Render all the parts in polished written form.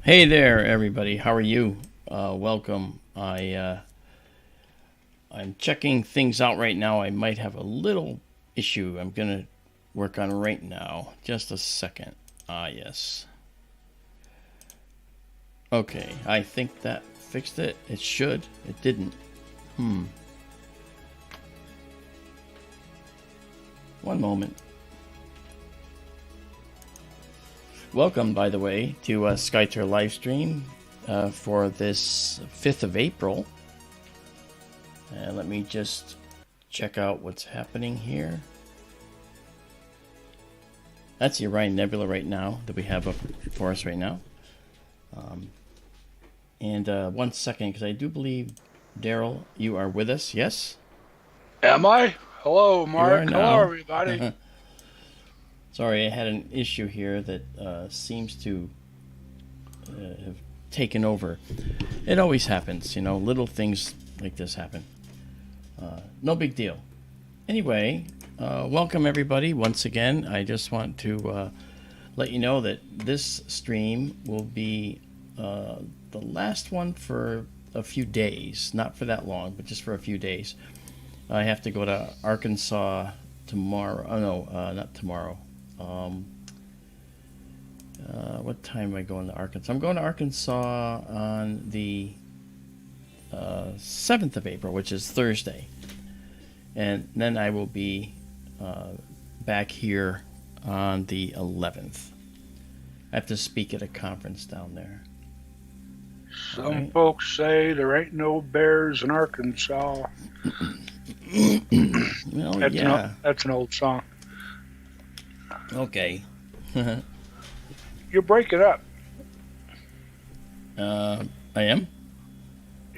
Hey there, everybody. How are you? Welcome. I'm checking things out right now. I might have a little issue. I'm gonna work on right now. Just a second. Yes. Okay. I think that fixed it. It should. It didn't. One moment. Welcome, by the way, to SkyTour live stream for this 5th of April. And let me just check out what's happening here. That's the Orion Nebula right now that we have up for us right now. And 1 second, because I do believe, Darrell, you are with us, yes? Am I? Hello, Marc. Hello, everybody. Sorry, I had an issue here that seems to have taken over. It always happens, you know, little things like this happen. No big deal. Anyway, welcome everybody once again. I just want to let you know that this stream will be the last one for a few days. Not for that long, but just for a few days. I have to go to Arkansas tomorrow. Oh, no, not tomorrow. What time am I going to Arkansas? I'm going to Arkansas on the 7th of April, which is Thursday. And then I will be back here on the 11th. I have to speak at a conference down there. Some folks say there ain't no bears in Arkansas. Well, That's an old song. Okay. You're breaking up. I am?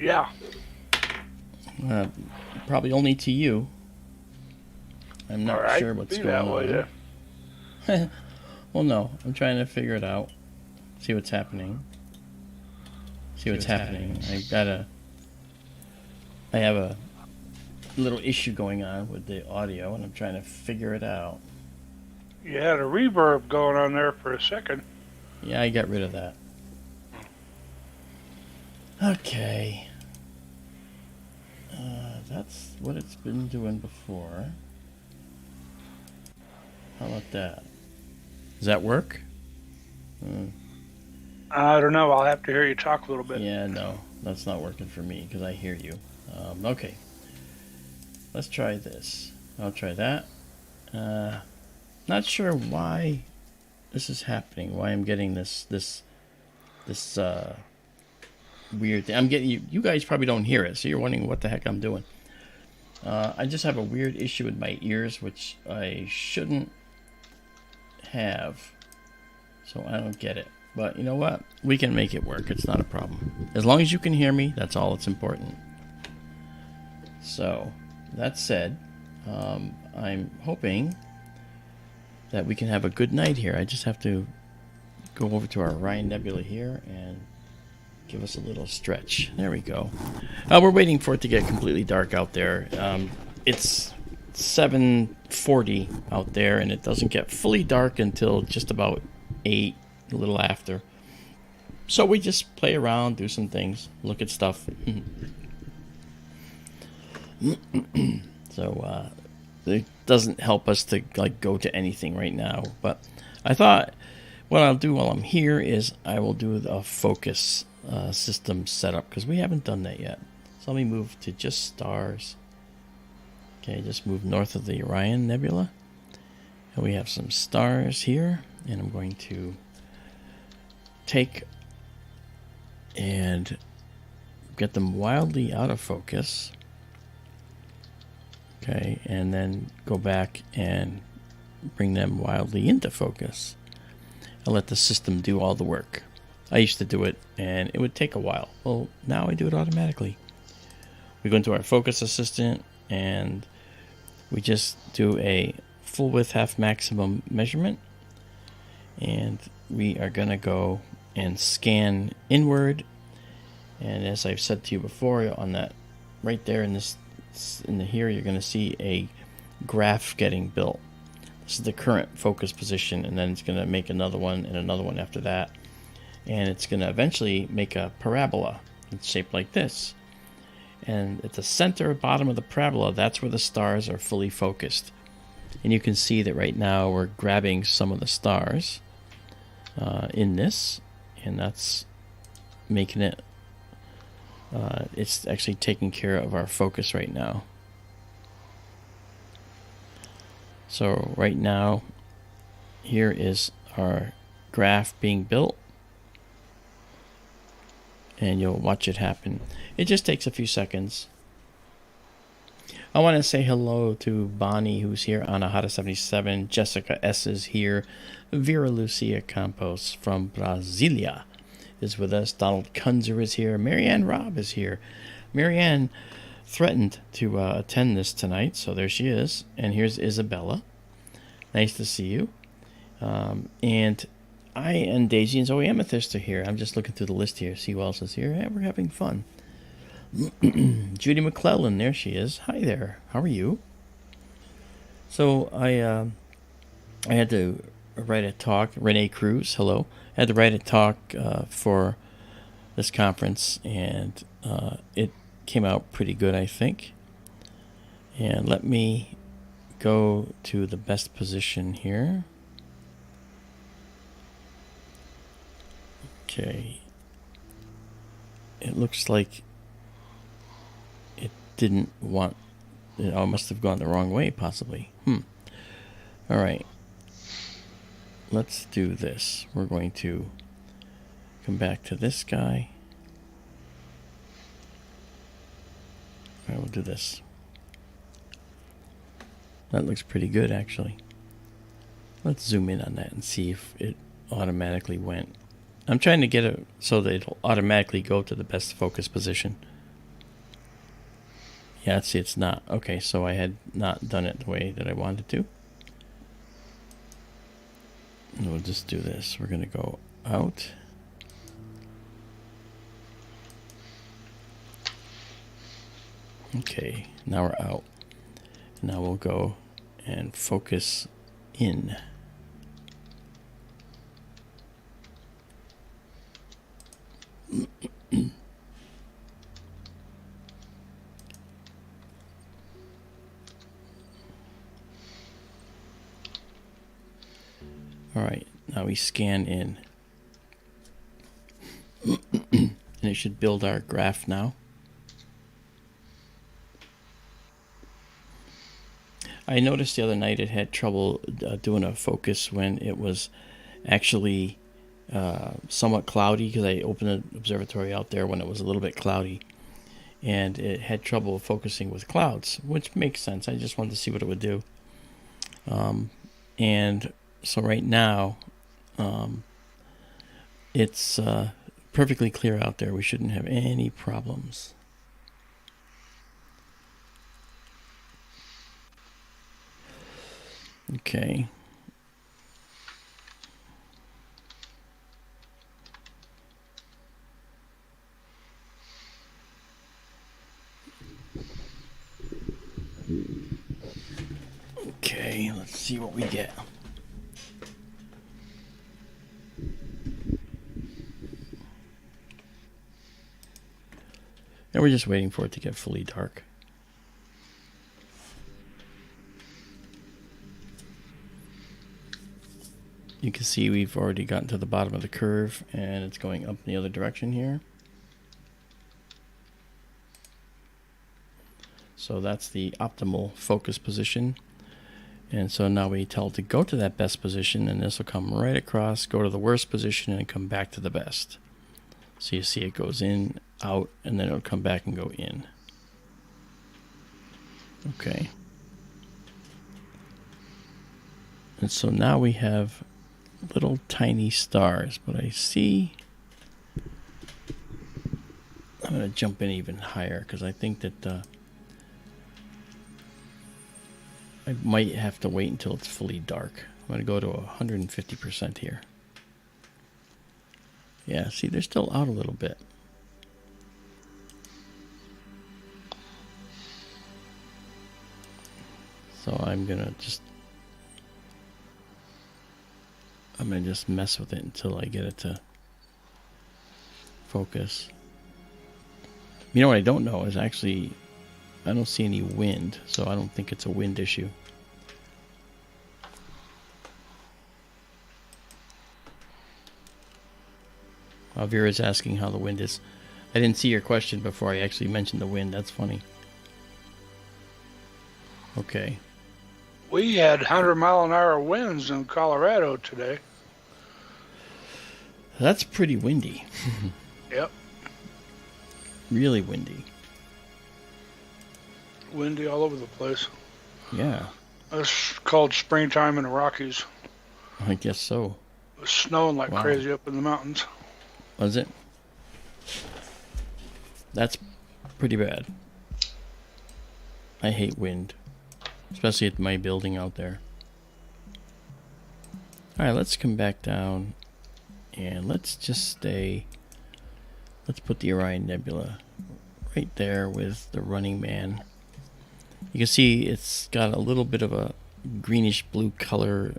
Yeah. Probably only to you. I'm not sure what's going on. Well, no. I'm trying to figure it out. See what's happening. I have a little issue going on with the audio, and I'm trying to figure it out. You had a reverb going on there for a second. Yeah, I got rid of that. Okay. That's what it's been doing before. How about that? Does that work? I don't know. I'll have to hear you talk a little bit. Yeah, no. That's not working for me because I hear you. Okay. Let's try this. I'll try that. Not sure why this is happening. Why I'm getting this weird thing. I'm getting you guys probably don't hear it, so you're wondering what the heck I'm doing. I just have a weird issue with my ears, which I shouldn't have. So I don't get it. But you know what? We can make it work. It's not a problem. As long as you can hear me, that's all that's important. So, that said, I'm hoping that we can have a good night here. I just have to go over to our Orion Nebula here and give us a little stretch. There we go. We're waiting for it to get completely dark out there. It's 7:40 out there, and it doesn't get fully dark until just about 8, a little after. So we just play around, do some things, look at stuff. So it doesn't help us to go to anything right now. But I thought what I'll do while I'm here is I will do the focus system setup because we haven't done that yet. So let me move to just stars. Okay, just move north of the Orion Nebula. And we have some stars here, and I'm going to take and get them wildly out of focus. Okay, and then go back and bring them wildly into focus. I'll let the system do all the work. I used to do it, and it would take a while. Well, now I do it automatically. We go into our focus assistant, and we just do a full width half maximum measurement. And we are going to go and scan inward. And as I've said to you before, on that right there in this here, you're going to see a graph getting built. This is the current focus position, and then it's going to make another one and another one after that. and it's going to eventually make a parabola. It's shaped like this. And at the center bottom of the parabola, that's where the stars are fully focused. And you can see that right now we're grabbing some of the stars in this, and that's making it, it's actually taking care of our focus right now. So right now, here is our graph being built, and you'll watch it happen. It just takes a few seconds. I want to say hello to Bonnie, who's here, Anahata77, Jessica S is here, Vera Lucia Campos from Brasilia is with us, Donald Kunzer is here, Marianne Robb is here. Marianne threatened to attend this tonight, so there she is. And here's Izabela. Nice to see you. And I and Daisy and Zoe Amethyst are here. I'm just looking through the list here, see who else is here. Yeah, we're having fun. Judy McClellan, there she is. Hi there. How are you? So I had to write a talk. Renee Cruz, hello. I had to write a talk for this conference, and it came out pretty good, I think. And let me go to the best position here. Okay. It looks like it didn't want... It must have gone the wrong way, possibly. All right. Let's do this. We're going to come back to this guy. All right, we'll do this. That looks pretty good, actually. Let's zoom in on that and see if it automatically went. I'm trying to get it so that it'll automatically go to the best focus position. Yeah, see, it's not. Okay, so I had not done it the way that I wanted to. And we'll just do this. We're going to go out. Okay, now we're out. Now we'll go and focus in. All right, now we scan in. And it should build our graph now. I noticed the other night it had trouble doing a focus when it was actually somewhat cloudy, because I opened the observatory out there when it was a little bit cloudy, and it had trouble focusing with clouds, which makes sense. I just wanted to see what it would do. And so right now, it's perfectly clear out there. We shouldn't have any problems. Okay. Okay, let's see what we get. And we're just waiting for it to get fully dark. You can see we've already gotten to the bottom of the curve, and it's going up in the other direction here. So that's the optimal focus position. And so now we tell it to go to that best position, and this will come right across, go to the worst position, and come back to the best. So you see it goes in, out, and then it'll come back and go in. Okay. And so now we have little tiny stars, but I see... I'm going to jump in even higher, because I think that I might have to wait until it's fully dark. I'm going to go to 150% here. Yeah, see, they're still out a little bit. So I'm going to just mess with it until I get it to focus. You know what I don't know is actually, I don't see any wind, so I don't think it's a wind issue. Vera's asking how the wind is. I didn't see your question before I actually mentioned the wind. That's funny. Okay. We had 100-mile-an-hour winds in Colorado today. That's pretty windy. Yep. Really windy. Windy all over the place. Yeah. It's called springtime in the Rockies. I guess so. It was snowing like Wow. crazy up in the mountains. Was it? That's pretty bad. I hate wind. Especially at my building out there. Alright, let's come back down. And let's just stay. Let's put the Orion Nebula right there with the Running Man. You can see it's got a little bit of a greenish blue color.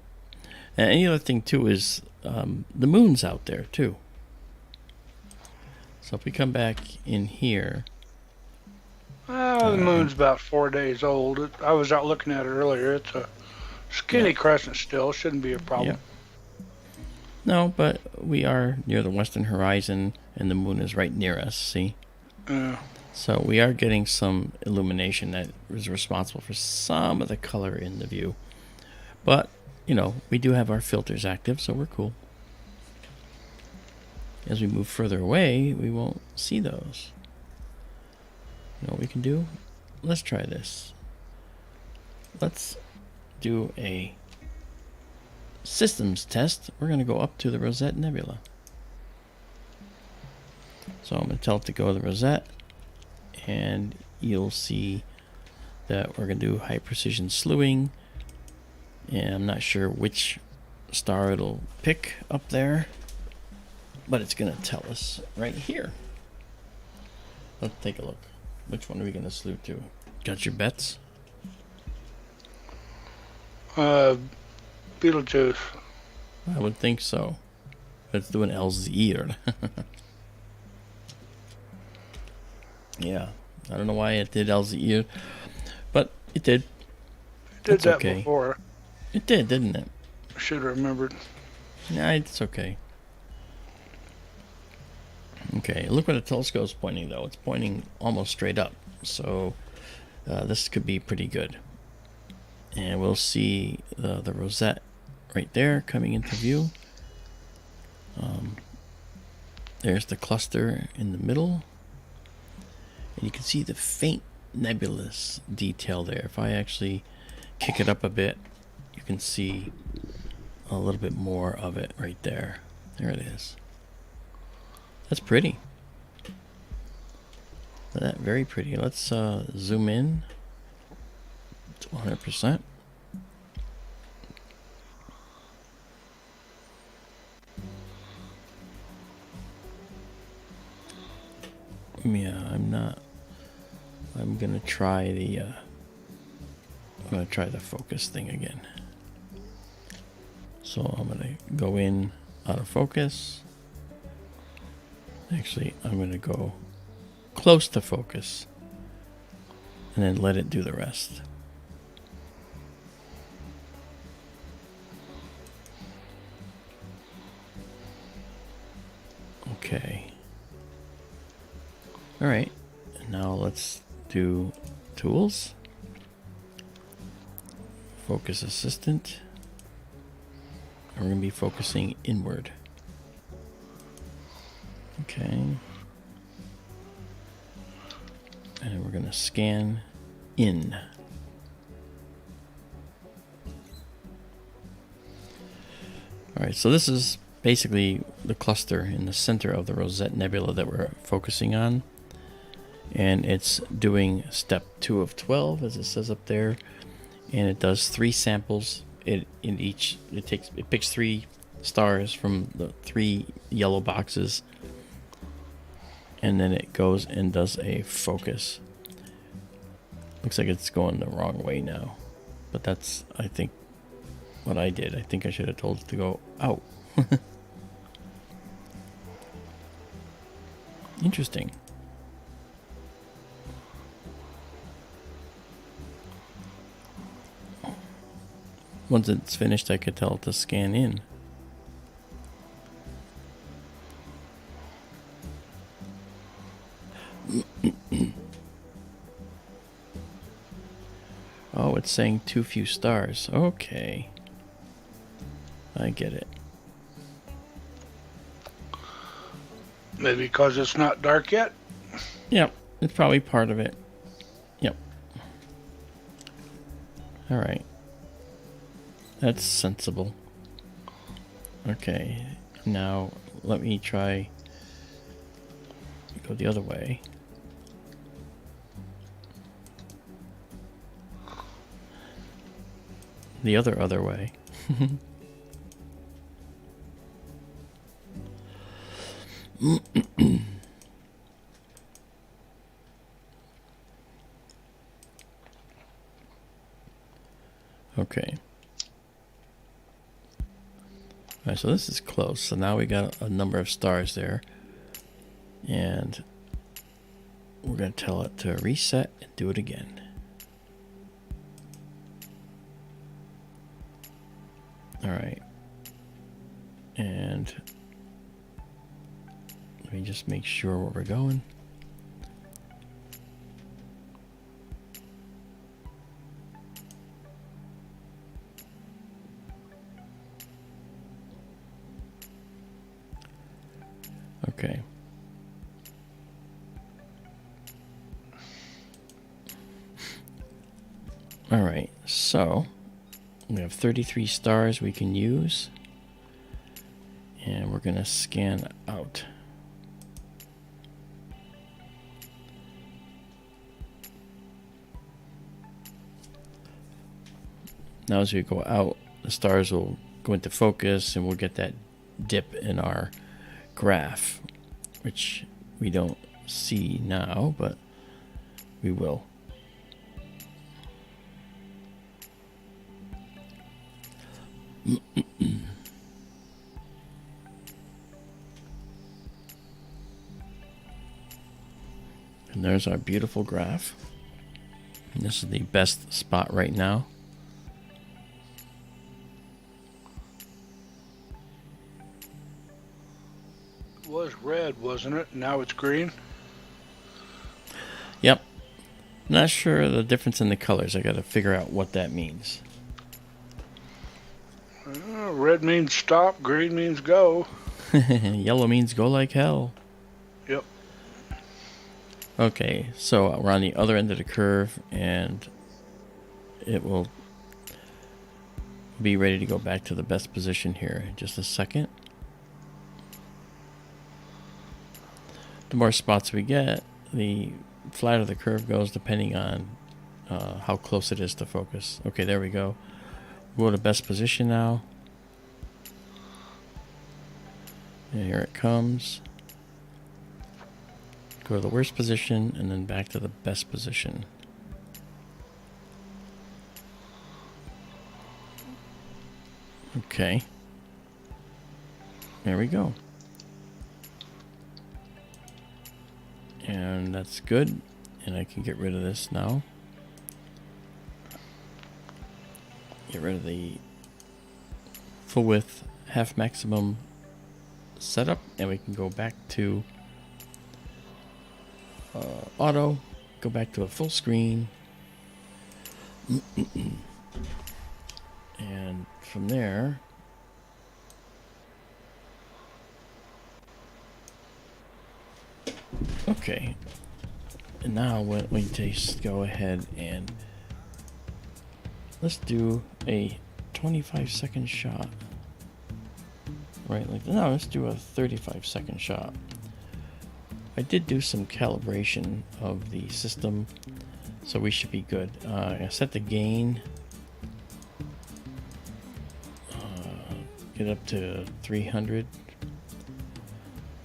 And the other thing too is the moon's out there too. So if we come back in here. The moon's about 4 days old. I was out looking at it earlier. It's a skinny crescent still. Shouldn't be a problem. Yep. No, but we are near the western horizon and the moon is right near us, see? So we are getting some illumination that is responsible for some of the color in the view. But, you know, we do have our filters active, so we're cool. As we move further away, we won't see those. You know what we can do? Let's try this. Let's do a systems test. We're going to go up to the Rosette Nebula. So I'm going to tell it to go to the Rosette, and you'll see that we're going to do high precision slewing, and I'm not sure which star it'll pick up there, but it's going to tell us right here. Let's take a look. Which one are we going to slew to? Got your bets? Beetlejuice. I would think so. Let's do an Elzir. Yeah. I don't know why it did Elzir, but it did. It did It's that okay. before. It did, didn't it? I should have remembered. Nah, it's okay. Okay, look where the telescope's pointing, though. It's pointing almost straight up. So this could be pretty good. And we'll see the Rosette right there coming into view. There's the cluster in the middle. And you can see the faint nebulous detail there. If I actually kick it up a bit, you can see a little bit more of it right there. There it is. That's pretty. That very pretty. Let's zoom in to 100%. Yeah, I'm gonna try the focus thing again. So I'm gonna go in out of focus. Actually, I'm gonna go close to focus and then let it do the rest. Okay. All right. Now let's do tools. Focus assistant. And we're going to be focusing inward. Okay. And we're going to scan in. All right, so this is basically the cluster in the center of the Rosette Nebula that we're focusing on. And it's doing step 2 of 12, as it says up there. And it does 3 samples. It picks 3 stars from the 3 yellow boxes. And then it goes and does a focus. Looks like it's going the wrong way now. But that's, I think, what I did. I think I should have told it to go out. Interesting. Once it's finished, I could tell it to scan in. Oh, it's saying too few stars. Okay. I get it. Maybe because it's not dark yet? Yep, it's probably part of it. Yep. Alright. That's sensible. Okay, now let me try go the other way. The other way. Okay. Alright, so this is close. So now we got a number of stars there. And we're going to tell it to reset and do it again. Alright. And let me just make sure where we're going. Okay. All right, so we have 33 stars we can use, and we're going to scan out. Now as we go out, the stars will go into focus and we'll get that dip in our graph, which we don't see now, but we will. And there's our beautiful graph. And this is the best spot right now. It was red, wasn't it? Now it's green. Yep. Not sure the difference in the colors. I got to figure out what that means. Red means stop, green means go. Yellow means go like hell. Yep. Okay, so we're on the other end of the curve, and it will be ready to go back to the best position here in just a second. The more spots we get, the flatter the curve goes, depending on how close it is to focus. Okay, there we go. We'll go to best position now. And here it comes. Go to the worst position and then back to the best position. Okay. There we go. And that's good. And I can get rid of this now. Get rid of the full width, half maximum setup, and we can go back to auto, go back to a full screen, and from there okay, and now we just go ahead and let's do a 25-second shot. Right, like, no, let's do a 35-second shot. I did do some calibration of the system, so we should be good. I set the gain, get up to 300.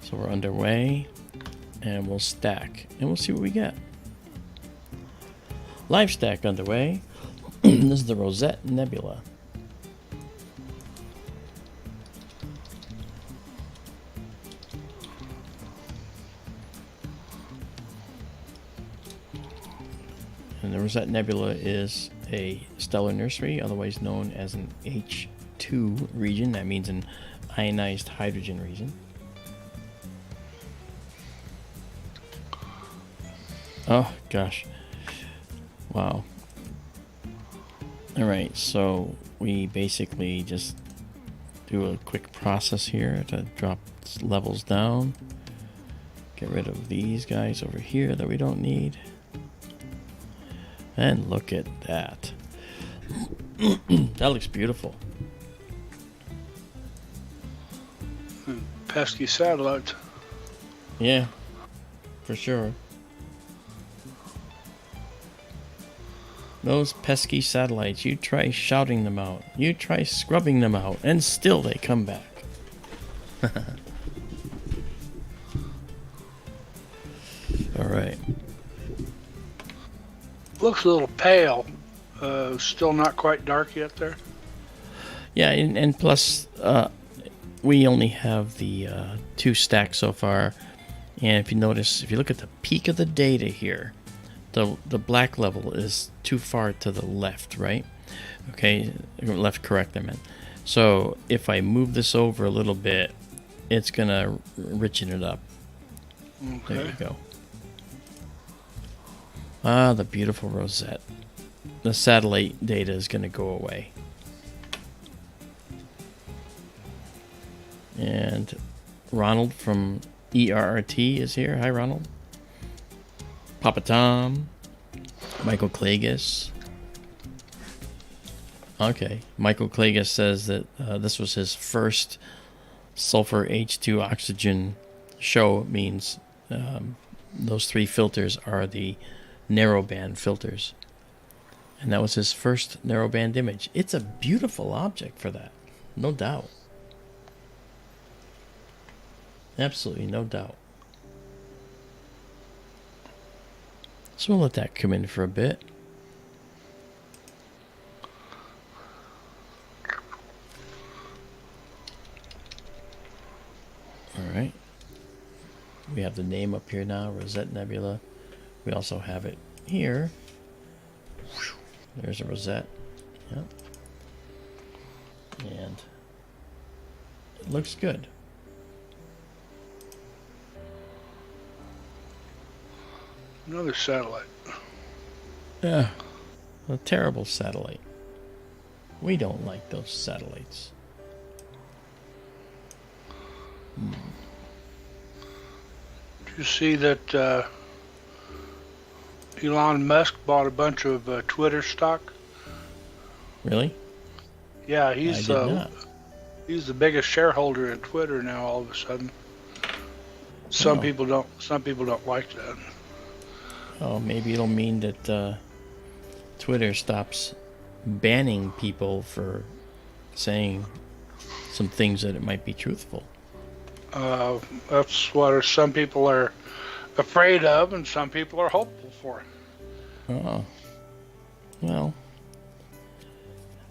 So we're underway, and we'll stack, and we'll see what we get. Live stack underway. This is the Rosette Nebula. And the Rosette Nebula is a stellar nursery, otherwise known as an H2 region. That means an ionized hydrogen region. Oh, gosh. Wow. All right, so we basically just do a quick process here to drop levels down. Get rid of these guys over here that we don't need. And look at that. That looks beautiful. Pesky satellites. Yeah, for sure. Those pesky satellites, you try shouting them out, you try scrubbing them out, and still they come back. Alright. Looks a little pale. Still not quite dark yet there. Yeah, and plus, we only have the 2 stacks so far. And if you notice, if you look at the peak of the data here, the black level is too far to the left, right? Okay, left correct, I meant. So if I move this over a little bit, it's going to richen it up. Okay. There you go. Ah, the beautiful Rosette. The satellite data is going to go away. And Ronald from ERRT is here. Hi, Ronald. Papa Tom. Michael Klages. Okay. Michael Klages says that this was his first sulfur H2 oxygen show. It means those 3 filters are the narrowband filters. And that was his first narrowband image. It's a beautiful object for that. No doubt. Absolutely no doubt. So we'll let that come in for a bit. Alright. We have the name up here now, Rosette Nebula. We also have it here. There's a rosette. Yep. And it looks good. Another satellite. Yeah. A terrible satellite. We don't like those satellites. Did you see that Elon Musk bought a bunch of Twitter stock? Really? Yeah, he's the biggest shareholder in Twitter now. All of a sudden, some people don't like that. Oh, maybe it'll mean that Twitter stops banning people for saying some things that it might be truthful. That's what some people are afraid of, and some people are hopeful for. Oh. Well,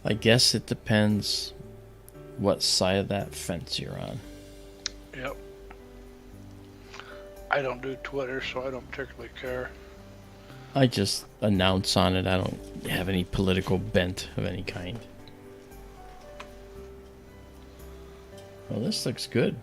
I guess it depends what side of that fence you're on. Yep. I don't do Twitter, so I don't particularly care. I just announce on it. I don't have any political bent of any kind. Well, this looks good.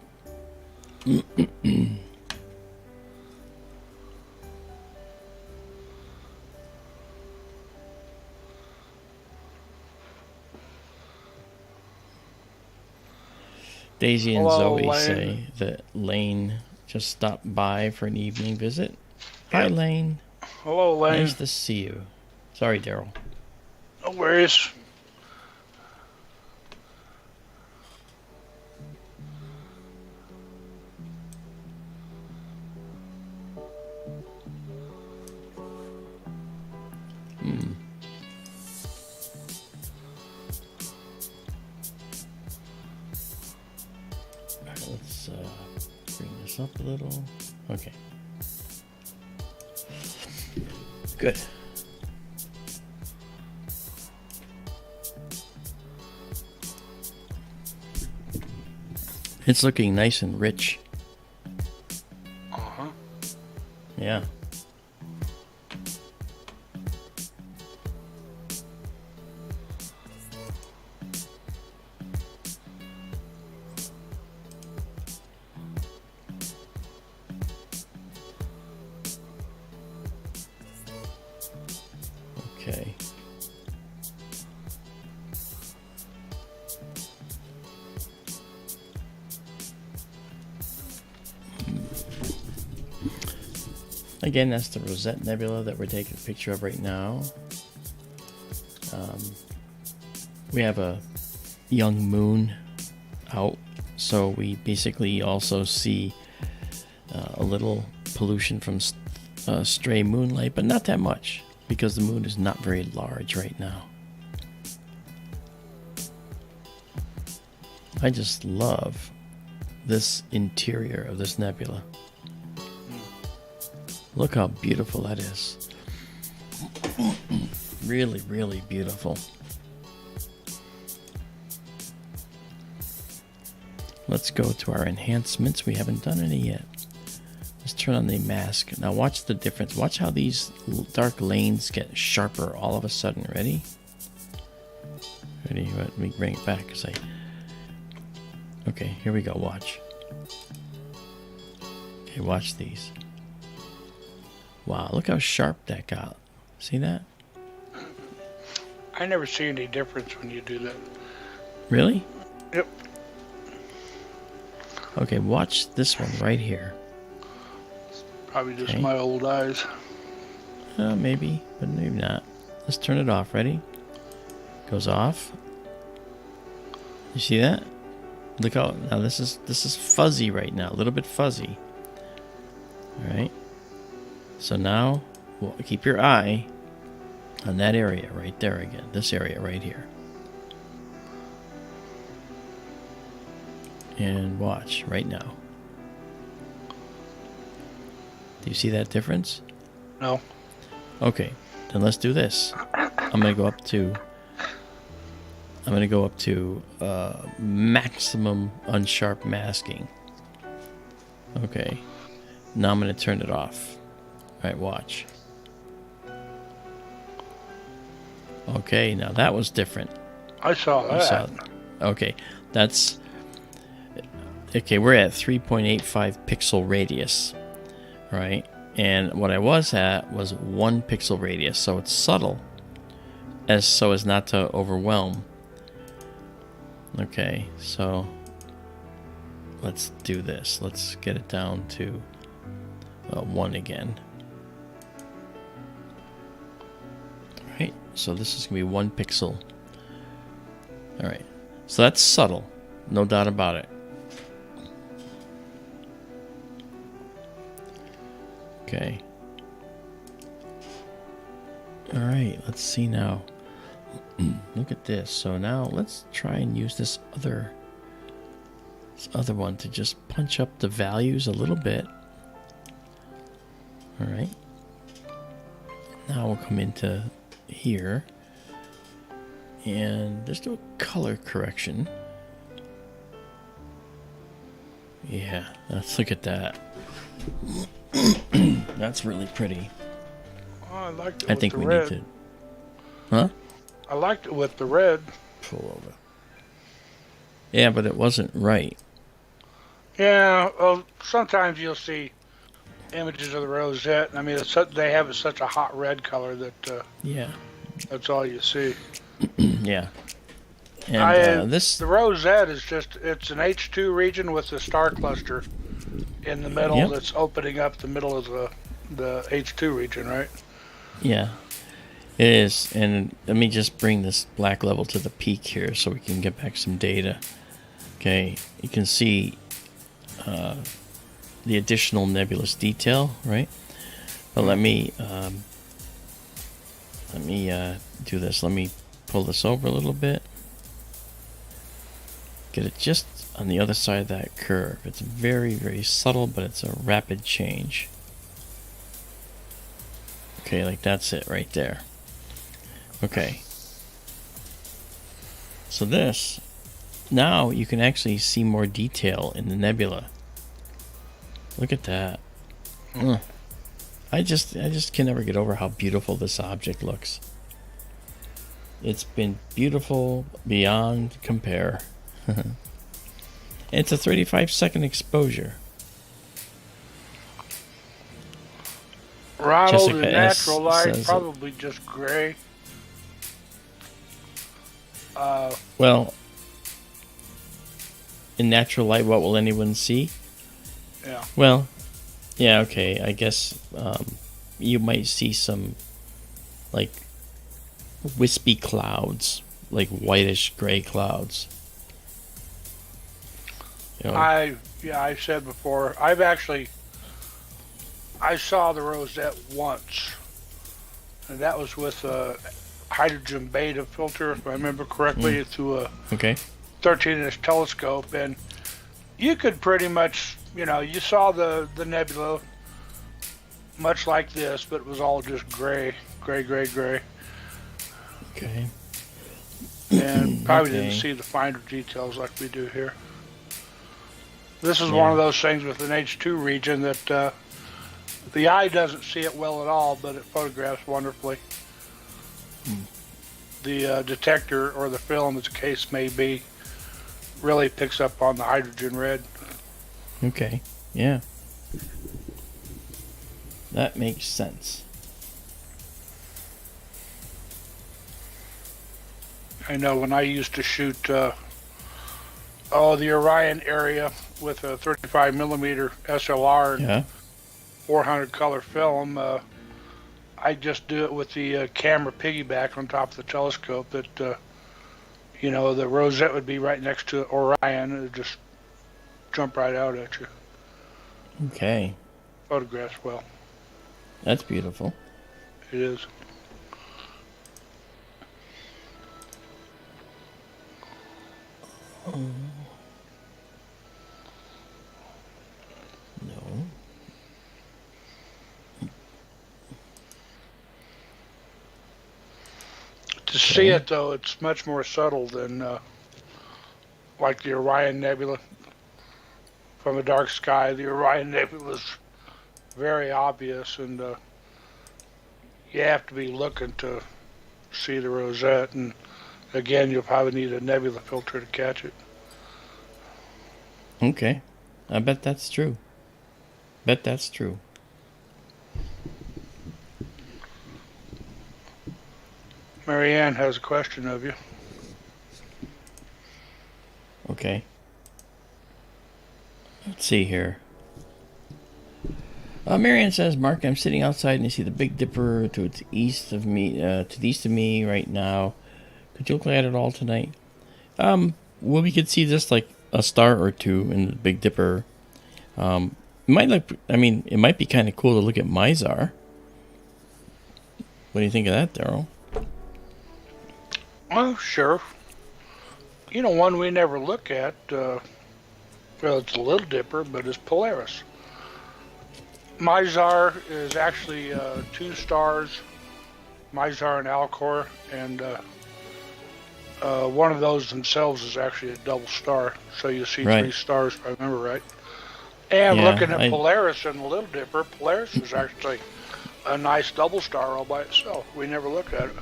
Daisy and Hello, Zoe Lane. say that Lane just stopped by for an evening visit. Hi, Lane. Hello, Lane. Nice to see you. Sorry, Darrell. No worries. Alright, let's bring this up a little. Okay. Good. It's looking nice and rich. Uh-huh. Yeah. Again, that's the Rosette Nebula that we're taking a picture of right now. We have a young moon out, so we basically also see a little pollution from stray moonlight, but not that much because the moon is not very large right now. I just love this interior of this nebula. Look how beautiful that is. Really, really beautiful. Let's go to our enhancements. We haven't done any yet. Let's turn on the mask. Now watch the difference. Watch how these dark lanes get sharper all of a sudden. Ready? Ready? Let me bring it back because Okay, here we go. Watch. Okay, watch these. Wow, look how sharp that got. See that? I never see any difference when you do that. Really? Yep. Okay, watch this one right here. Probably just my old eyes. Maybe, but maybe not. Let's turn it off. Ready? Goes off. You see that? Look how now this is fuzzy right now, a little bit fuzzy. All right. So now, well, keep your eye on that area right there again. This area right here. And watch right now. Do you see that difference? No. Okay, then let's do this. I'm gonna go up to maximum unsharp masking. Okay. Now I'm gonna turn it off. Alright, watch. Okay, now that was different. I saw that. Okay, that's... Okay, we're at 3.85 pixel radius. Right? And what I was at was 1 pixel radius, so it's subtle. So as not to overwhelm. Okay, so... Let's do this. Let's get it down to 1 again. Alright, so this is going to be 1 pixel. Alright, so that's subtle. No doubt about it. Okay. Alright, let's see now. Look at this. So now let's try and use this other one to just punch up the values a little bit. Alright. Now we'll come into here and just do a color correction. Yeah, let's look at that. That's really pretty. Oh, I liked it. I think we need to. Huh? I liked it with the red. Pull over. Yeah, but it wasn't right. Yeah, well, sometimes you'll see images of the Rosette. I mean, they have such a hot red color that yeah, that's all you see. Yeah. And the Rosette is it's an H2 region with a star cluster in the middle that's opening up the middle of the H2 region, right? Yeah, it is. And let me just bring this black level to the peak here so we can get back some data. Okay, you can see the additional nebulous detail, right? But let me do this. Let me pull this over a little bit. Get it just on the other side of that curve. It's very, very subtle, but it's a rapid change. Okay, like that's it right there. Okay. So this, now you can actually see more detail in the nebula. Look at that. I just can never get over how beautiful this object looks. It's been beautiful beyond compare. It's a 35-second exposure. Ronald, in natural light, probably just gray. Well, in natural light, what will anyone see? Yeah. Well, Yeah, okay. I guess you might see some, like, wispy clouds, like whitish gray clouds. You know? I said before, I saw the Rosette once, and that was with a hydrogen beta filter, if I remember correctly, through a 13-inch telescope, and you could pretty much, you saw the nebula much like this, but it was all just gray. Okay. And probably didn't see the finer details like we do here. This is one of those things with an H2 region that the eye doesn't see it well at all, but it photographs wonderfully. The detector, or the film, as the case may be, really picks up on the hydrogen red. Okay, yeah. That makes sense. I know when I used to shoot the Orion area with a 35 millimeter SLR and 400 color film, I just do it with the camera piggyback on top of the telescope. That the Rosette would be right next to Orion, and it would just jump right out at you. Okay. Photographs well. That's beautiful. It is. No. To see it, though, it's much more subtle than like the Orion Nebula. From a dark sky, the Orion Nebula is very obvious, and you have to be looking to see the Rosette, and again, you'll probably need a nebula filter to catch it. Okay. I bet that's true. Marianne has a question of you. Okay. Let's see here. Marianne says, Mark, I'm sitting outside and I see the Big Dipper to the east of me right now. Could you look at it all tonight? Well, we could see just like a star or two in the Big Dipper. It might be kind of cool to look at Mizar. What do you think of that, Darrell? Well, sure. One we never look at, well, it's a Little Dipper, but it's Polaris. Mizar is actually 2 stars, Mizar and Alcor, and one of those themselves is actually a double star, so you see 3 stars, if I remember right. And looking at Polaris and the Little Dipper, Polaris is actually a nice double star all by itself. We never look at it.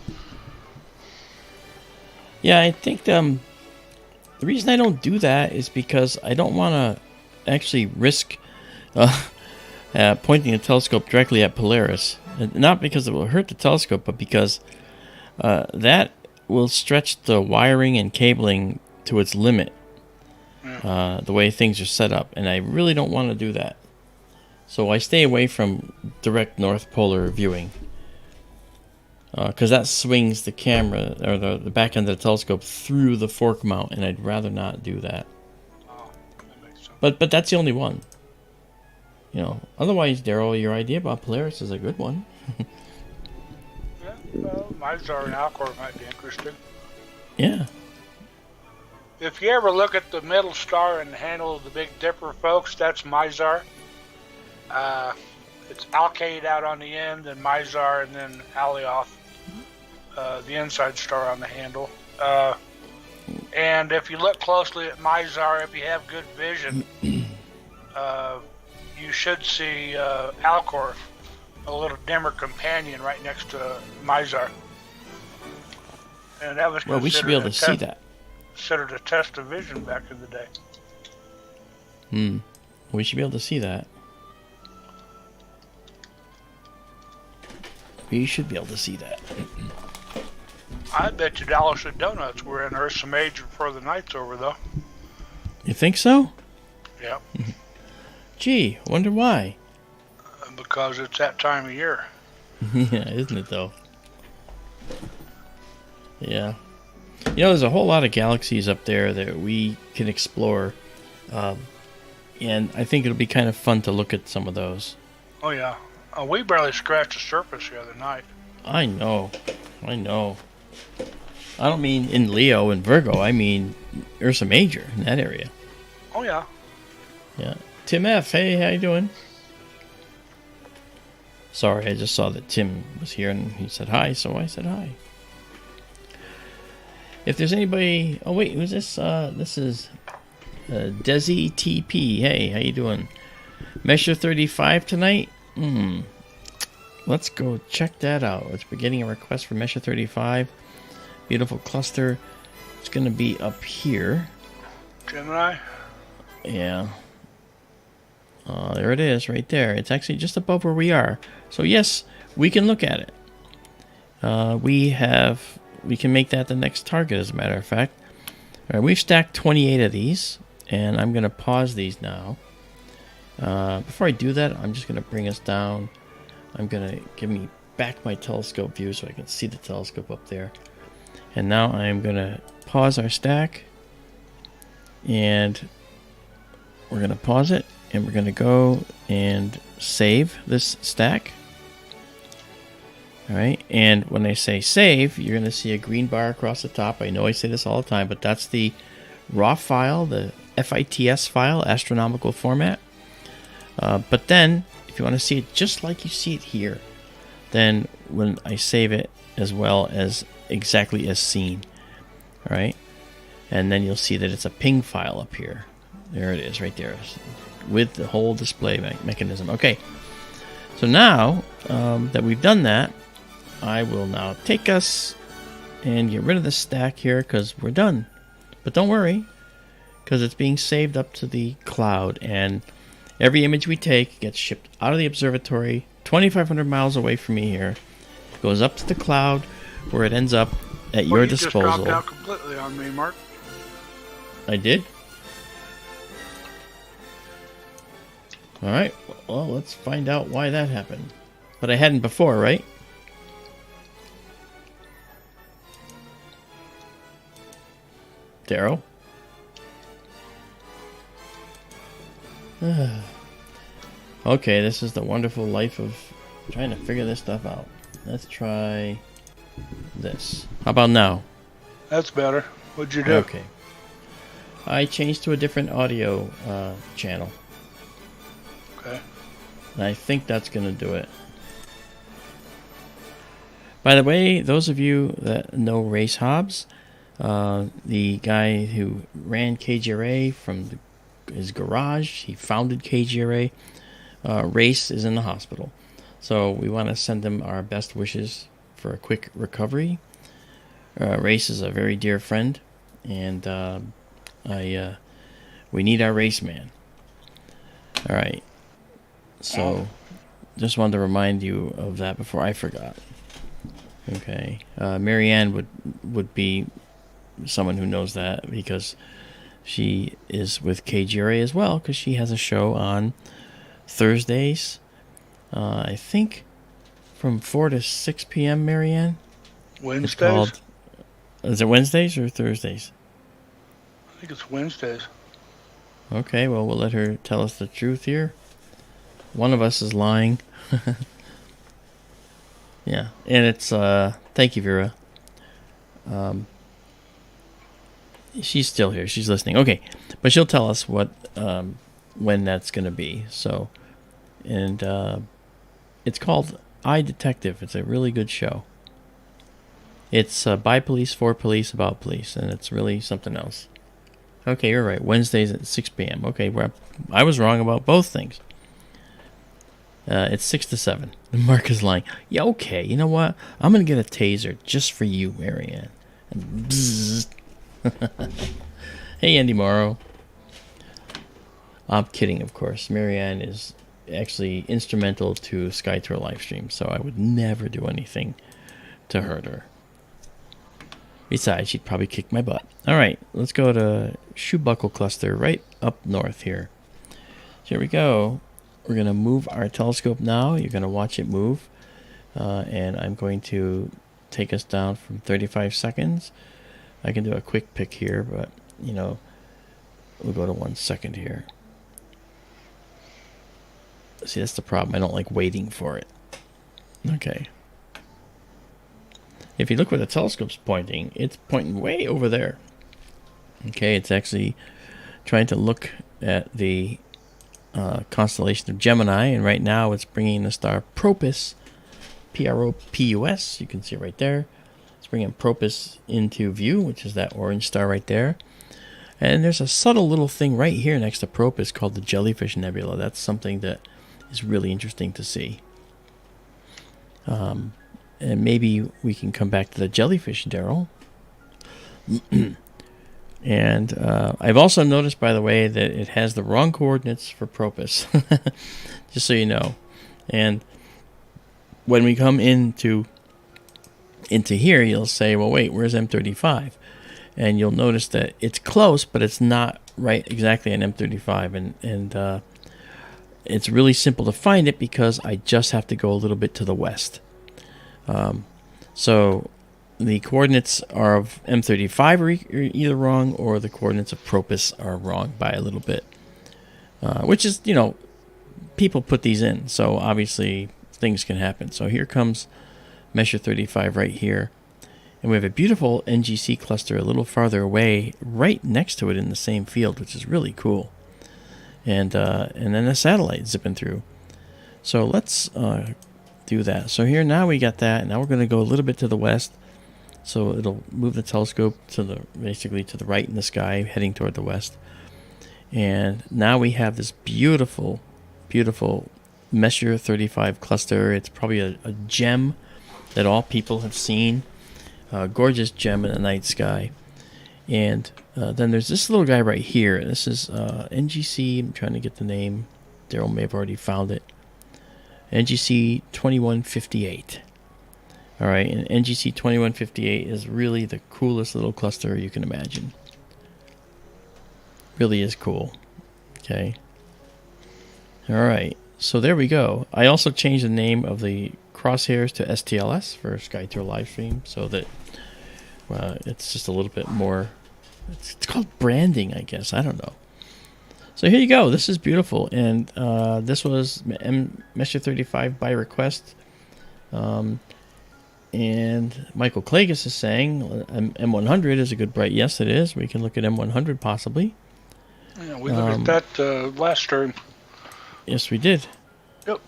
Yeah, I think the reason I don't do that is because I don't want to actually risk pointing a telescope directly at Polaris. Not because it will hurt the telescope, but because that will stretch the wiring and cabling to its limit, the way things are set up, and I really don't want to do that. So I stay away from direct north polar viewing, because that swings the camera, or the back end of the telescope, through the fork mount, and I'd rather not do that. Oh, that makes sense. But that's the only one. Otherwise, Darrell, your idea about Polaris is a good one. Yeah, well, Mizar and Alcor might be interesting. Yeah. If you ever look at the middle star and handle of the Big Dipper, folks, that's Mizar. It's Alkaid out on the end, and Mizar, and then Alioth, the inside star on the handle. And if you look closely at Mizar, if you have good vision, you should see Alcor, a little dimmer companion right next to Mizar. And that was we should be able to see that. Considered a test of vision back in the day. We should be able to see that. We should be able to see that. I bet you dollars and donuts were in Ursa Major before the night's over, though. You think so? Yeah. Gee, wonder why. because it's that time of year. Yeah, isn't it though? Yeah. You know, there's a whole lot of galaxies up there that we can explore. And I think it'll be kind of fun to look at some of those. Oh, yeah. We barely scratched the surface the other night. I know. I don't mean in Leo and Virgo. I mean Ursa Major in that area. Oh, yeah. Yeah. Tim F., hey, how you doing? Sorry, I just saw that Tim was here and he said hi, so I said hi. If there's anybody... Oh, wait, who's this? This is Desi TP. Hey, how you doing? Measure 35 tonight? Let's go check that out. We're getting a request for Measure 35. Beautiful cluster. It's going to be up here. Gemini? Yeah. There it is, right there. It's actually just above where we are. So yes, we can look at it. We can make that the next target, as a matter of fact. All right, we've stacked 28 of these, and I'm going to pause these now. Before I do that, I'm just going to bring us down. I'm going to give me back my telescope view so I can see the telescope up there. And now I'm going to pause our stack, and we're going to pause it, and we're going to go and save this stack. All right, and when I say save, you're going to see a green bar across the top. I know I say this all the time, but that's the raw file, the FITS file, astronomical format. But then, if you want to see it just like you see it here, then when I save it as well as exactly as seen, all right, and then you'll see that it's a ping file up here. There it is, right there, with the whole display mechanism. Okay, so now that we've done that, I will now take us and get rid of the stack here because we're done. But don't worry, because it's being saved up to the cloud, and every image we take gets shipped out of the observatory 2,500 miles away from me here, goes up to the cloud where it ends up at your disposal. You just dropped out completely on me, Mark. I did? Alright, well, let's find out why that happened. But I hadn't before, right? Darrell? Okay, this is the wonderful life of trying to figure this stuff out. Let's try this. How about now? That's better. What'd you do? Okay. I changed to a different audio channel. Okay. And I think that's going to do it. By the way, those of you that know Race Hobbs, the guy who ran KGRA from his garage, he founded KGRA. Race is in the hospital. So we want to send him our best wishes for a quick recovery. Race is a very dear friend, and we need our Race man. All right. So just wanted to remind you of that before I forgot. Okay. Marianne would be someone who knows that because she is with KGRA as well, because she has a show on Thursdays, I think from 4 to 6 p.m., Marianne? Wednesdays? It's called, is it Wednesdays or Thursdays? I think it's Wednesdays. Okay, well, we'll let her tell us the truth here. One of us is lying. Yeah, and it's, thank you, Vera. She's still here. She's listening. Okay, but she'll tell us what, when that's going to be. So, and it's called I Detective. It's a really good show. It's by police, for police, about police, and it's really something else. Okay, you're right. Wednesdays at 6 p.m. Okay, I was wrong about both things. It's 6 to 7. Marc is lying. Yeah, okay. You know what? I'm going to get a taser just for you, Marianne. Hey, Andy Morrow. I'm kidding, of course. Marianne is actually instrumental to SkyTour livestream, so I would never do anything to hurt her. Besides, she'd probably kick my butt. All right, let's go to Shoe Buckle Cluster right up north here. So here we go. we're going to move our telescope now. You're going to watch it move. And I'm going to take us down from 35 seconds. I can do a quick pick here, but, you know, we'll go to 1 second here. See, that's the problem. I don't like waiting for it. Okay. If you look where the telescope's pointing, it's pointing way over there. Okay, it's actually trying to look at the constellation of Gemini, and right now it's bringing the star Propus, P-R-O-P-U-S. You can see it right there. It's bringing Propus into view, which is that orange star right there. And there's a subtle little thing right here next to Propus called the Jellyfish Nebula. That's something that is really interesting to see. And maybe we can come back to the jellyfish, Darrell. And I've also noticed, by the way, that it has the wrong coordinates for Propus. Just so you know. And when we come into here, you'll say, well, wait, where's M35? And you'll notice that it's close, but it's not right exactly on M35. And it's really simple to find it because I just have to go a little bit to the west. So the coordinates are of M35 are either wrong, or the coordinates of Propus are wrong by a little bit. Which is, you know, people put these in, so obviously things can happen. So here comes Messier 35 right here. And we have a beautiful NGC cluster a little farther away, right next to it in the same field, which is really cool. And then a satellite zipping through. So let's do that. So here now we got that. Now we're going to go a little bit to the west. So it'll move the telescope to basically to the right in the sky, heading toward the west. And now we have this beautiful, beautiful Messier 35 cluster. It's probably a gem that all people have seen. Gorgeous gem in the night sky. And then there's this little guy right here. This is NGC. I'm trying to get the name. Darrell may have already found it. NGC 2158. All right, and NGC 2158 is really the coolest little cluster you can imagine. Really is cool. Okay. All right, so there we go. I also changed the name of the crosshairs to STLS for Sky Tour Livestream, so that it's just a little bit more. It's called branding, I guess. I don't know. So here you go. This is beautiful, and this was Messier 35 by request. And Michael Klages is saying M100 is a good bright. Yes, it is. We can look at M100 possibly. Yeah, we looked at that last stream. Yes, we did. Yep.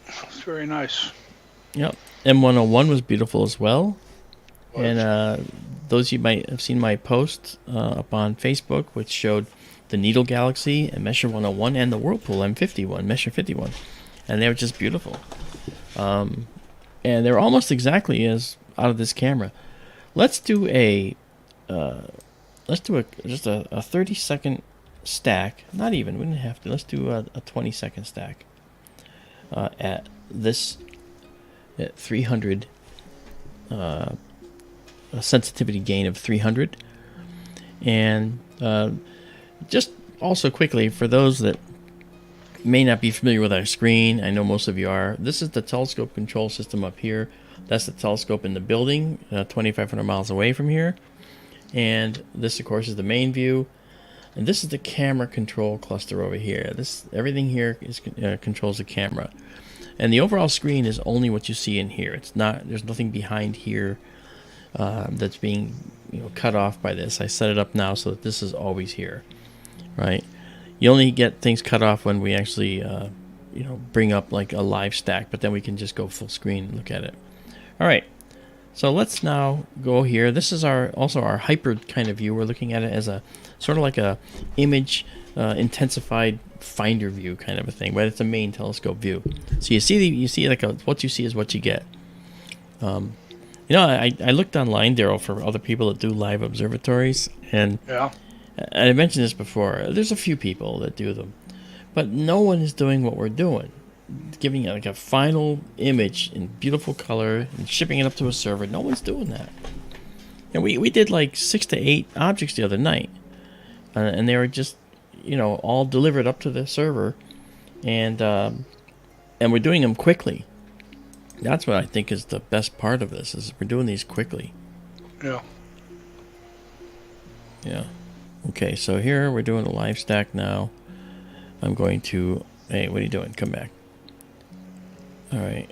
It's very nice. Yep. M101 was beautiful as well. And those you might have seen my post up on Facebook, which showed the Needle Galaxy and Messier 101 and the Whirlpool M51, Messier 51. And they were just beautiful. And they're almost exactly as out of this camera. Let's do just a 30-second stack. Not even. We didn't have to. Let's do a 20-second stack at 300. A sensitivity gain of 300. And just also quickly, for those that may not be familiar with our screen, I know most of you are, this is the telescope control system up here. That's the telescope in the building 2,500 miles away from here. And this, of course, is the main view. And this is the camera control cluster over here. Everything here controls the camera. And the overall screen is only what you see in here. There's nothing behind here that's being cut off by this. I set it up now so that this is always here, right? You only get things cut off when we actually bring up like a live stack, but then we can just go full screen and look at it. All right, so let's now go here. This is also our hyper kind of view. We're looking at it as a sort of like a image intensified finder view kind of a thing, but it's a main telescope view. So you see like what you see is what you get. I looked online, Darrell, for other people that do live observatories, and yeah. I mentioned this before. There's a few people that do them, but no one is doing what we're doing, giving it like a final image in beautiful color and shipping it up to a server. No one's doing that. And we did like 6 to 8 objects the other night, and they were just all delivered up to the server and we're doing them quickly. That's what I think is the best part of this, is we're doing these quickly. Yeah. Yeah. Okay, so here we're doing a live stack now. I'm going to... Hey, what are you doing? Come back. All right.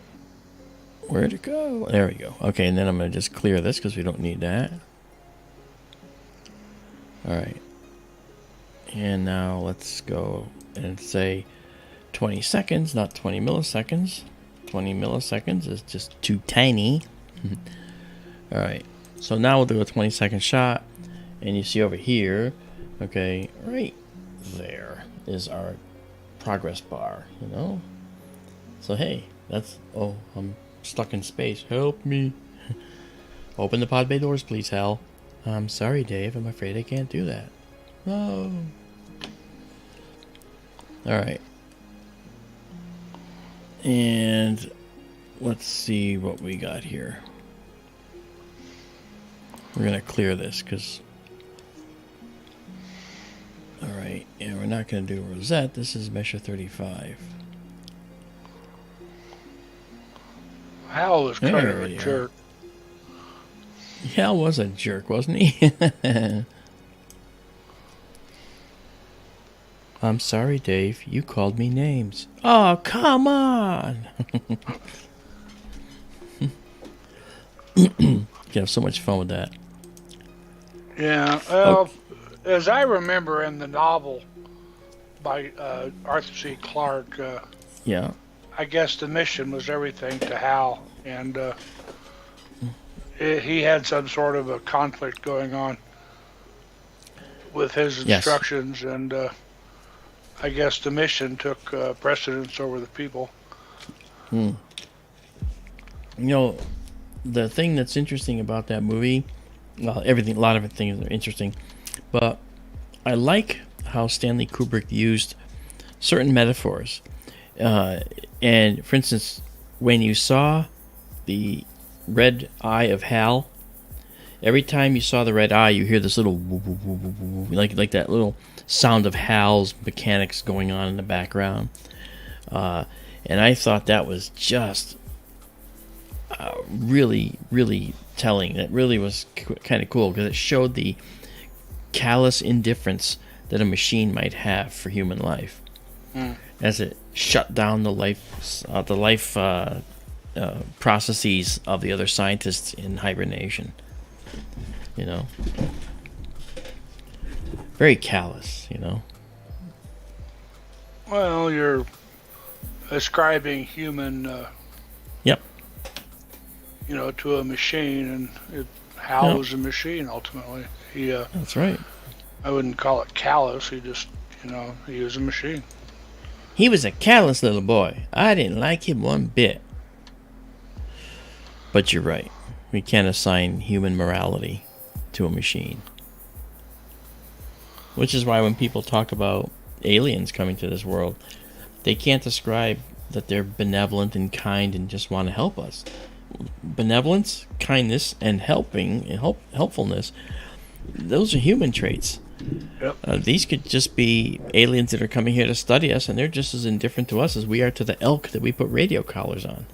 Where'd it go? There we go. Okay, and then I'm going to just clear this because we don't need that. All right. And now let's go and say 20 seconds, not 20 milliseconds. 20 milliseconds is just too tiny. All right. So now we'll do a 20-second shot. And you see over here, okay, right there is our progress bar, you know? So, hey, that's... Oh, I'm stuck in space. Help me. Open the pod bay doors, please, Hal. I'm sorry, Dave. I'm afraid I can't do that. No. All right. And let's see what we got here. We're going to clear this because... All right, and we're not going to do Rosette. This is Measure 35. Hal was kind of a jerk. Hal was a jerk, wasn't he? I'm sorry, Dave. You called me names. Oh, come on! You have so much fun with that. Yeah, well... As I remember in the novel by Arthur C. Clarke, yeah, I guess the mission was everything to Hal, and he had some sort of a conflict going on with his instructions, yes. And I guess the mission took precedence over the people. You know, the thing that's interesting about that movie, well, a lot of things are interesting. But I like how Stanley Kubrick used certain metaphors. And, for instance, when you saw the red eye of Hal, every time you saw the red eye, you hear this little woo, woo, woo, woo, woo, like that little sound of Hal's mechanics going on in the background. And I thought that was just really, really telling. That really was kind of cool because it showed the callous indifference that a machine might have for human life, as it shut down the life processes of the other scientists in hibernation. You know, very callous. You know. Well, you're ascribing human, yep. You know, to a machine, and Hal was a machine ultimately. That's right. I wouldn't call it callous. He just, you know, he was a machine. He was a callous little boy. I didn't like him one bit. But you're right. We can't assign human morality to a machine. Which is why when people talk about aliens coming to this world, they can't describe that they're benevolent and kind and just want to help us. Benevolence, kindness, and helpfulness, those are human traits. Yep. These could just be aliens that are coming here to study us, and they're just as indifferent to us as we are to the elk that we put radio collars on.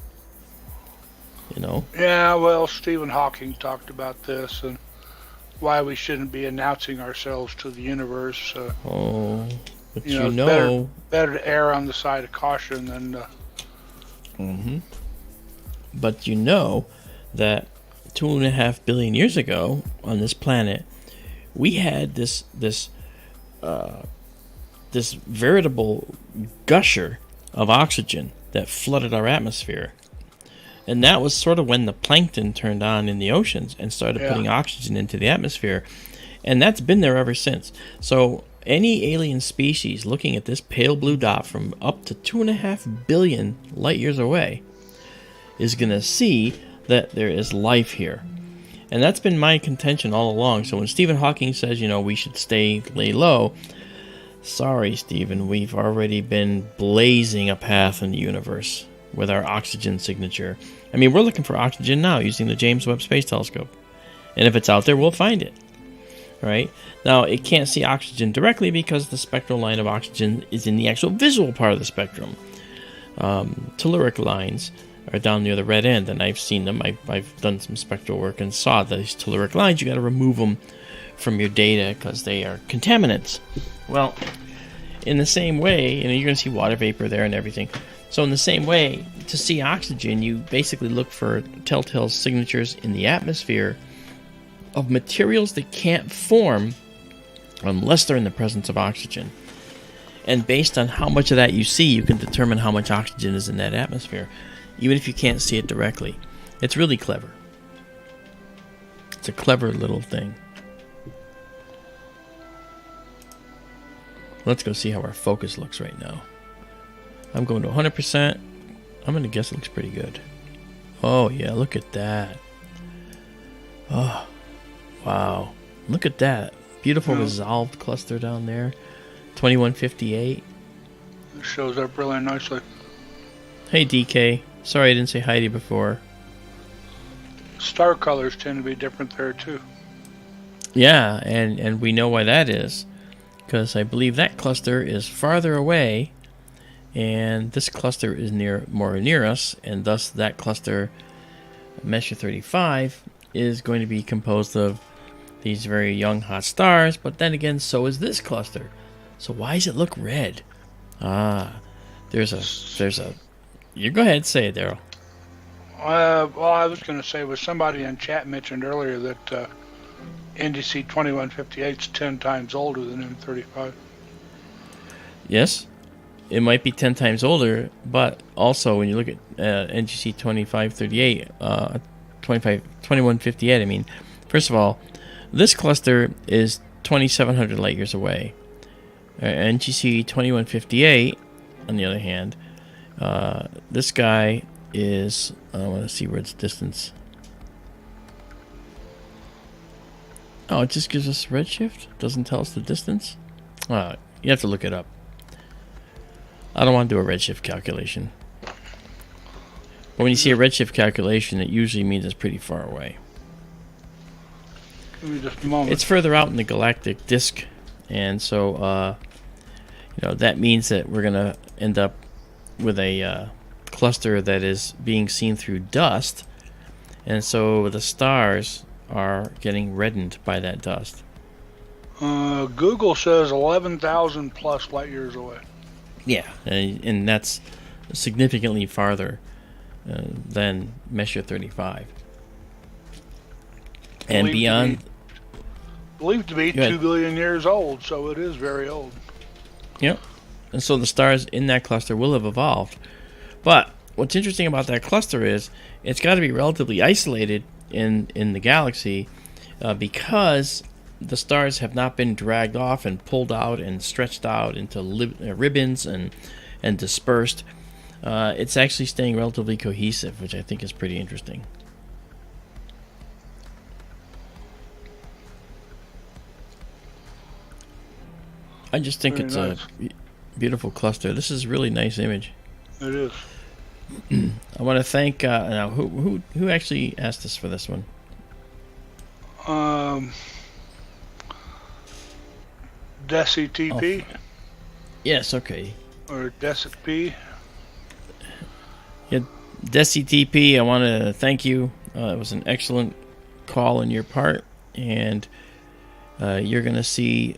You know? Yeah, well, Stephen Hawking talked about this and why we shouldn't be announcing ourselves to the universe. But you know, better to err on the side of caution than... But you know that 2.5 billion years ago on this planet, we had this veritable gusher of oxygen that flooded our atmosphere. And that was sort of when the plankton turned on in the oceans and started putting oxygen into the atmosphere. And that's been there ever since. So any alien species looking at this pale blue dot from up to 2.5 billion light years away is going to see that there is life here. And that's been my contention all along. So when Stephen Hawking says, you know, we should lay low, sorry, Stephen, we've already been blazing a path in the universe with our oxygen signature. I mean, we're looking for oxygen now using the James Webb Space Telescope. And if it's out there, we'll find it. right? Now, it can't see oxygen directly because the spectral line of oxygen is in the actual visual part of the spectrum. Telluric lines are down near the red end, and I've seen them. I've done some spectral work and saw these telluric lines. You got to remove them from your data because they are contaminants. Well, in the same way, you know, you're going to see water vapor there and everything. So in the same way, to see oxygen, you basically look for telltale signatures in the atmosphere of materials that can't form unless they're in the presence of oxygen. And based on how much of that you see, you can determine how much oxygen is in that atmosphere, even if you can't see it directly. It's really clever. It's a clever little thing. Let's go see how our focus looks right now. I'm going to 100%. I'm going to guess it looks pretty good. Oh, yeah, look at that. Oh, wow. Look at that. Beautiful resolved cluster down there. 2158. It shows up really nicely. Hey, DK. Sorry I didn't say hi to you before. Star colors tend to be different there, too. Yeah, and we know why that is. Because I believe that cluster is farther away, and this cluster is more near us, and thus that cluster, Messier 35, is going to be composed of these very young hot stars, but then again, so is this cluster. So why does it look red? There's a. You go ahead, say it, Darrell. Well, I was going to say, was somebody in chat mentioned earlier that NGC 2158 is 10 times older than M35. Yes, it might be 10 times older, but also when you look at NGC 2158, I mean, first of all, this cluster is 2,700 light years away. NGC 2158, on the other hand, this guy is, I want to see where its distance. Oh, it just gives us redshift? Doesn't tell us the distance? You have to look it up. I don't want to do a redshift calculation. But when you see a redshift calculation, it usually means it's pretty far away. Give me just a moment. It's further out in the galactic disk, and so that means that we're going to end up with a cluster that is being seen through dust, and so the stars are getting reddened by that dust. Google says 11,000 plus light years away. Yeah, and that's significantly farther than Messier 35. And beyond... Believed to be 2 billion years old, so it is very old. Yep. And so the stars in that cluster will have evolved. But what's interesting about that cluster is it's got to be relatively isolated in the galaxy because the stars have not been dragged off and pulled out and stretched out into ribbons and dispersed. It's actually staying relatively cohesive, which I think is pretty interesting. I just think it's a beautiful cluster. This is a really nice image. It is. I want to thank now who actually asked us for this one. Desi TP. Oh. Yes, okay. Or Desi P. Yeah, Desi TP, I want to thank you. It was an excellent call on your part, and you're going to see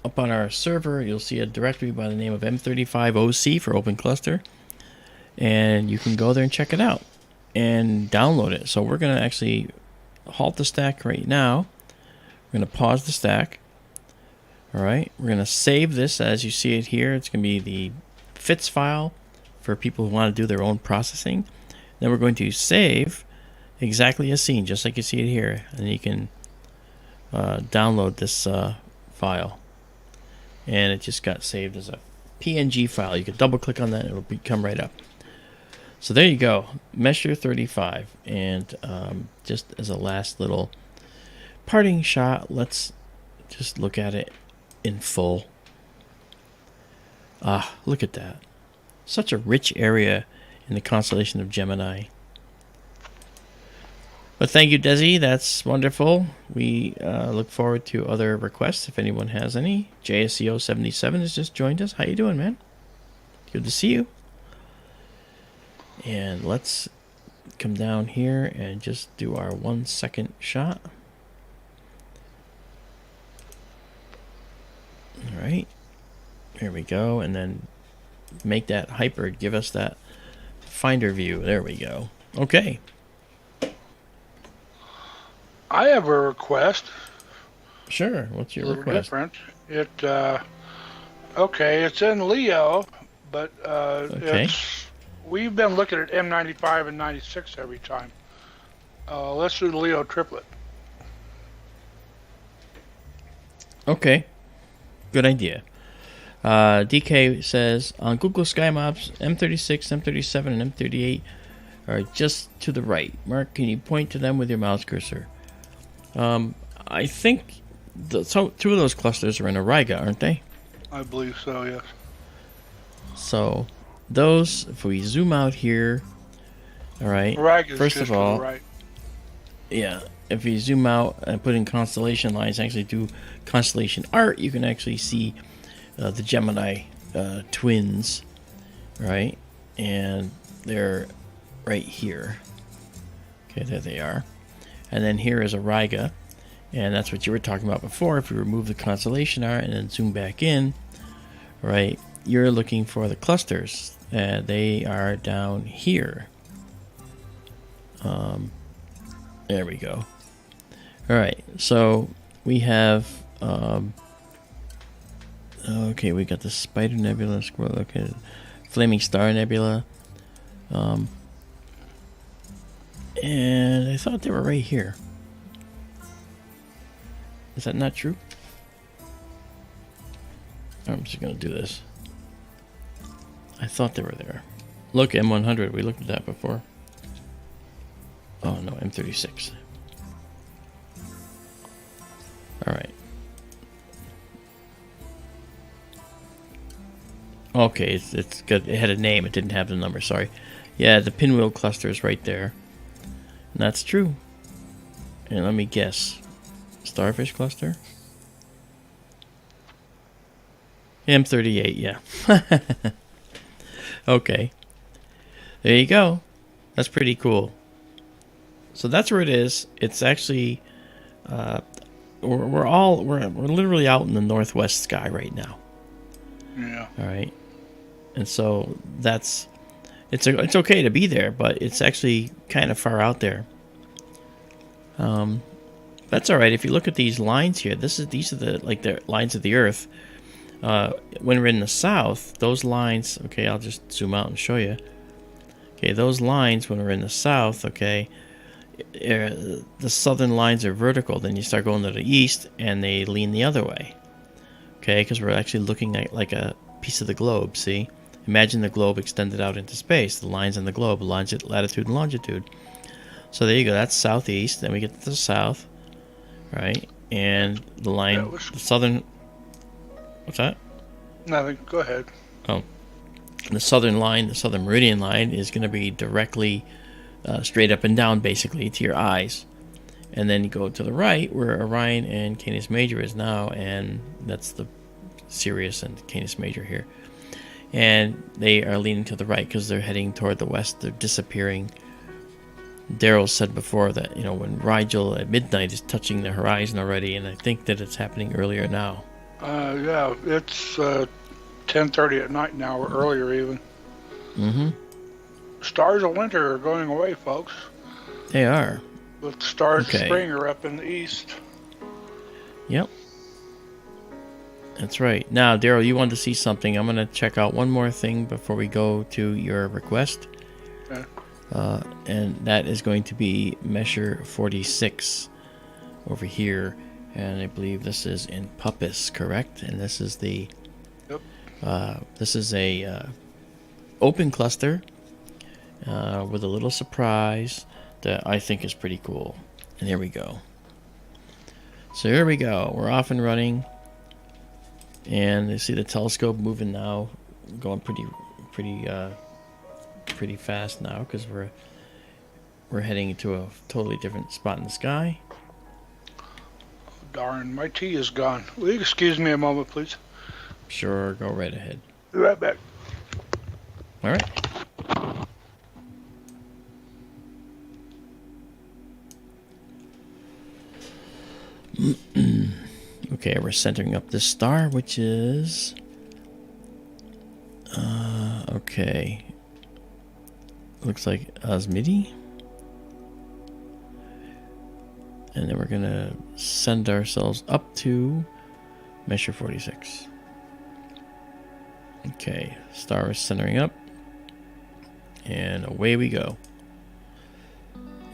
up on our server, you'll see a directory by the name of M35 OC for Open Cluster, and you can go there and check it out and download it. So we're going to actually halt the stack right now. We're going to pause the stack. All right, we're going to save this as you see it here. It's going to be the FITS file for people who want to do their own processing. Then we're going to save exactly as seen, just like you see it here, and you can download this file. And it just got saved as a PNG file. You can double click on that, it'll come right up. So there you go, Messier 35. And just as a last little parting shot, let's just look at it in full. Look at that. Such a rich area in the constellation of Gemini. But thank you, Desi. That's wonderful. We look forward to other requests if anyone has any. JSCO77 has just joined us. How you doing, man? Good to see you. And let's come down here and just do our 1 second shot. All right. Here we go. And then make that hyper. Give us that finder view. There we go. Okay. I have a request. Sure. What's your A little request? different. Okay, it's in Leo, but Okay. we've been looking at M95 and 96 every time. Let's do the Leo Triplet. Okay. Good idea. DK says, on Google Sky Maps, M36, M37, and M38 are just to the right. Mark, can you point to them with your mouse cursor? I think two of those clusters are in Auriga, aren't they? I believe so, yes. So those, if we zoom out here, all right. Auriga is First just of all, to the right. yeah, if you zoom out and put in constellation lines, actually do constellation art, you can actually see the Gemini twins, right? And they're right here. Okay, there they are. And then here is Auriga, and that's what you were talking about before. If you remove the constellation art and then zoom back in, right, you're looking for the clusters. They are down here. There we go. All right, so we have okay, we got the Spider Nebula, Squirrel, okay, Flaming Star Nebula, and I thought they were right here. Is that not true? I'm just gonna do this. I thought they were there. Look, M100, we looked at that before. Oh no, M36. Alright. Okay, it's good. It had a name, it didn't have the number, sorry. Yeah, the pinwheel cluster is right there. And that's true. And let me guess. Starfish cluster? M38, yeah. Okay. There you go. That's pretty cool. So that's where it is. It's actually we're literally out in the northwest sky right now. Yeah. All right. And so it's okay to be there, but it's actually kind of far out there. That's all right. If you look at these lines here, these are the lines of the Earth. When we're in the south, those lines. Okay, I'll just zoom out and show you. Okay, those lines when we're in the south. Okay, the southern lines are vertical. Then you start going to the east, and they lean the other way. Okay, because we're actually looking at like a piece of the globe. See, imagine the globe extended out into space. The lines on the globe, latitude and longitude. So there you go. That's southeast. Then we get to the south, right? And the line, the southern. What's that? Nothing. Go ahead. Oh, the southern line, the southern meridian line, is going to be directly straight up and down, basically, to your eyes. And then you go to the right, where Orion and Canis Major is now, and that's the Sirius and Canis Major here. And they are leaning to the right because they're heading toward the west. They're disappearing. Darrell said before that, when Rigel at midnight is touching the horizon already, and I think that it's happening earlier now. Yeah, it's 10:30 at night now, or earlier even. Mm-hmm. Stars of winter are going away, folks. They are. But the stars Okay. of spring are up in the east. Yep. That's right. Now, Darrell, you wanted to see something. I'm going to check out one more thing before we go to your request. Okay. And that is going to be Measure 46 over here. And I believe this is in Puppis, correct? And this is the... Yep. This is a open cluster with a little surprise that I think is pretty cool. And here we go. So here we go. We're off and running. And you see the telescope moving now, going pretty fast now because we're we're heading to a totally different spot in the sky. Darn, my tea is gone. Will you excuse me a moment, please? Sure, go right ahead. Be right back. All right. Okay, we're centering up this star, which is... okay. Looks like Osmidi. And then we're going to send ourselves up to Measure 46. Okay, star is centering up. And away we go.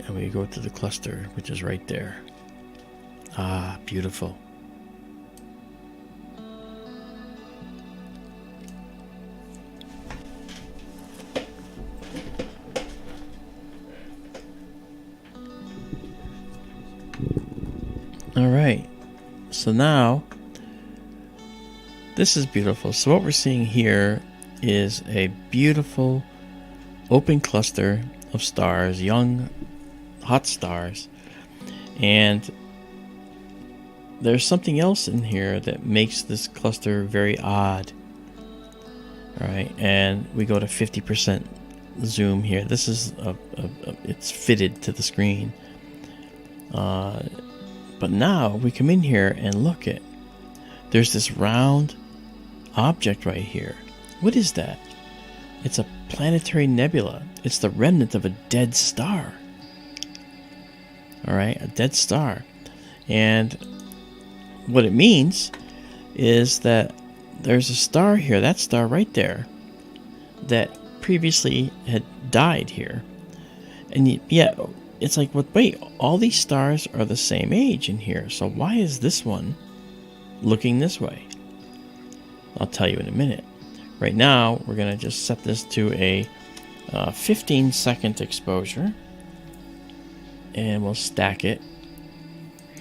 And we go to the cluster, which is right there. Ah, beautiful. All right. So now, this is beautiful. So what we're seeing here is a beautiful open cluster of stars, young, hot stars. And there's something else in here that makes this cluster very odd. All right, and we go to 50% zoom here. This is it's fitted to the screen. But now we come in here and look at, there's this round object right here. What is that? It's a planetary nebula. It's the remnant of a dead star. All right, a dead star. And what it means is that there's a star here, that star right there, that previously had died here. And yet, it's like, wait, all these stars are the same age in here, so why is this one looking this way? I'll tell you in a minute. Right now, we're going to just set this to a 15-second exposure, and we'll stack it,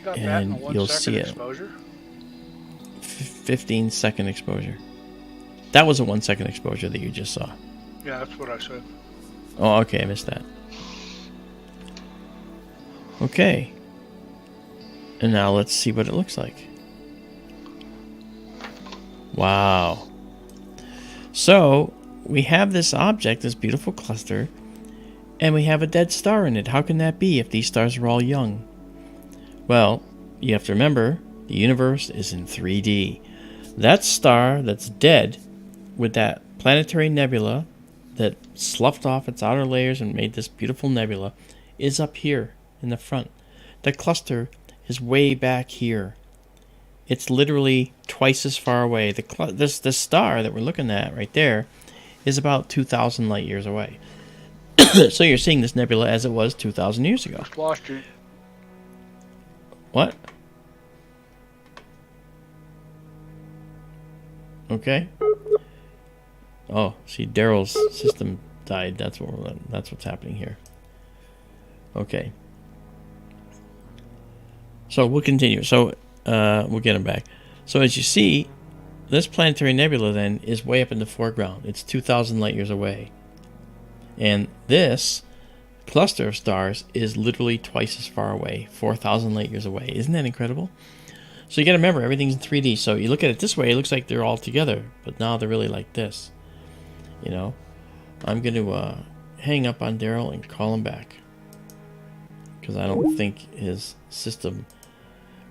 and you'll see it. 15-second exposure. That was a 1-second exposure that you just saw. Yeah, that's what I said. Oh, okay, I missed that. Okay. And now let's see what it looks like. Wow. So, we have this object, this beautiful cluster, and we have a dead star in it. How can that be if these stars are all young? Well, you have to remember, the universe is in 3D. That star that's dead with that planetary nebula that sloughed off its outer layers and made this beautiful nebula is up here in the front. The cluster is way back here. It's literally twice as far away. This star that we're looking at right there is about 2,000 light years away. So you're seeing this nebula as it was 2,000 years ago. Just lost you. What? Okay. Oh, see, Darrell's system died. That's what's happening here. Okay. So we'll continue. So we'll get him back. So as you see, this planetary nebula then is way up in the foreground. It's 2,000 light years away. And this cluster of stars is literally twice as far away, 4,000 light years away. Isn't that incredible? So you got to remember, everything's in 3D. So you look at it this way, it looks like they're all together. But now they're really like this. You know, I'm going to hang up on Darrell and call him back, because I don't think his system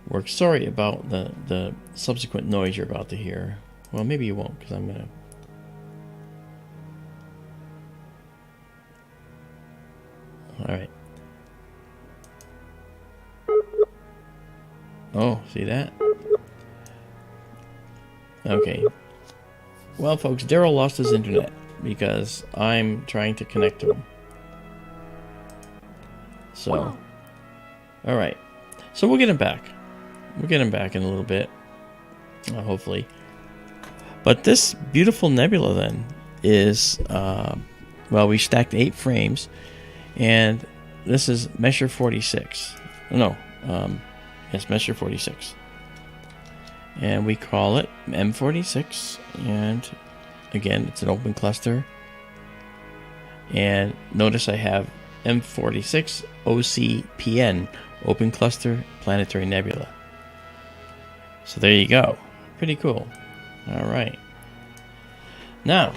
works. Sorry about the subsequent noise you're about to hear. Well, maybe you won't, because I'm going to... Alright. Oh, see that? Okay. Well, folks, Darrell lost his internet because I'm trying to connect to him. So, alright. So we'll get him back. We'll get him back in a little bit. Hopefully. But this beautiful nebula then is, well, we stacked 8 frames. And this is Measure 46. No, yes, Measure 46. And we call it M46. And again, it's an open cluster. And notice I have M46 OCPN, Open Cluster Planetary Nebula. So there you go. Pretty cool. All right. Now,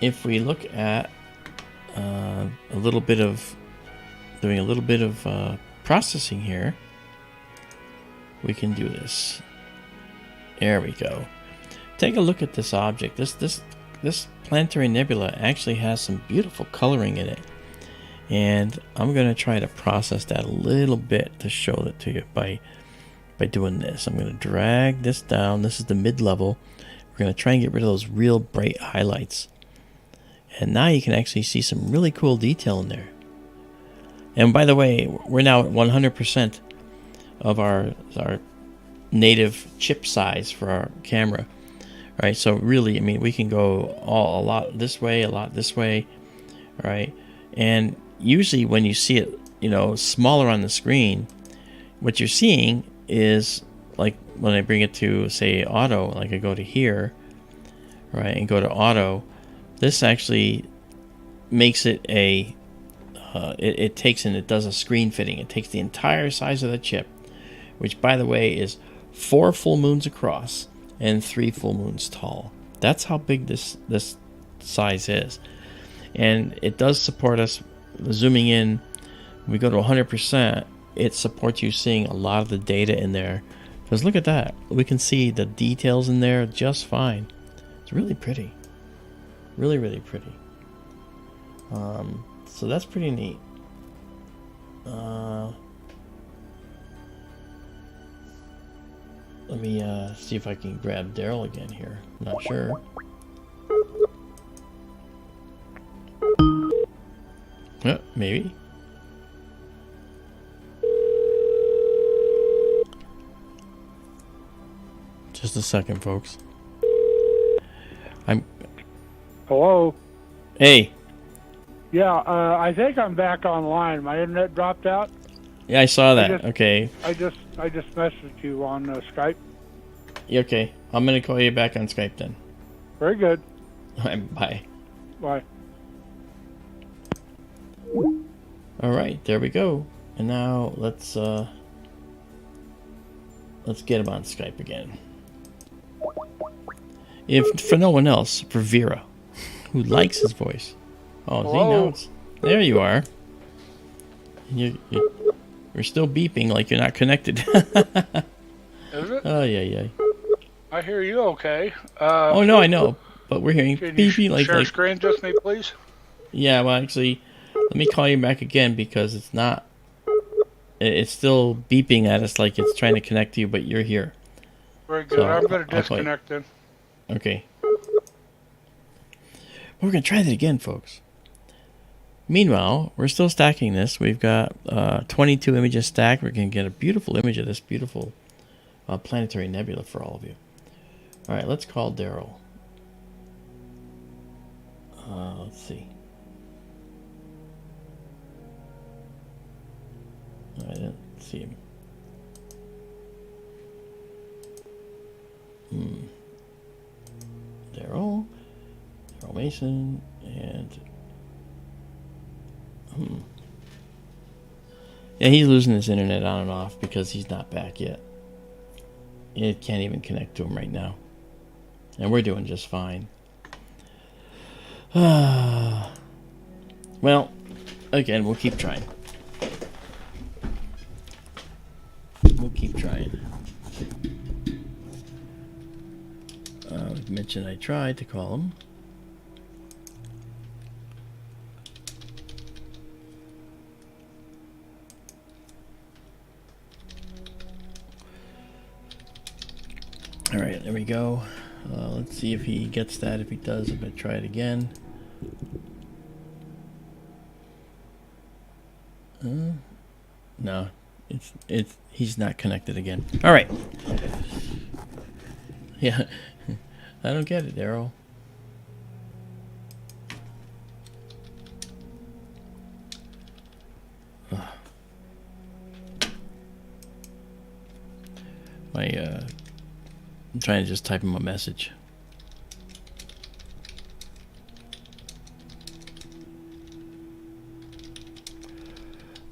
if we look at doing a little bit of processing here, we can do this. There we go. Take a look at this object. This planetary nebula actually has some beautiful coloring in it, and I'm going to try to process that a little bit to show it to you by doing this. I'm going to drag this down. This is the mid-level. We're going to try and get rid of those real bright highlights, and now you can actually see some really cool detail in there. And by the way, we're now at 100% of our native chip size for our camera. Right, so really, I mean, we can go a lot this way, a lot this way, right? And usually when you see it, smaller on the screen, what you're seeing is, like when I bring it to, say, auto, like I go to here, right, and go to auto, this actually makes it it takes and it does a screen fitting. It takes the entire size of the chip, which, by the way, is 4 full moons across and 3 full moons tall. That's how big this size is. And it does support us zooming in. We go to 100%, it supports you seeing a lot of the data in there. Because look at that. We can see the details in there just fine. It's really pretty. Really, really pretty. So that's pretty neat. Let me see if I can grab Darrell again here. I'm not sure. Maybe. Just a second, folks. Hello? Hey. Yeah, I think I'm back online. My internet dropped out. Yeah, I saw that. Okay. I just messaged you on Skype. Okay. I'm going to call you back on Skype then. Very good. Bye. Bye. All right, there we go. And now let's get him on Skype again. If for no one else, for Vera, who likes his voice. Oh, see, now it's, there you are. You're still beeping like you're not connected. Is it? Oh, yeah. I hear you okay. Oh, no, I know. But we're hearing beeping like... Share screen with me, please? Yeah, well, actually, let me call you back again because it's not... It's still beeping at us like it's trying to connect to you, but you're here. Very good. So I'm going to disconnect then. Okay. We're going to try that again, folks. Meanwhile, we're still stacking this. We've got 22 images stacked. We're going to get a beautiful image of this beautiful planetary nebula for all of you. All right, let's call Darrell. Let's see. I didn't see him. Darrell Mason, and yeah, he's losing his internet on and off because he's not back yet. It can't even connect to him right now, and we're doing just fine. Well, again, we'll keep trying. We'll keep trying. I mentioned I tried to call him. All right, there we go. Let's see if he gets that. If he does, I'm going to try it again. No, he's not connected again. All right. Yeah, I don't get it, Darrell. I'm trying to just type him a message.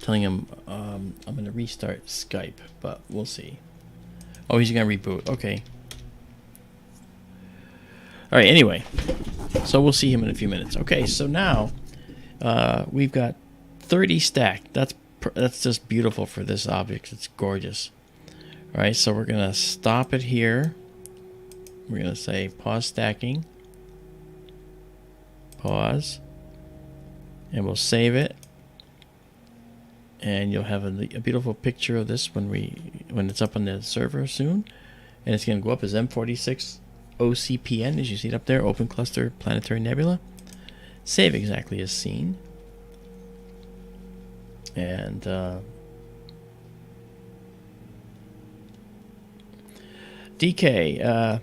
telling him I'm going to restart Skype, but we'll see. Oh, he's going to reboot. Okay. All right, anyway. So we'll see him in a few minutes. Okay, so now we've got 30 stacked. That's just beautiful for this object. It's gorgeous. All right, so we're going to stop it here. We're going to say pause stacking. Pause. And we'll save it. And you'll have a beautiful picture of this when it's up on the server soon. And it's going to go up as M46 OCPN, as you see it up there, Open Cluster Planetary Nebula. Save exactly as seen. And DK,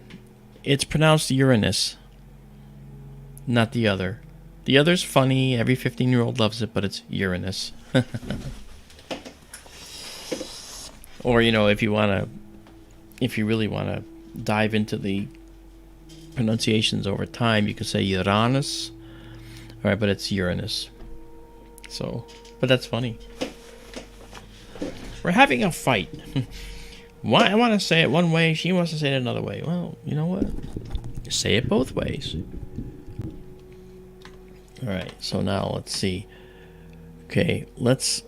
it's pronounced Uranus, not the other. The other's funny, every 15-year-old loves it, but it's Uranus. Or, you know, if you really want to dive into the pronunciations over time, you could say Uranus. All right, but it's Uranus. So, but that's funny. We're having a fight. I want to say it one way, she wants to say it another way. Well, you know what? Say it both ways. All right, so now let's see. Okay, let's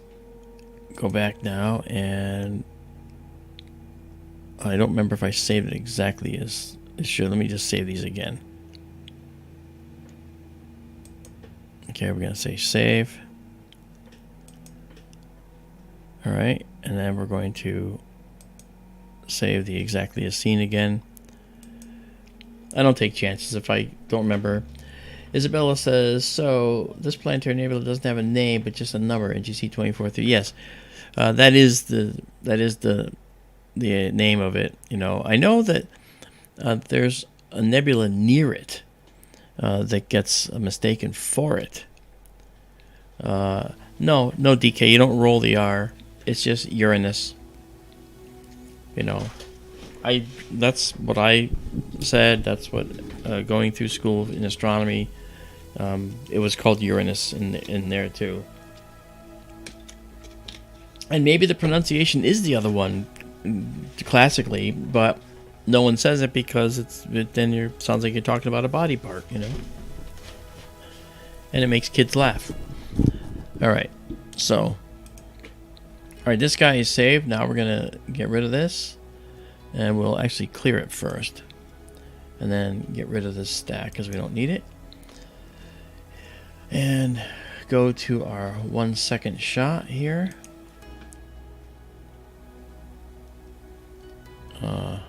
go back now, and I don't remember if I saved it exactly as it should. Let me just save these again. Okay, we're going to say save. All right, and then we're going to save the exactly as seen again. I don't take chances if I don't remember. Isabella says, so this planetary nebula doesn't have a name, but just a number, NGC 243. Yes, that is the name of it. You know, I know that there's a nebula near it that gets mistaken for it. No, DK, you don't roll the R. It's just Uranus. You know, that's what I said. That's what going through school in astronomy. It was called Uranus in there too. And maybe the pronunciation is the other one classically, but no one says it because sounds like you're talking about a body part, you know. And it makes kids laugh. All right, so. All right, this guy is saved. Now we're gonna get rid of this, and we'll actually clear it first, and then get rid of this stack because we don't need it. And go to our 1 second shot here. I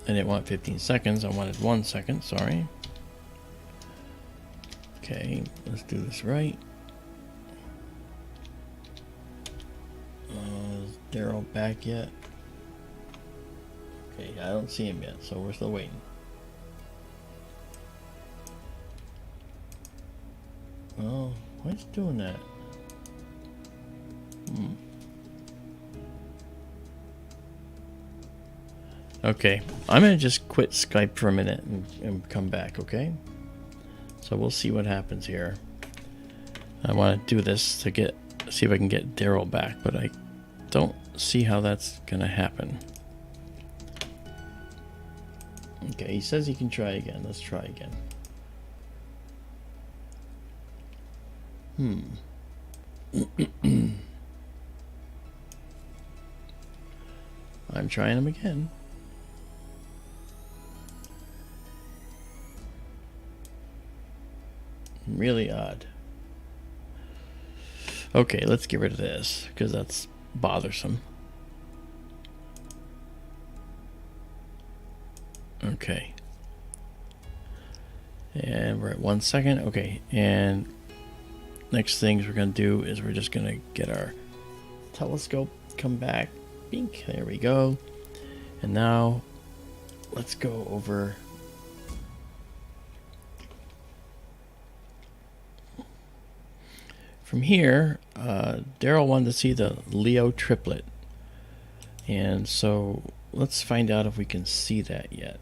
didn't want 15 seconds. I wanted 1 second. Sorry. Okay, let's do this right. Is Darrell back yet? Okay, I don't see him yet, so we're still waiting. Oh, why is it doing that? Okay, I'm gonna just quit Skype for a minute and come back, okay? So we'll see what happens here. I want to do this to see if I can get Darrell back, but I don't see how that's gonna happen. Okay, he says he can try again. Let's try again. I'm trying him again. Really odd. Okay, let's get rid of this because that's bothersome. Okay. And we're at 1 second. Okay, and next things we're going to do is we're just going to get our telescope, come back. Bink, there we go. And now let's go over from here. Darrell wanted to see the Leo triplet, and so let's find out if we can see that yet.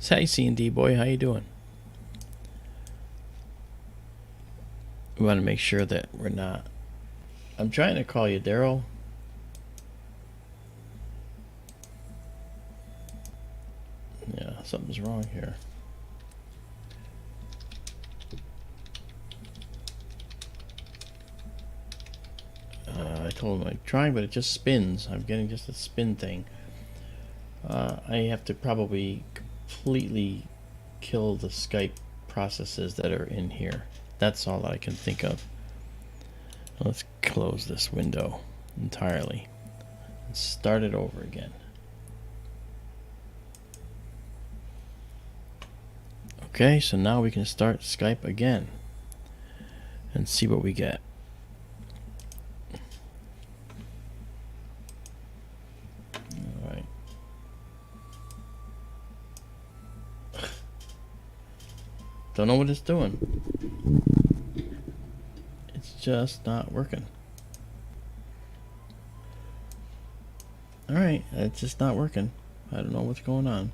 Hey, C&D boy, how you doing? We want to make sure that we're not. I'm trying to call you, Darrell. Yeah, something's wrong here. I told him I'm trying, but it just spins. I'm getting just a spin thing. I have to probably completely kill the Skype processes that are in here. That's all I can think of. Let's close this window entirely and start it over again. Okay, so now we can start Skype again and see what we get. Alright. Don't know what it's doing. It's just not working. Alright, it's just not working. I don't know what's going on.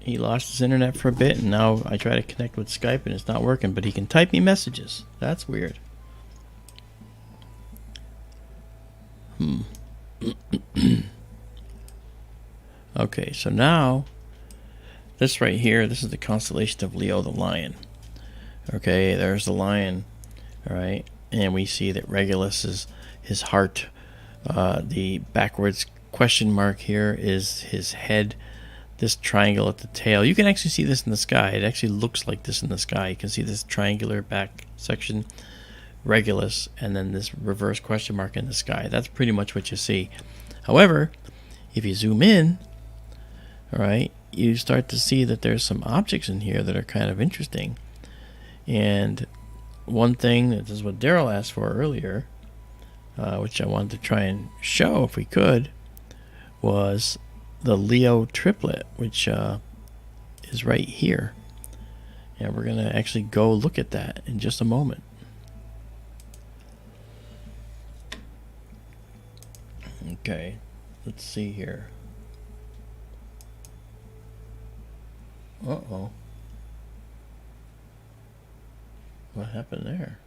He lost his internet for a bit, and now I try to connect with Skype and it's not working, but he can type me messages. That's weird. Okay, so now this right here, this is the constellation of Leo the Lion. Okay, there's the lion. Alright, and we see that Regulus is his heart. The backwards question mark here is his head. This triangle at the tail. You can actually see this in the sky. It actually looks like this in the sky. You can see this triangular back section, Regulus, and then this reverse question mark in the sky. That's pretty much what you see. However, if you zoom in, all right, you start to see that there's some objects in here that are kind of interesting. And one thing, this is what Darrell asked for earlier, which I wanted to try and show if we could, was the Leo triplet, which is right here. And we're going to actually go look at that in just a moment. Okay, let's see here. Uh-oh. What happened there?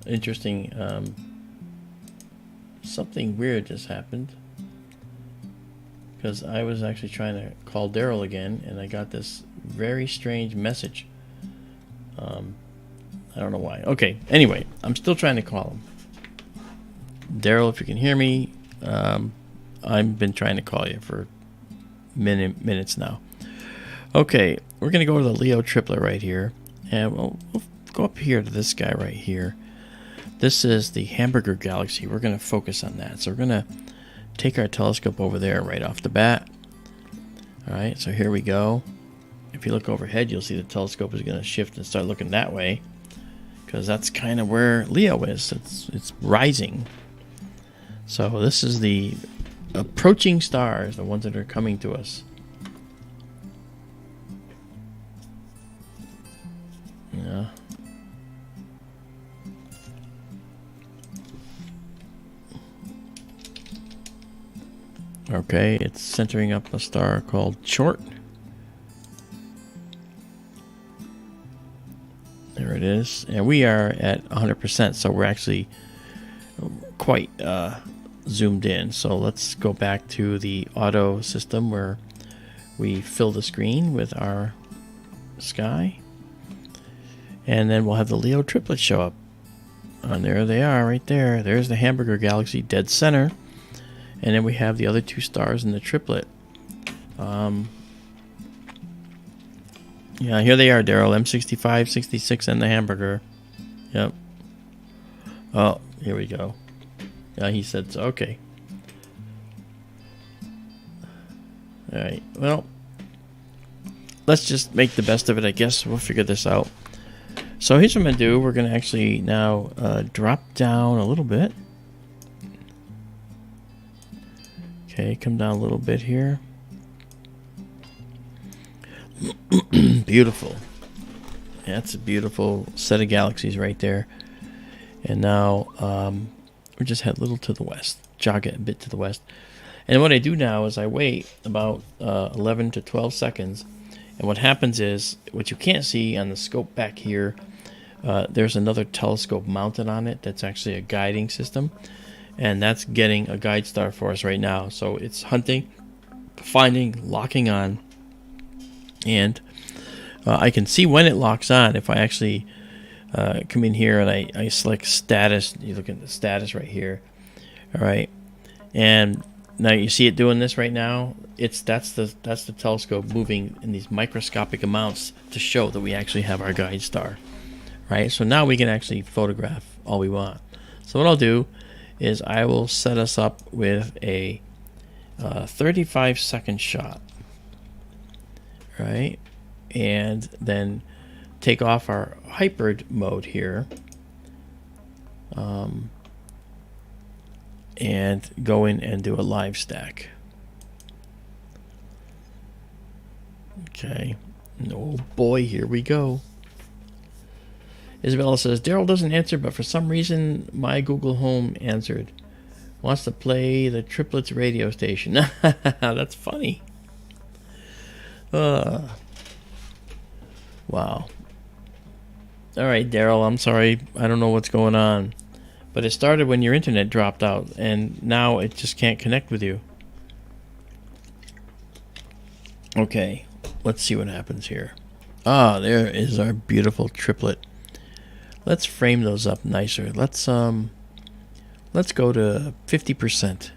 Interesting. Something weird just happened. Because I was actually trying to call Darrell again, and I got this very strange message. I don't know why. Okay, anyway, I'm still trying to call him. Darrell, if you can hear me, I've been trying to call you for minutes now. Okay, we're going to go to the Leo triplet right here, and we'll go up here to this guy right here. This is the Hamburger Galaxy. We're going to focus on that. So we're going to take our telescope over there right off the bat. Alright, so here we go. If you look overhead, you'll see the telescope is going to shift and start looking that way, because that's kind of where Leo is. It's rising. So this is the approaching stars, the ones that are coming to us. Yeah. Okay, it's centering up a star called Chort. There it is. And we are at 100%, so we're actually quite zoomed in. So let's go back to the auto system where we fill the screen with our sky. And then we'll have the Leo triplets show up. And there they are right there. There's the Hamburger Galaxy dead center. And then we have the other two stars in the triplet. Yeah, here they are, Darrell. M65, 66, and the Hamburger. Yep. Oh, here we go. Yeah, he said so. Okay. Alright, well, let's just make the best of it, I guess. We'll figure this out. So here's what I'm going to do. We're going to actually now drop down a little bit. Okay, come down a little bit here. Beautiful. That's a beautiful set of galaxies right there. And now we just head a little to the west. Jog it a bit to the west. And what I do now is I wait about 11 to 12 seconds. And what happens is, what you can't see on the scope back here, there's another telescope mounted on it that's actually a guiding system. And that's getting a guide star for us right now. So it's hunting, finding, locking on. And I can see when it locks on if I actually come in here and I select status. You look at the status right here. All right. And now you see it doing this right now. That's the telescope moving in these microscopic amounts to show that we actually have our guide star. Right? So now we can actually photograph all we want. So what I'll do is I will set us up with a 35-second shot, right? And then take off our hypered mode here, and go in and do a live stack. Okay. Oh boy, here we go. Izabela says, Darrell doesn't answer, but for some reason my Google Home answered. Wants to play the Triplets radio station. That's funny. Wow. Alright, Darrell, I'm sorry. I don't know what's going on. But it started when your internet dropped out, and now it just can't connect with you. Okay, let's see what happens here. Ah, there is our beautiful triplet. Let's frame those up nicer. Let's go to 50%.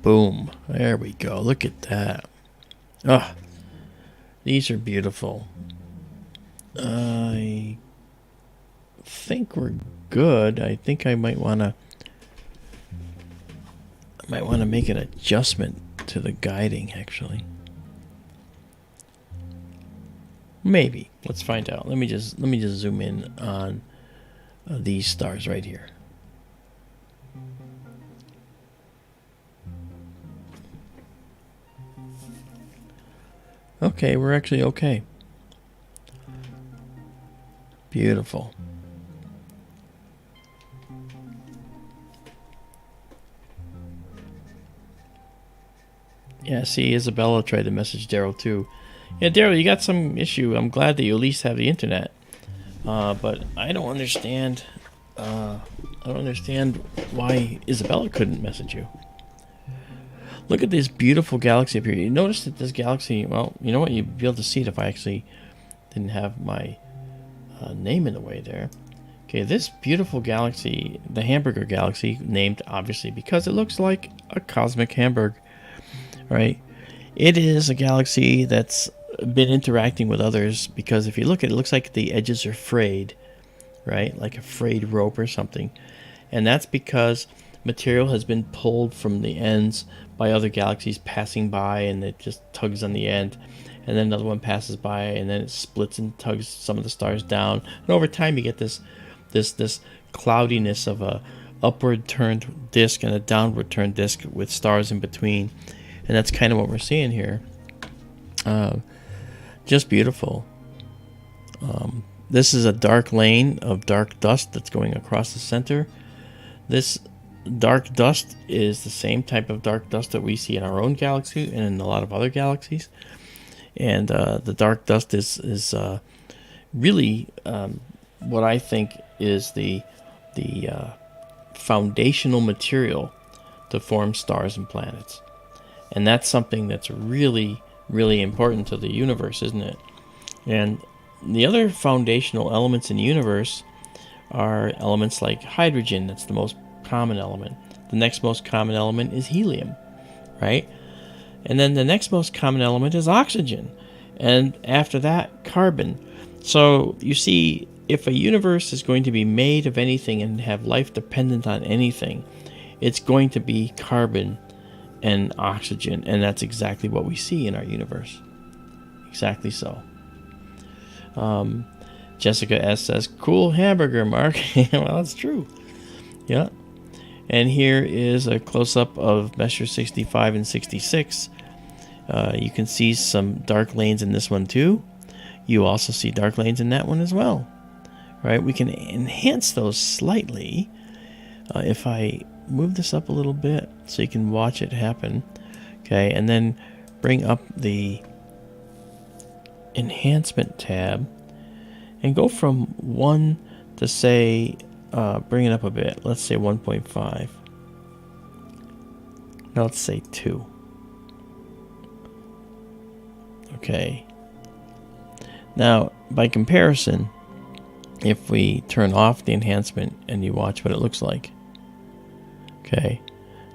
Boom. There we go. Look at that. Ah, these are beautiful. I think we're good. I think I might want to make an adjustment to the guiding actually. Maybe. Let's find out. Let me just zoom in on these stars right here. Okay, we're actually okay. Beautiful. Yeah, see, Izabela tried to message Darrell too. Yeah, Darrell, you got some issue. I'm glad that you at least have the internet. But I don't understand. I don't understand why Izabela couldn't message you. Look at this beautiful galaxy up here. You notice that this galaxy, well, you know what? You'd be able to see it if I actually didn't have my name in the way there. Okay, this beautiful galaxy, the Hamburger Galaxy, named obviously because it looks like a cosmic hamburger, right? It is a galaxy that's been interacting with others because if you look at it, it looks like the edges are frayed, right? Like a frayed rope or something. And that's because material has been pulled from the ends by other galaxies passing by, and it just tugs on the end. And then another one passes by, and then it splits and tugs some of the stars down. And over time, you get this cloudiness of a upward turned disk and a downward turned disk with stars in between. And that's kind of what we're seeing here. Just beautiful. This is a dark lane of dark dust that's going across the center. This dark dust is the same type of dark dust that we see in our own galaxy and in a lot of other galaxies. And the dark dust is really what I think is the foundational material to form stars and planets. And that's something that's really, really important to the universe, isn't it? And the other foundational elements in the universe are elements like hydrogen. That's the most common element. The next most common element is helium, right? And then the next most common element is oxygen. And after that, carbon. So you see, if a universe is going to be made of anything and have life dependent on anything, it's going to be carbon and oxygen. And that's exactly what we see in our universe. Exactly so. Jessica S. says, cool hamburger, Marc. Well, that's true. Yeah. And here is a close-up of Measure 65 and 66. You can see some dark lanes in this one too. You also see dark lanes in that one as well. Right? We can enhance those slightly. If I move this up a little bit so you can watch it happen. Okay, and then bring up the enhancement tab and go from 1 to say, bring it up a bit. Let's say 1.5. Now let's say 2. Okay. Now, by comparison, if we turn off the enhancement and you watch what it looks like. Okay.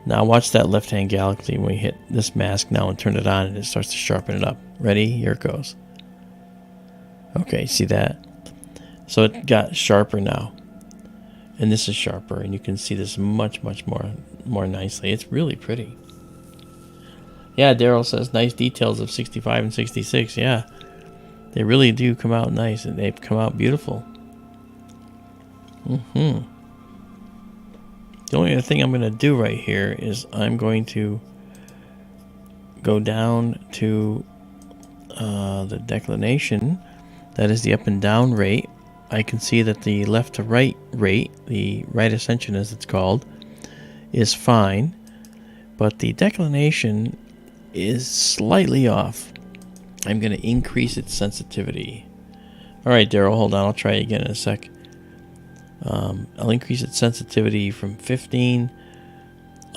Now watch that left-hand galaxy when we hit this mask now and turn it on and it starts to sharpen it up. Ready? Here it goes. Okay, see that? So it got sharper now. And this is sharper, and you can see this much more nicely. It's really pretty. Yeah, Darrell says nice details of 65 and 66. Yeah, they really do come out nice, and they've come out beautiful. The only other thing I'm going to do right here is I'm going to go down to the declination. That is the up and down rate. I can see that the left to right rate, the right ascension as it's called, is fine. But the declination is slightly off. I'm going to increase its sensitivity. Alright, Darrell, hold on. I'll try again in a sec. I'll increase its sensitivity from 15.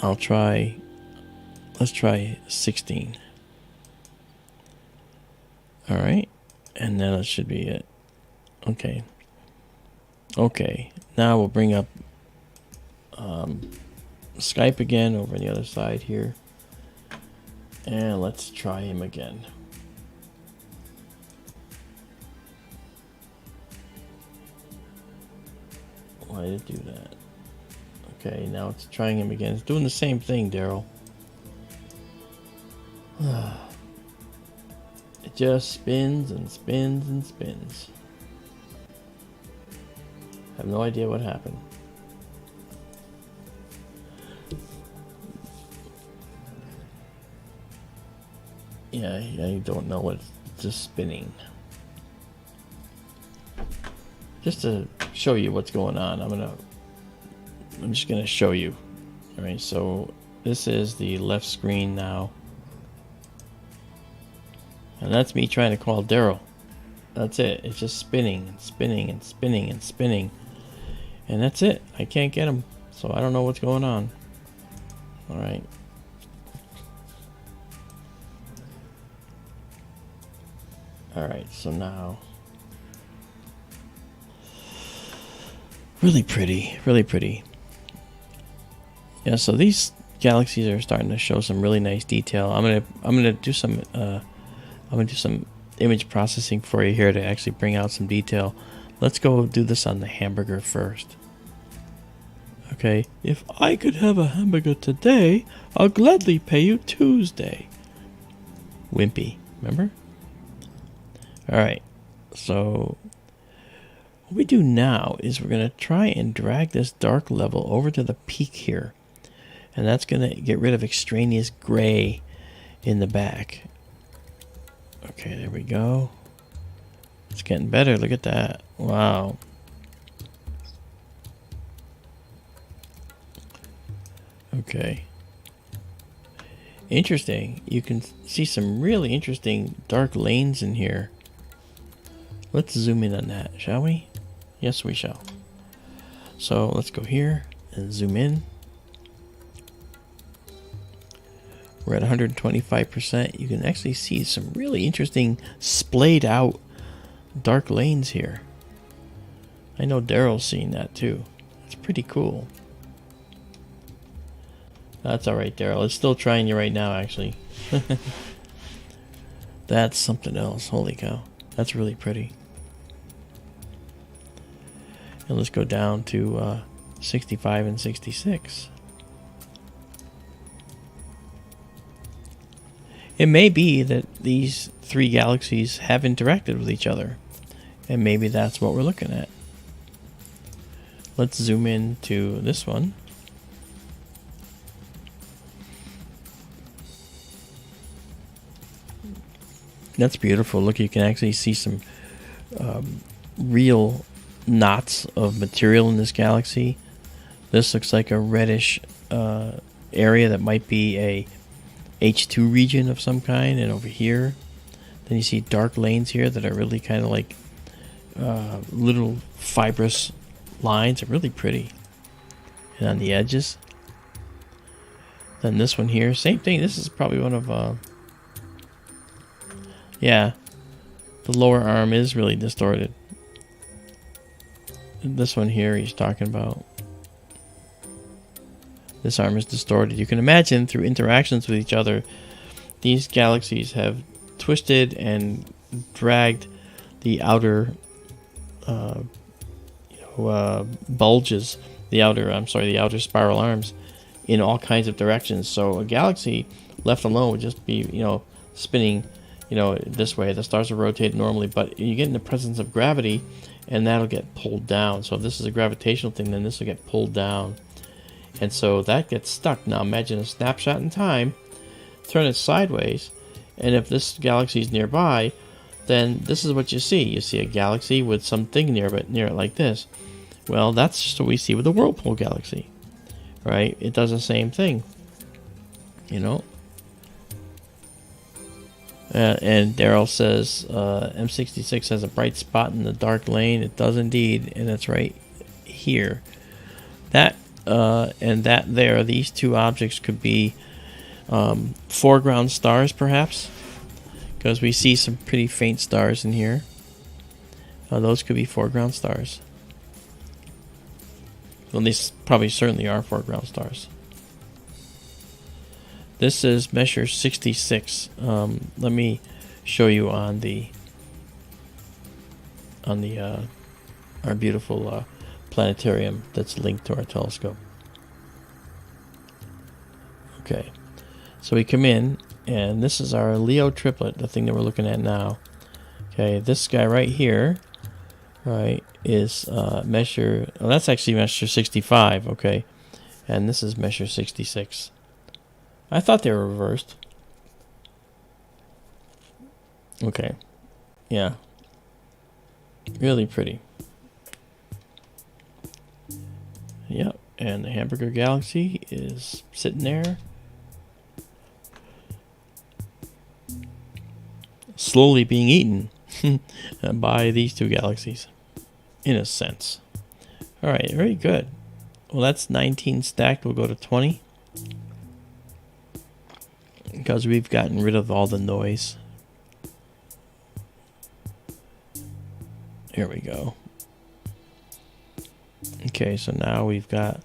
Let's try 16. Alright, and then that should be it. Okay, now we'll bring up Skype again over on the other side here. And let's try him again. Why did it do that? Okay, now it's trying him again. It's doing the same thing, Darrell. It just spins and spins and spins. I have no idea what happened. Yeah, I don't know what's just spinning. Just to show you what's going on, I'm just gonna show you. All right, so this is the left screen now, and that's me trying to call Darrell. That's it. It's just spinning and spinning and spinning and spinning, and that's it. I can't get him, so I don't know what's going on. All right. All right, so now. Really pretty, really pretty. Yeah, so these galaxies are starting to show some really nice detail. I'm gonna do some image processing for you here to actually bring out some detail. Let's go do this on the Hamburger first. Okay, if I could have a hamburger today, I'll gladly pay you Tuesday. Wimpy, remember? All right, so. What we do now is we're going to try and drag this dark level over to the peak here. And that's going to get rid of extraneous gray in the back. Okay, there we go. It's getting better. Look at that. Wow. Okay. Interesting. You can see some really interesting dark lanes in here. Let's zoom in on that, shall we? Yes, we shall. So let's go here and zoom in. We're at 125%. You can actually see some really interesting splayed out dark lanes here. I know Darrell's seeing that too. It's pretty cool. That's alright, Darrell. It's still trying you right now, actually. That's something else. Holy cow. That's really pretty. And let's go down to 65 and 66. It may be that these three galaxies have interacted with each other. And maybe that's what we're looking at. Let's zoom in to this one. That's beautiful. Look, you can actually see some real knots of material in this galaxy. This looks like a reddish area that might be a H2 region of some kind, and over here Then you see dark lanes here that are really kind of like little fibrous lines. Are really pretty. And on the edges. Then this one here, same thing. This is probably one of, yeah, the lower arm is really distorted. This one here he's talking about. This arm is distorted. You can imagine through interactions with each other, these galaxies have twisted and dragged the outer bulges, the outer spiral arms in all kinds of directions. So a galaxy left alone would just be, spinning, this way. The stars are rotated normally, but you get in the presence of gravity and that'll get pulled down. So if this is a gravitational thing, then this will get pulled down. And so that gets stuck. Now imagine a snapshot in time, turn it sideways, and if this galaxy is nearby, then this is what you see. You see a galaxy with something near it like this. Well, that's just what we see with the Whirlpool Galaxy, right? It does the same thing, and Darrell says M66 has a bright spot in the dark lane. It does indeed, and it's right here. These two objects could be foreground stars, perhaps, because we see some pretty faint stars in here. Those could be foreground stars. Well, these probably certainly are foreground stars. This is measure 66. Let me show you on our beautiful planetarium that's linked to our telescope. Okay, so we come in, and this is our Leo triplet, the thing that we're looking at now. Okay, this guy right here, right, is measure. Well, that's actually measure 65. Okay, and this is measure 66. I thought they were reversed. Okay, yeah, really pretty. Yep, and the Hamburger Galaxy is sitting there, slowly being eaten by these two galaxies, in a sense. All right, very good. Well, that's 19 stacked. We'll go to 20 because we've gotten rid of all the noise. Here we go. Okay, so now we've got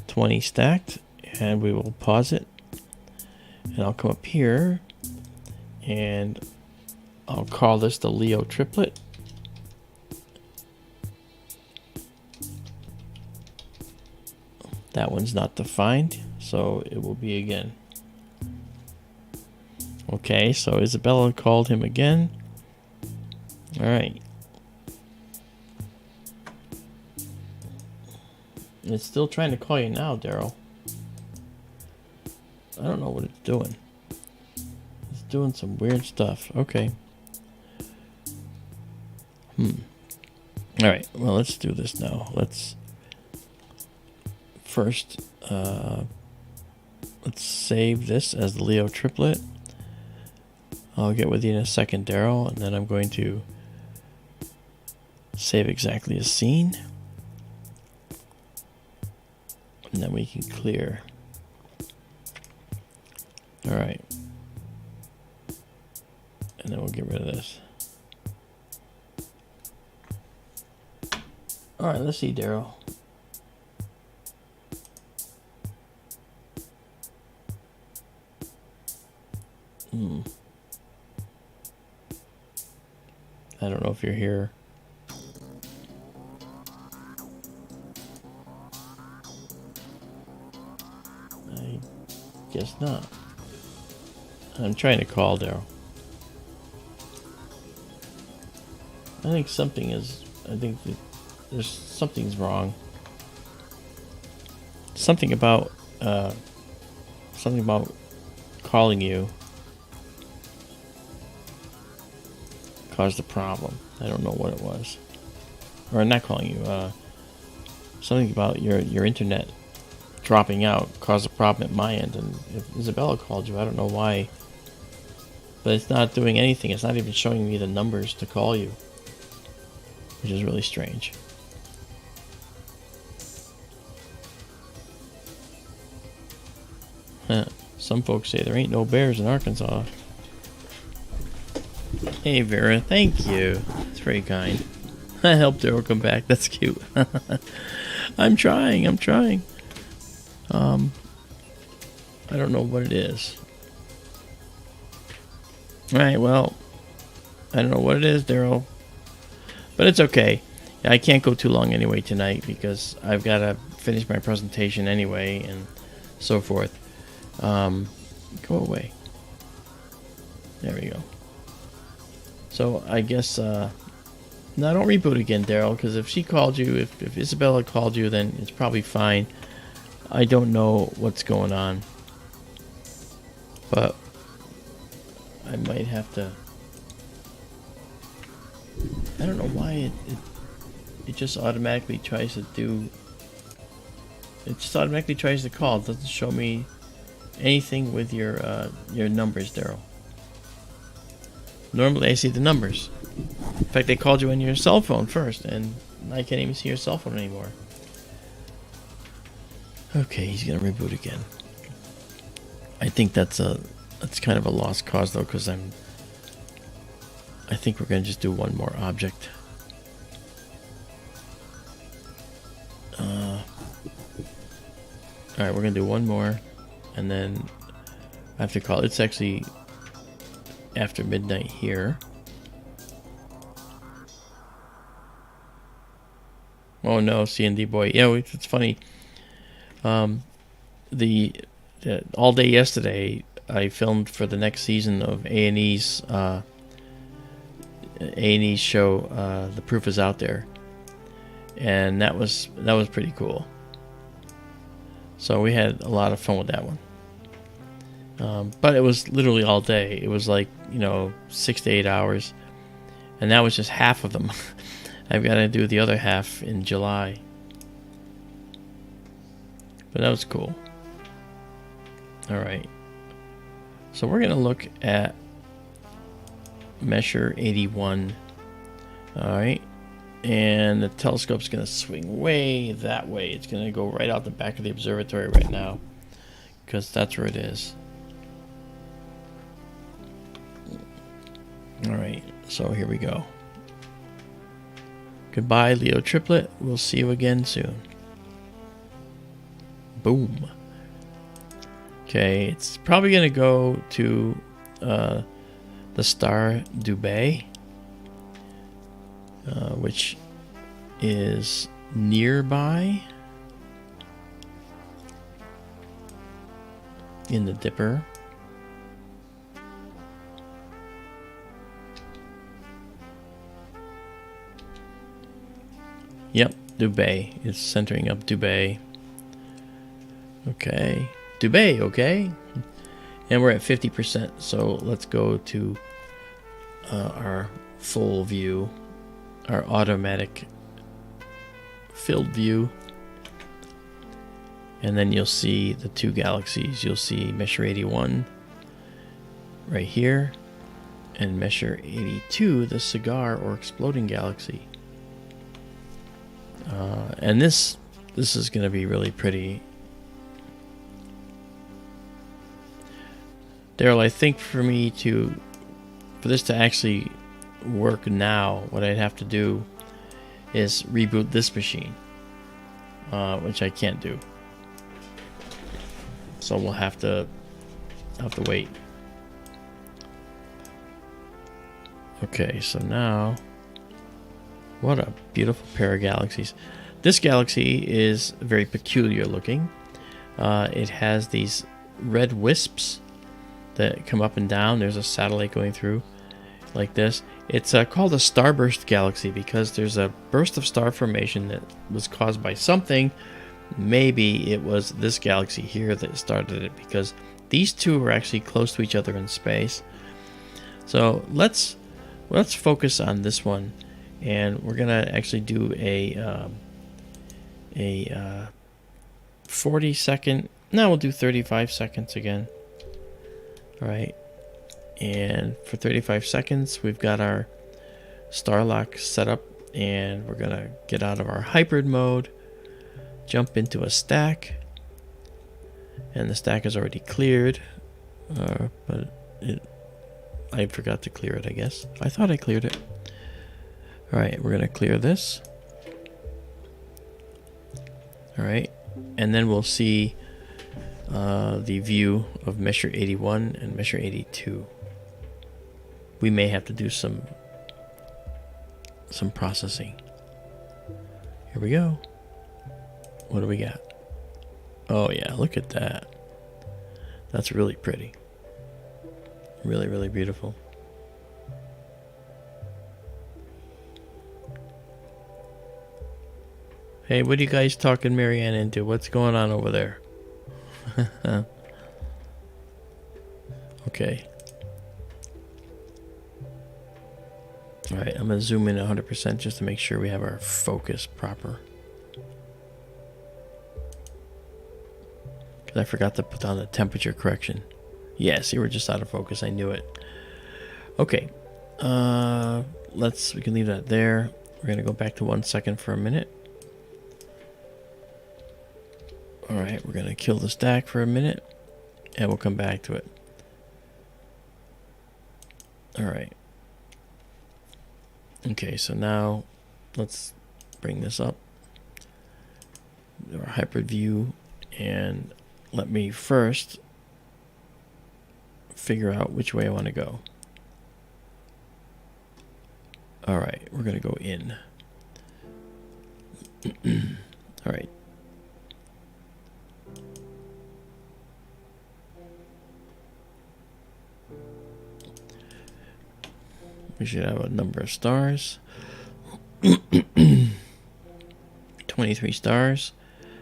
20 stacked, and we will pause it, and I'll come up here and I'll call this the Leo triplet. That one's not defined, so it will be again. Okay, so Izabela called him again. All right. It's still trying to call you now, Darrell. I don't know what it's doing. It's doing some weird stuff. Okay. Alright, well, let's do this now. Let's first, let's save this as the Leo triplet. I'll get with you in a second, Darrell, and then I'm going to save exactly a scene. And then we can clear. All right. And then we'll get rid of this. All right, let's see, Darrell. I don't know if you're here. I guess not. I'm trying to call Darrell. I think there's something's wrong. Something about calling you caused a problem. I don't know what it was. Or not calling you, something about your internet dropping out caused a problem at my end, and if Izabela called you, I don't know why But it's not doing anything. It's not even showing me the numbers to call you, which is really strange. Some folks say there ain't no bears in Arkansas. Hey Vera, thank you. It's very kind. I helped Darrell come back. That's cute. I'm trying. I don't know what it is. Alright, well, I don't know what it is, Darrell. But it's okay. I can't go too long anyway tonight because I've got to finish my presentation anyway and so forth. Go away. There we go. So I guess, no, don't reboot again, Darrell, because if she called you, if Izabela called you, then it's probably fine. I don't know what's going on. But I might have to... I don't know why it just automatically tries to do... It just automatically tries to call. It doesn't show me anything with your numbers, Darrell. Normally I see the numbers. In fact, they called you on your cell phone first, and I can't even see your cell phone anymore. Okay, he's gonna reboot again. I think that's kind of a lost cause though, because I think we're gonna just do one more object. All right, we're gonna do one more, and then I have to call. It's actually after midnight here. Oh no, C&D boy. Yeah, it's funny. The all day yesterday, I filmed for the next season of A&E's show. The Proof Is Out There, and that was pretty cool. So we had a lot of fun with that one. But it was literally all day. It was like 6 to 8 hours, and that was just half of them. I've got to do the other half in July. But that was cool. Alright. So we're going to look at Measure 81. Alright. And the telescope's going to swing way that way. It's going to go right out the back of the observatory right now, because that's where it is. Alright. So here we go. Goodbye, Leo Triplet. We'll see you again soon. Boom. Okay, it's probably going to go to the star Bode, which is nearby in the Dipper. Yep, Bode. It's centering up Bode. Okay. Bode, okay. And we're at 50%, so let's go to our full view, our automatic filled view. And then you'll see the two galaxies. You'll see Measure 81 right here, and Measure 82, the cigar or exploding galaxy. And this is going to be really pretty. Darrell, I think for this to actually work now, what I'd have to do is reboot this machine, which I can't do. So we'll have to wait. Okay, so now, what a beautiful pair of galaxies. This galaxy is very peculiar looking. It has these red wisps that come up and down. There's a satellite going through like this. It's called a Starburst Galaxy because there's a burst of star formation that was caused by something. Maybe it was this galaxy here that started it, because these two are actually close to each other in space. So let's focus on this one, and we're gonna actually do a 40 second. No, we'll do 35 seconds again. All right, And for 35 seconds, we've got our star lock set up, and we're gonna get out of our hybrid mode, jump into a stack, and the stack is already cleared, but I forgot to clear it, I guess. I thought I cleared it. Alright, we're gonna clear this. Alright, and then we'll see the view of Measure 81 and Measure 82. We may have to do some processing. Here we go. What do we got? Oh yeah, look at that. That's really pretty. Really, really beautiful. Hey, what are you guys talking Marianne into? What's going on over there? Okay. Alright, I'm going to zoom in 100% just to make sure we have our focus proper. Because I forgot to put on the temperature correction. Yeah, see, we're just out of focus. I knew it. Okay. We can leave that there. We're going to go back to 1 second for a minute. Alright, we're going to kill the stack for a minute. And we'll come back to it. Alright. Okay, so now let's bring this up. Our hybrid view. And let me first figure out which way I want to go. Alright, we're going to go in. Alright. We should have a number of stars. 23 stars.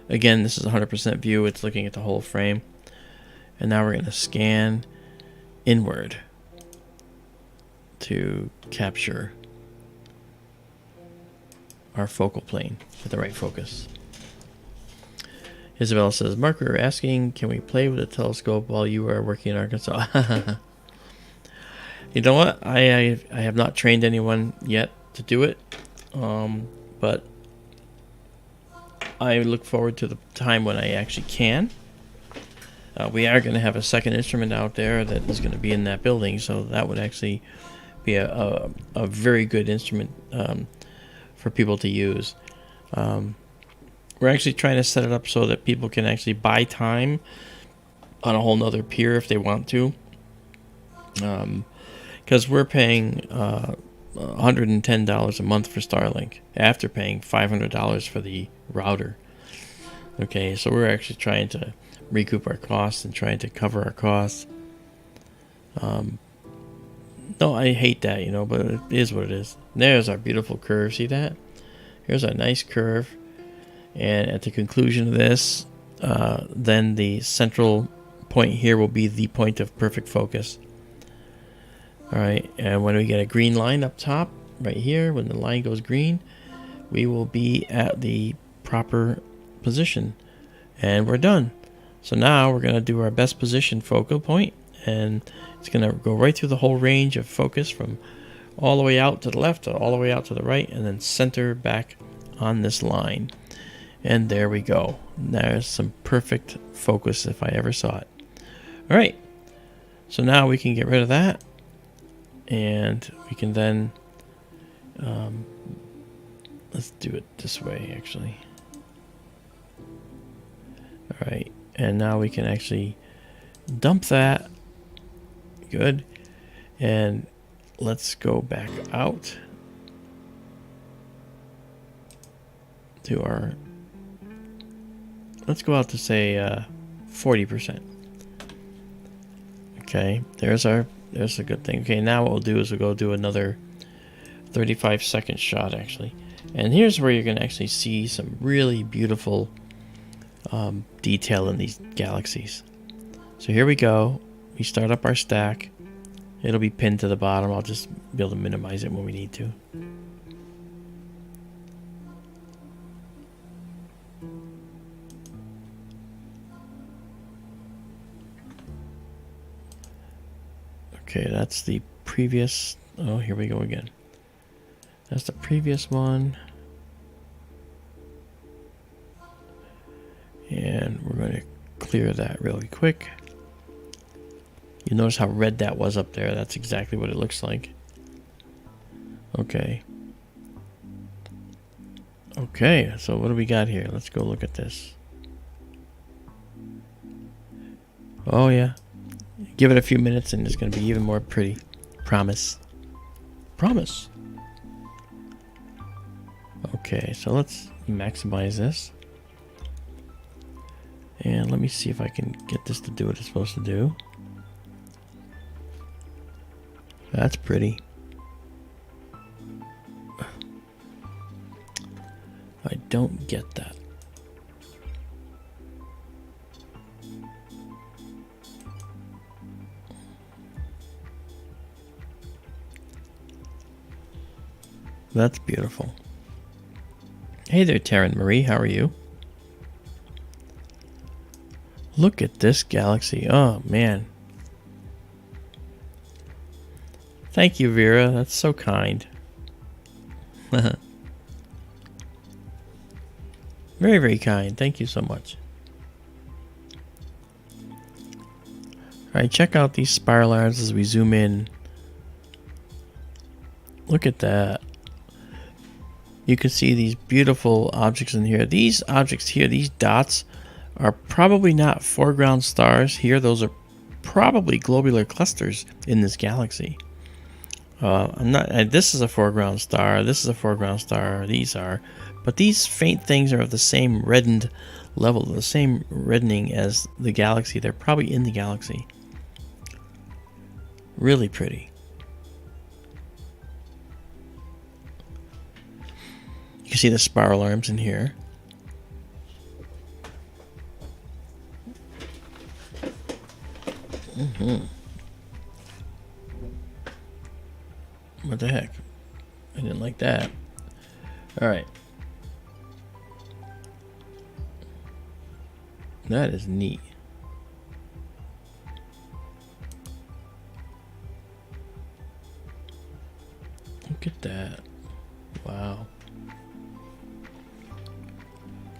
Again, this is 100% view. It's looking at the whole frame. And now we're going to scan inward to capture our focal plane with the right focus. Izabela says, Marc, we were asking, can we play with a telescope while you are working in Arkansas? You know what? I have not trained anyone yet to do it, but I look forward to the time when I actually can. We are going to have a second instrument out there that is going to be in that building, so that would actually be a very good instrument for people to use. We're actually trying to set it up so that people can actually buy time on a whole nother pier if they want to. Because we're paying $110 a month for Starlink after paying $500 for the router. Okay, so we're actually trying to recoup our costs and trying to cover our costs. No, I hate that, but it is what it is. There's our beautiful curve. See that? Here's our nice curve. And at the conclusion of this, then the central point here will be the point of perfect focus. Alright, and when we get a green line up top, right here, when the line goes green, we will be at the proper position. And we're done. So now we're going to do our best position focal point, and it's going to go right through the whole range of focus from all the way out to the left, all the way out to the right, and then center back on this line. And there we go. There's some perfect focus if I ever saw it. Alright, so now we can get rid of that. And we can then, let's do it this way, actually. Alright, and now we can actually dump that. Good. And let's go back out to our, let's go out to say 40%. Okay, there's a good thing. Okay, now what we'll do is we'll go do another 35-second shot, actually. And here's where you're going to actually see some really beautiful detail in these galaxies. So here we go. We start up our stack. It'll be pinned to the bottom. I'll just be able to minimize it when we need to. Okay, that's the previous. Oh, here we go again. That's the previous one. And we're going to clear that really quick. You notice how red that was up there. That's exactly what it looks like. Okay. Okay, so what do we got here? Let's go look at this. Oh, yeah. Give it a few minutes and it's going to be even more pretty. Promise. Promise. Okay, so let's maximize this. And let me see if I can get this to do what it's supposed to do. That's pretty. I don't get that. That's beautiful. Hey there, Taryn Marie. How are you? Look at this galaxy. Oh, man. Thank you, Vera. That's so kind. Very, very kind. Thank you so much. Alright, check out these spiral arms as we zoom in. Look at that. You can see these beautiful objects in here. These objects here, these dots, are probably not foreground stars here. Those are probably globular clusters in this galaxy. This is a foreground star. This is a foreground star. These are. But these faint things are of the same reddened level, the same reddening as the galaxy. They're probably in the galaxy. Really pretty. You can see the spiral arms in here. What the heck? I didn't like that. Alright. That is neat. Look at that. Wow.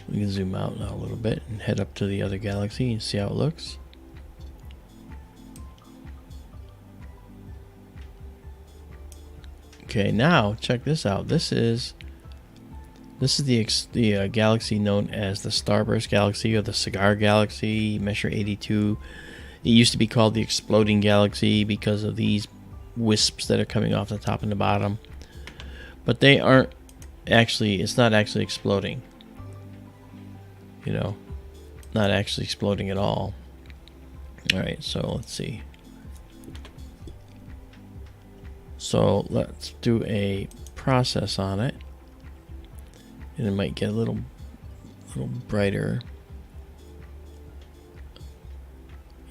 We can zoom out now a little bit and head up to the other galaxy and see how it looks. Okay, now check this out. This is the galaxy known as the Starburst Galaxy or the Cigar Galaxy, Measure 82. It used to be called the Exploding Galaxy because of these wisps that are coming off the top and the bottom. But they aren't actually, it's not actually exploding. You know, not actually exploding at all. Alright, so let's see. So let's do a process on it. And it might get a little brighter.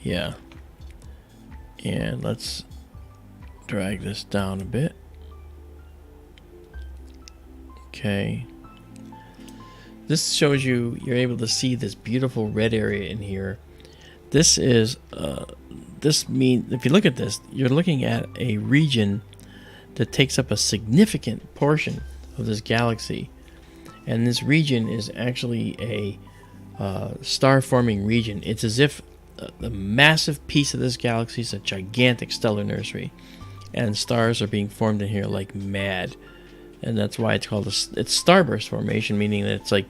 Yeah. And let's drag this down a bit. Okay. This shows you, you're able to see this beautiful red area in here. This is, if you look at this, you're looking at a region that takes up a significant portion of this galaxy. And this region is actually a star-forming region. It's as if a massive piece of this galaxy is a gigantic stellar nursery. And stars are being formed in here like mad. And that's why it's called it's starburst formation, meaning that it's like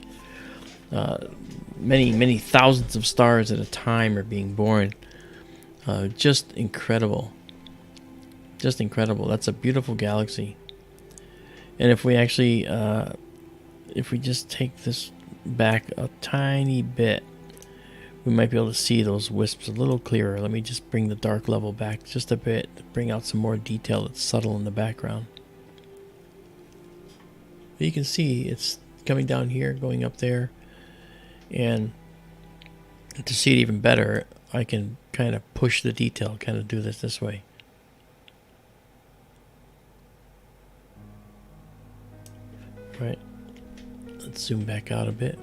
many thousands of stars at a time are being born. Just incredible. Just incredible. That's a beautiful galaxy. And if we actually, if we just take this back a tiny bit, we might be able to see those wisps a little clearer. Let me just bring the dark level back just a bit to bring out some more detail that's subtle in the background. But you can see it's coming down here, going up there. And to see it even better, I can kind of push the detail, kind of do this way. Right. Let's zoom back out a bit.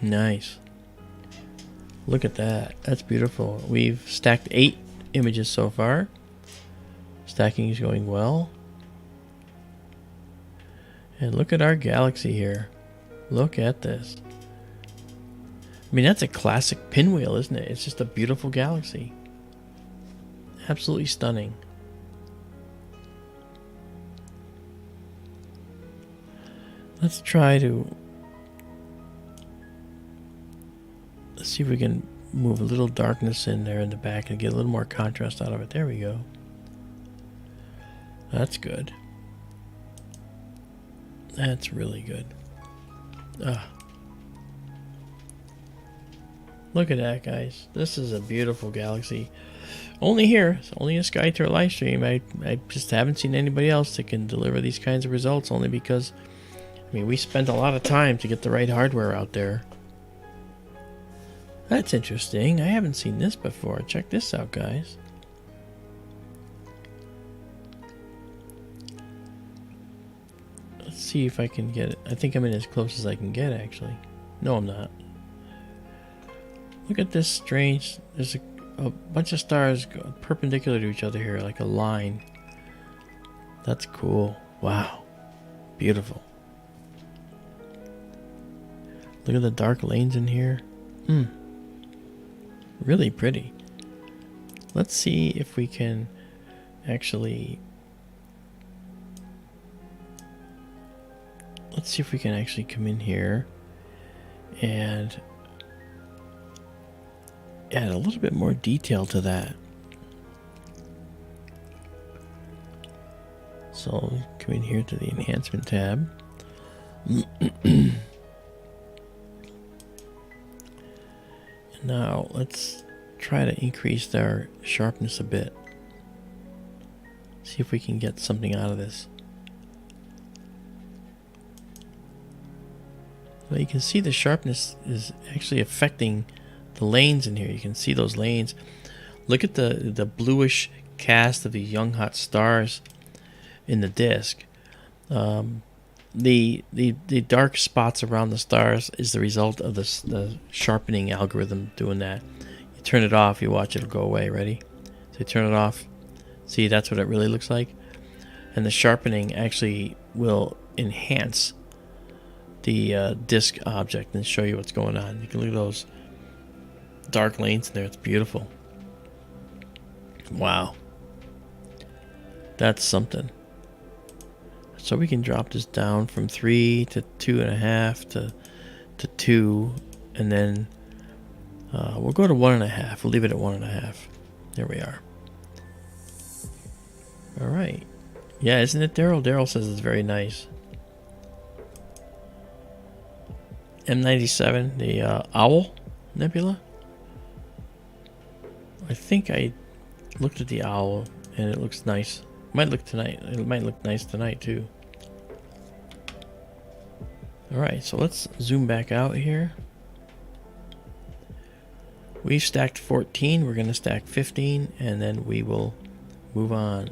Nice. Look at that. That's beautiful. We've stacked 8 images so far. Stacking is going well. And look at our galaxy here. Look at this. I mean, that's a classic pinwheel, isn't it? It's just a beautiful galaxy. Absolutely stunning. Let's try to... Let's see if we can move a little darkness in there in the back and get a little more contrast out of it. There we go. That's good. That's really good. Look at that, guys. This is a beautiful galaxy. Only here. It's only a Sky Tour live stream. I just haven't seen anybody else that can deliver these kinds of results, only because, I mean, we spent a lot of time to get the right hardware out there. That's interesting. I haven't seen this before. Check this out, guys. Let's see if I can get it. I think I'm in as close as I can get, actually. No, I'm not. Look at this strange... There's a bunch of stars perpendicular to each other here, like a line. That's cool. Wow. Beautiful. Look at the dark lanes in here. Really pretty. Let's see if we can actually... Let's see if we can actually come in here and add a little bit more detail to that. So come in here to the enhancement tab. Now let's try to increase our sharpness a bit. See if we can get something out of this. Well, you can see the sharpness is actually affecting the lanes in here. You can see those lanes. Look at the bluish cast of the young hot stars in the disk. The dark spots around the stars is the result of the sharpening algorithm doing that. You turn it off, you watch it'll go away. Ready? So you turn it off. See, that's what it really looks like. And the sharpening actually will enhance the disk object and show you what's going on. You can look at those dark lanes in there. It's beautiful. Wow. That's something. So we can drop this down from 3 to 2.5 to 2, and then we'll go to 1.5. We'll leave it at 1.5. There we are. All right. Yeah, isn't it, Darrell? Darrell says it's very nice. M97, the Owl Nebula. I think I looked at the Owl, and it looks nice. Might look tonight. It might look nice tonight too. All right, so let's zoom back out here. We've stacked 14. We're going to stack 15, and then we will move on.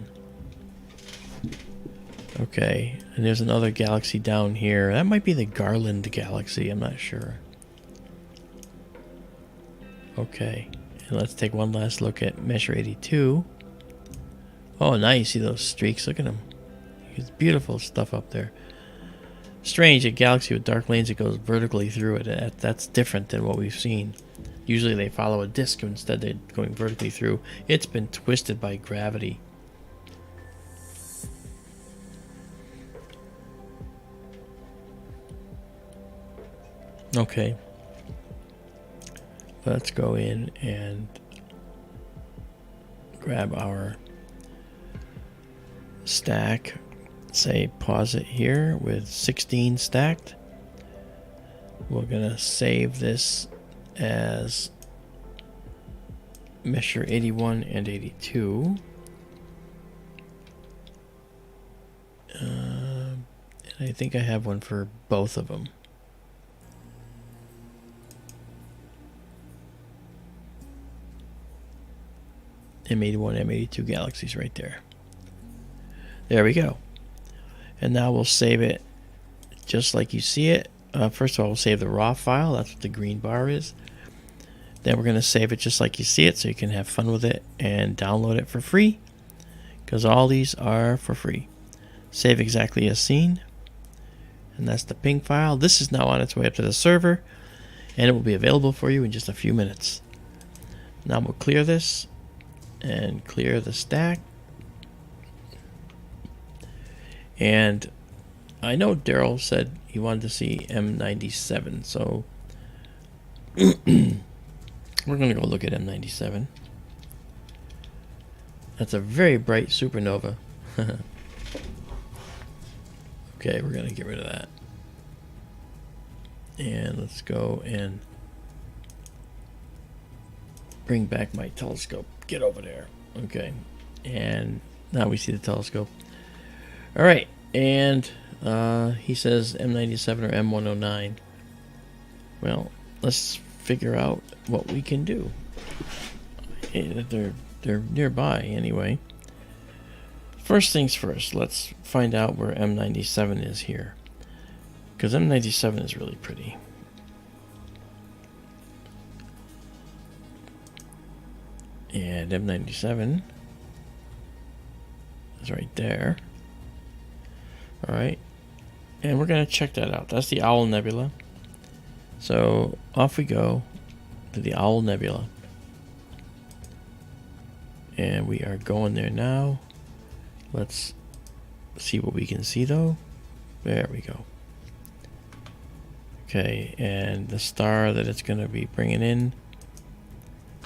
Okay, and there's another galaxy down here. That might be the Garland Galaxy. I'm not sure. Okay, and let's take one last look at Measure 82. Oh, nice. See those streaks? Look at them. It's beautiful stuff up there. Strange, a galaxy with dark lanes that goes vertically through it. That's different than what we've seen. Usually they follow a disk, instead they're going vertically through. It's been twisted by gravity. Okay. Let's go in and grab our stack. Say pause it here with 16 stacked. We're gonna save this as Measure 81 and 82. And I think I have one for both of them. M81, M82 galaxies right there. There we go. And now we'll save it just like you see it. First of all, we'll save the raw file. That's what the green bar is. Then we're going to save it just like you see it so you can have fun with it and download it for free, because all these are for free. Save exactly as seen. And that's the ping file. This is now on its way up to the server, and it will be available for you in just a few minutes. Now we'll clear this and clear the stack. And I know Darrell said he wanted to see M97, so we're going to go look at M97. That's a very bright supernova. Okay, we're going to get rid of that. And let's go and bring back my telescope. Get over there. Okay. And now we see the telescope. All right. And he says M97 or M109. Well, let's figure out what we can do. They're nearby anyway. First things first, let's find out where M97 is here, because M97 is really pretty. And M97 is right there. All right, and we're going to check that out. That's the Owl Nebula. So off we go to the Owl Nebula. And we are going there now. Let's see what we can see though. There we go. Okay, and the star that it's going to be bringing in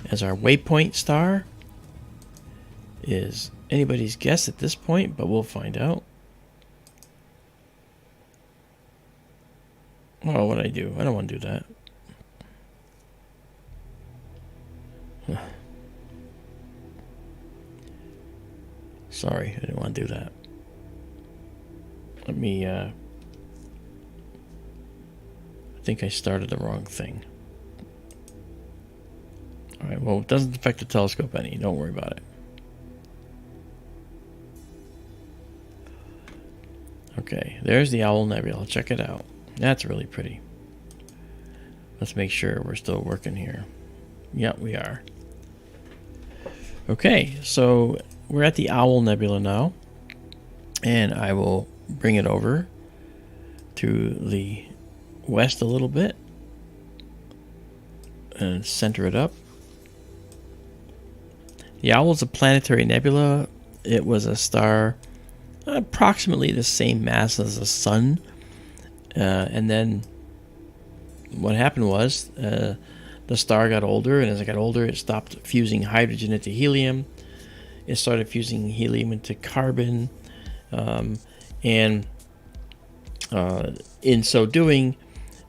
as our waypoint star is anybody's guess at this point, but we'll find out. Oh, what did I do? I don't want to do that. Sorry, I didn't want to do that. Let me, I think I started the wrong thing. Alright, well, it doesn't affect the telescope any. Don't worry about it. Okay, there's the Owl Nebula. Check it out. That's really pretty. Let's make sure we're still working here. Yep, we are. Okay, so we're at the Owl Nebula now, and I will bring it over to the west a little bit and center it up. The Owl is a planetary nebula. It was a star approximately the same mass as the Sun, and then what happened was the star got older, and as it got older, it stopped fusing hydrogen into helium. It started fusing helium into carbon, and in so doing,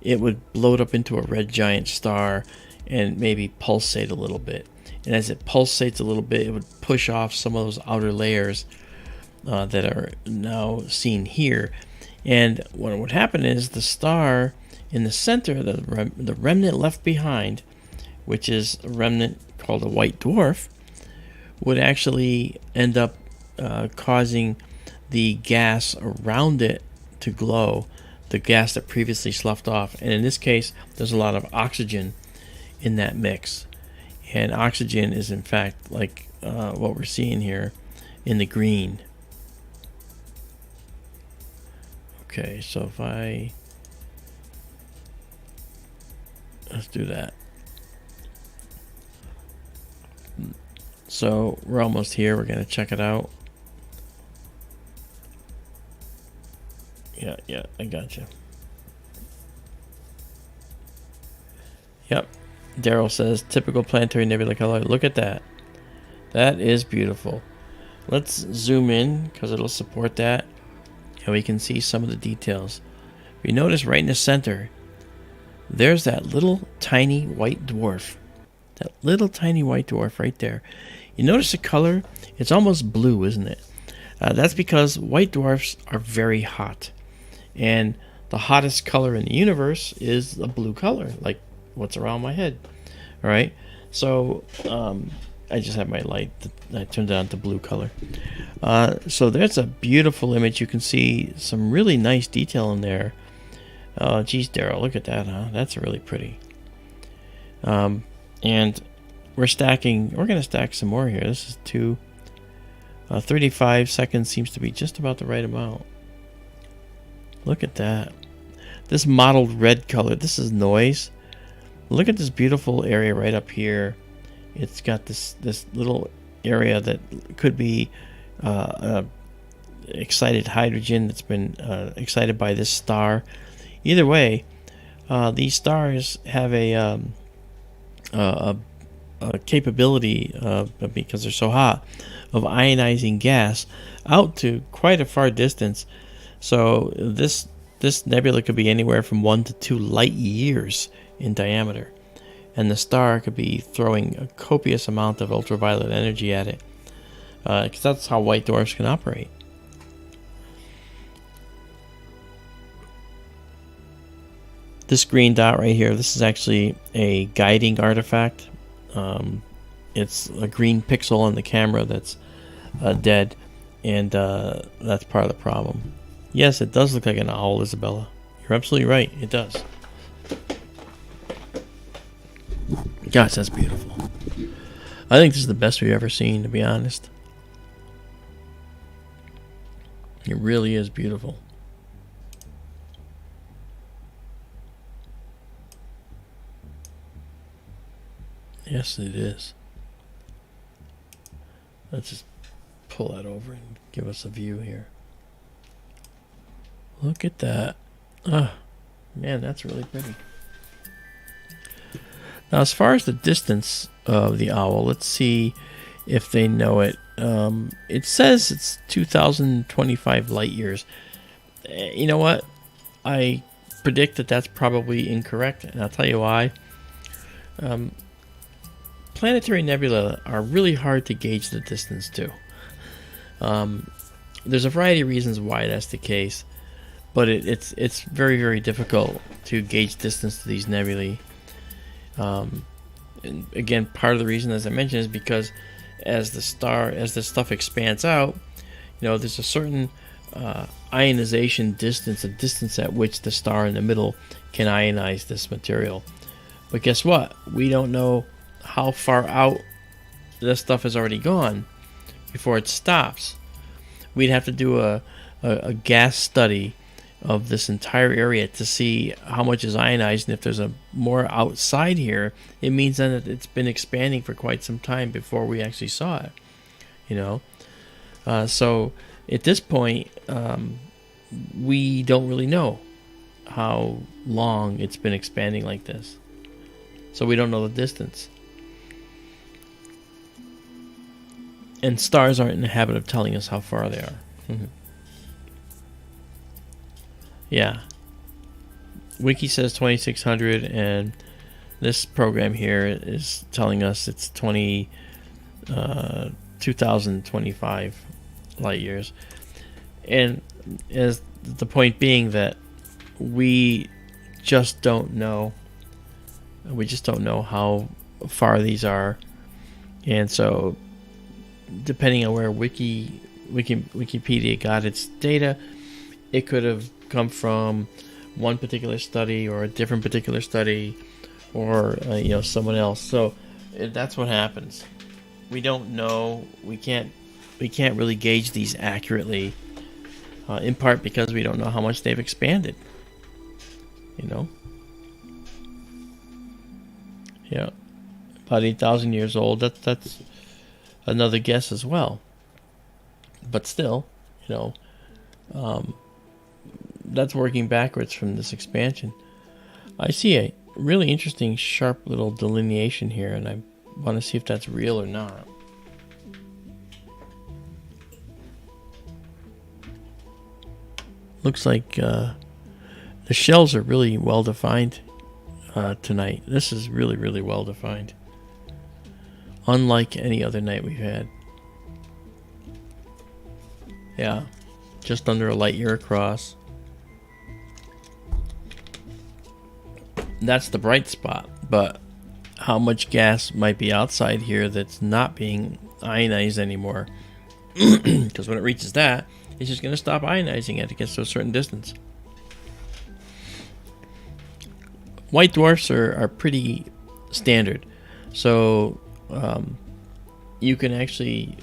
it would blow up into a red giant star and maybe pulsate a little bit. And as it pulsates a little bit, it would push off some of those outer layers that are now seen here. And what would happen is the star in the center, the remnant left behind, which is a remnant called a white dwarf, would actually end up causing the gas around it to glow, the gas that previously sloughed off. And in this case, there's a lot of oxygen in that mix. And oxygen is, in fact, like what we're seeing here in the green. Okay, so if let's do that. So we're almost here. We're going to check it out. Yeah, I got you. Yep. Darrell says, typical planetary nebula color. Look at that. That is beautiful. Let's zoom in because it'll support that. And we can see some of the details. If you notice right in the center, there's that little tiny white dwarf. That little tiny white dwarf right there. You notice the color? It's almost blue, isn't it? That's because white dwarfs are very hot. And the hottest color in the universe is a blue color, like what's around my head. All right? So I just have my light. I turned it on to blue color. So there's a beautiful image. You can see some really nice detail in there. Oh, geez, Darrell, look at that, huh? That's really pretty. And we're going to stack some more here. This is 35 seconds seems to be just about the right amount. Look at that. This mottled red color, this is noise. Look at this beautiful area right up here. It's got this little area that could be excited hydrogen that's been excited by this star. Either way, these stars have a capability, because they're so hot, of ionizing gas out to quite a far distance. So this nebula could be anywhere from 1 to 2 light years in diameter, and the star could be throwing a copious amount of ultraviolet energy at it, because that's how white dwarfs can operate. This green dot right here, this is actually a guiding artifact. It's a green pixel on the camera that's dead, and that's part of the problem. Yes, it does look like an owl, Izabela. You're absolutely right, it does. Gosh, that's beautiful. I think this is the best we've ever seen, to be honest. It really is beautiful. Yes, it is. Let's just pull that over and give us a view here. Look at that. Ah, man, that's really pretty. Now, as far as the distance of the owl, let's see if they know it. It says it's 2,025 light years. You know what? I predict that that's probably incorrect, and I'll tell you why. Planetary nebula are really hard to gauge the distance to. There's a variety of reasons why that's the case, but it's very, very difficult to gauge distance to these nebulae. And again, part of the reason, as I mentioned, is because as the stuff expands out, there's a certain ionization distance, a distance at which the star in the middle can ionize this material. But guess what? We don't know how far out this stuff has already gone before it stops. We'd have to do a gas study of this entire area to see how much is ionized, and if there's a more outside here, it means then that it's been expanding for quite some time before we actually saw it. So at this point, we don't really know how long it's been expanding like this, so we don't know the distance. And stars aren't in the habit of telling us how far they are. Yeah. Wiki says 2600, and this program here is telling us it's 2025 light years. And as the point being that we just don't know. We just don't know how far these are. And so depending on where Wikipedia got its data, it could have come from one particular study or a different particular study, or someone else. So that's what happens. We don't know. We can't really gauge these accurately, in part because we don't know how much they've expanded. Yeah, about 8,000 years old. That's another guess as well. But still, that's working backwards from this expansion. I see a really interesting, sharp little delineation here, and I want to see if that's real or not. Looks like the shells are really well defined tonight. This is really, really well defined, unlike any other night we've had. Yeah, just under a light year across. That's the bright spot, but how much gas might be outside here that's not being ionized anymore? Because when it reaches that, it's just going to stop ionizing it. It gets to a certain distance. White dwarfs are pretty standard. So you can actually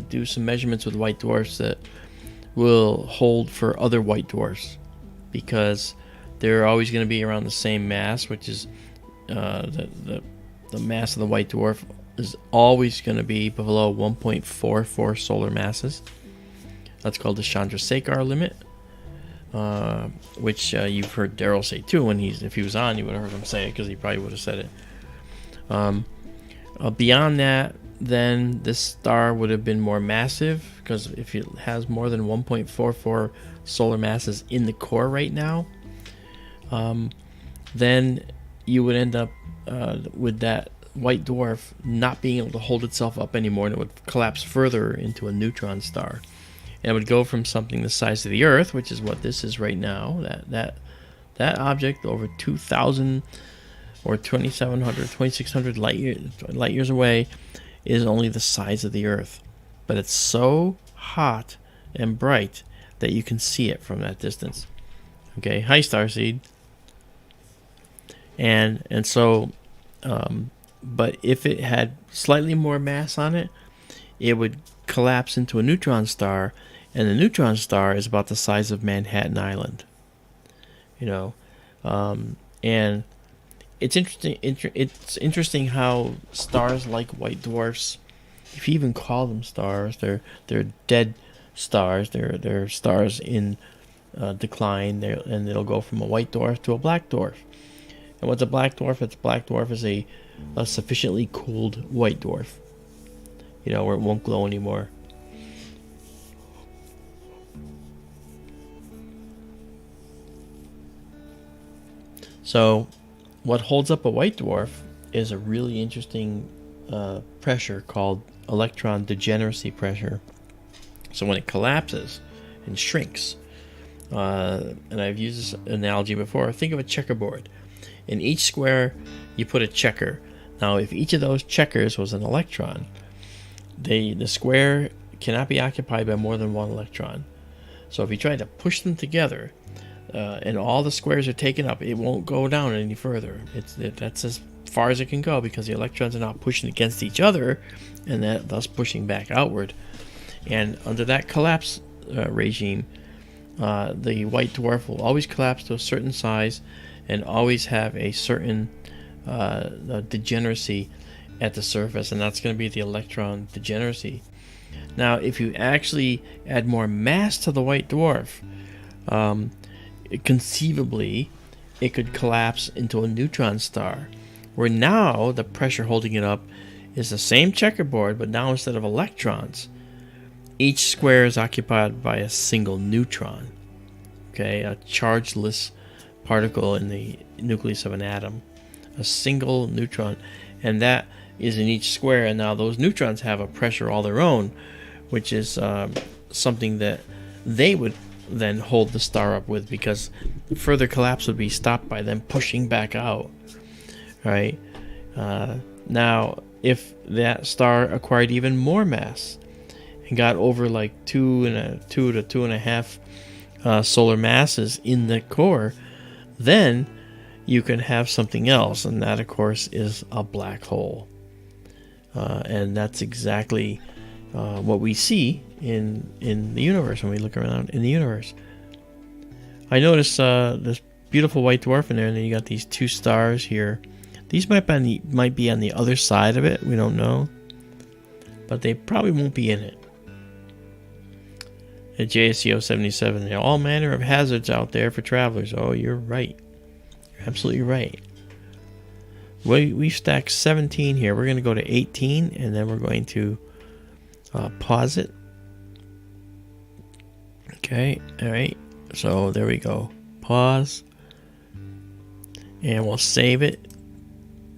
do some measurements with white dwarfs that will hold for other white dwarfs, because they're always going to be around the same mass, which is the mass of the white dwarf is always going to be below 1.44 solar masses. That's called the Chandrasekhar limit, which you've heard Darrell say too. When if he was on, you would have heard him say it, because he probably would have said it. Beyond that, then this star would have been more massive, because if it has more than 1.44 solar masses in the core right now, then you would end up with that white dwarf not being able to hold itself up anymore, and it would collapse further into a neutron star. And it would go from something the size of the Earth, which is what this is right now, that object over 2,000 or 2,700, 2,600 light years away, is only the size of the Earth. But it's so hot and bright that you can see it from that distance. Okay, hi Starseed. And so, but if it had slightly more mass on it, it would collapse into a neutron star, and the neutron star is about the size of Manhattan Island. And it's interesting. It's interesting how stars like white dwarfs, if you even call them stars, they're dead stars. They're stars in decline. And it'll go from a white dwarf to a black dwarf. And what's a black dwarf? A black dwarf is a sufficiently cooled white dwarf. Where it won't glow anymore. So, what holds up a white dwarf is a really interesting pressure called electron degeneracy pressure. So when it collapses and shrinks, and I've used this analogy before, think of a checkerboard. In each square, you put a checker. Now, if each of those checkers was an electron, the square cannot be occupied by more than one electron. So if you try to push them together, and all the squares are taken up, it won't go down any further. That's as far as it can go, because the electrons are not pushing against each other, and thus pushing back outward. And under that collapse regime, the white dwarf will always collapse to a certain size, and always have a certain degeneracy at the surface, and that's going to be the electron degeneracy. Now, if you actually add more mass to the white dwarf, conceivably, it could collapse into a neutron star, where now the pressure holding it up is the same checkerboard, but now instead of electrons, each square is occupied by a single neutron. Okay, a chargeless particle in the nucleus of an atom, a single neutron, and that is in each square. And now those neutrons have a pressure all their own, which is something that they would then hold the star up with, because further collapse would be stopped by them pushing back out. Right? Now, if that star acquired even more mass and got over like 2 to 2.5 solar masses in the core, then you can have something else, and that, of course, is a black hole. And that's exactly what we see in the universe when we look around in the universe. I notice this beautiful white dwarf in there, and then you got these two stars here. These might be on the other side of it. We don't know, but they probably won't be in it. At JSCO 77, there are all manner of hazards out there for travelers. Oh, you're right. You're absolutely right. We stacked 17 here. We're going to go to 18, and then we're going to pause it. Okay, all right. So there we go. Pause. And we'll save it.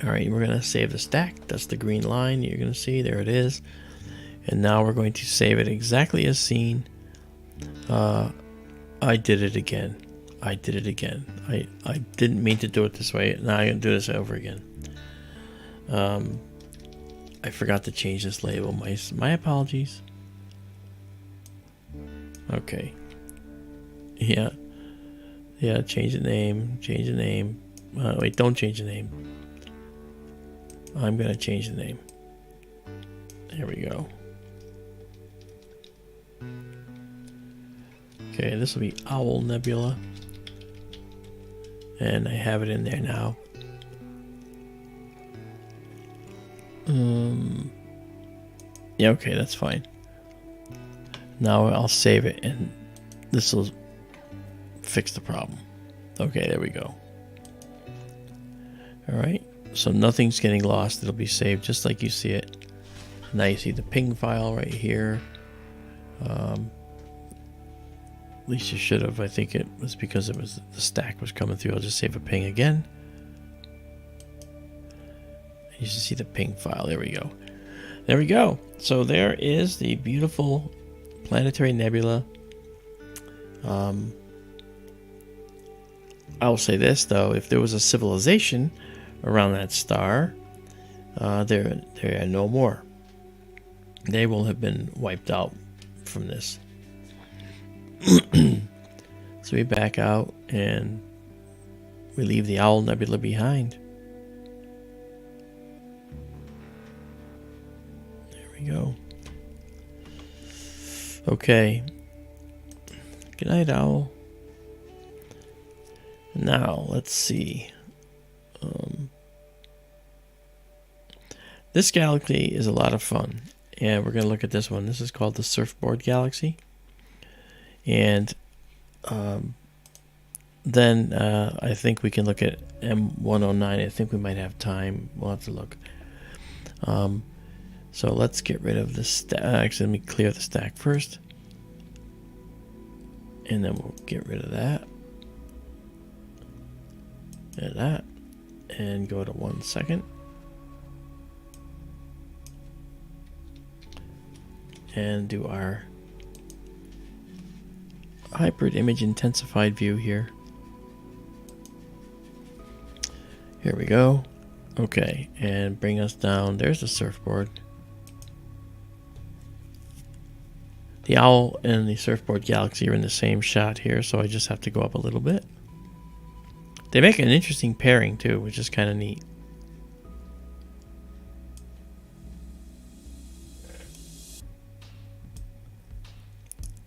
All right, we're going to save the stack. That's the green line you're going to see. There it is. And now we're going to save it exactly as seen. I did it again. I didn't mean to do it this way. Now I'm going to do this over again. I forgot to change this label. My apologies. Okay. Yeah, change the name. Wait, don't change the name. I'm going to change the name. There we go. Okay, this will be Owl Nebula. And I have it in there now. Yeah, okay, that's fine. Now I'll save it, and this will fix the problem. Okay, there we go. Alright, so nothing's getting lost. It'll be saved just like you see it. Now you see the ping file right here. At least you should have. I think it was because it was the stack was coming through. I'll just save a ping again. You should see the ping file. There we go. There we go. So there is the beautiful planetary nebula. I'll say this though: if there was a civilization around that star, there are no more. They will have been wiped out from this. So we back out and we leave the Owl Nebula behind. There we go. Okay. Good night, Owl. Now, let's see. This galaxy is a lot of fun. And we're going to look at this one. This is called the Surfboard Galaxy. And then I think we can look at M109. I think we might have time. We'll have to look. So let's get rid of the stack. Actually, let me clear the stack first. And then we'll get rid of that. And that. And go to 1 second. And do our hybrid image intensified view here. Here we go. Okay, and bring us down. There's the surfboard. The Owl and the Surfboard Galaxy are in the same shot here, so I just have to go up a little bit. They make an interesting pairing too, which is kind of neat.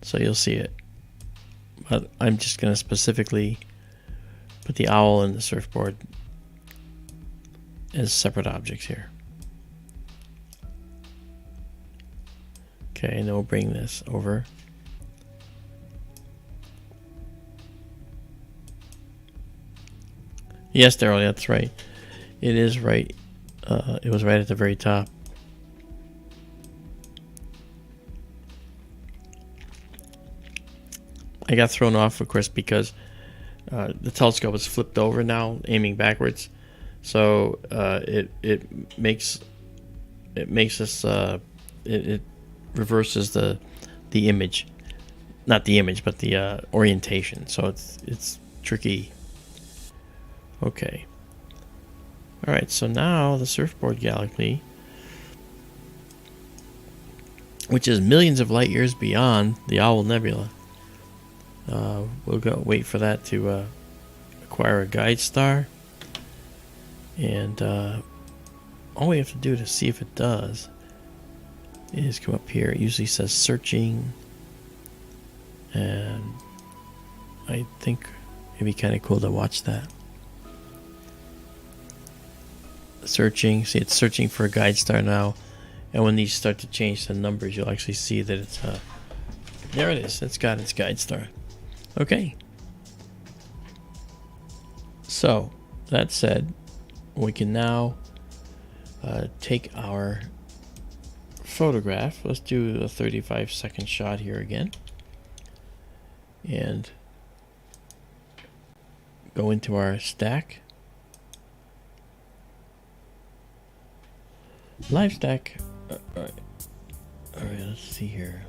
So you'll see it. But I'm just going to specifically put the Owl and the surfboard as separate objects here. Okay, and then we'll bring this over. Yes, Darrell, that's right. It is right. It was right at the very top. I got thrown off, of course, because the telescope is flipped over now, aiming backwards. So it makes us it reverses the image, not the image, but the orientation. So it's tricky. Okay. All right. So now the Surfboard Galaxy, which is millions of light years beyond the Owl Nebula. We'll go wait for that to acquire a guide star, and all we have to do to see if it does is come up here. It usually says searching, and I think it'd be kind of cool to watch that. Searching, see, it's searching for a guide star now, and when these start to change the numbers, you'll actually see that it's there it is. It's got its guide star. Okay. So, that said, we can now take our photograph. Let's do a 35-second shot here again. And go into our stack. Live stack. All right, let's see here.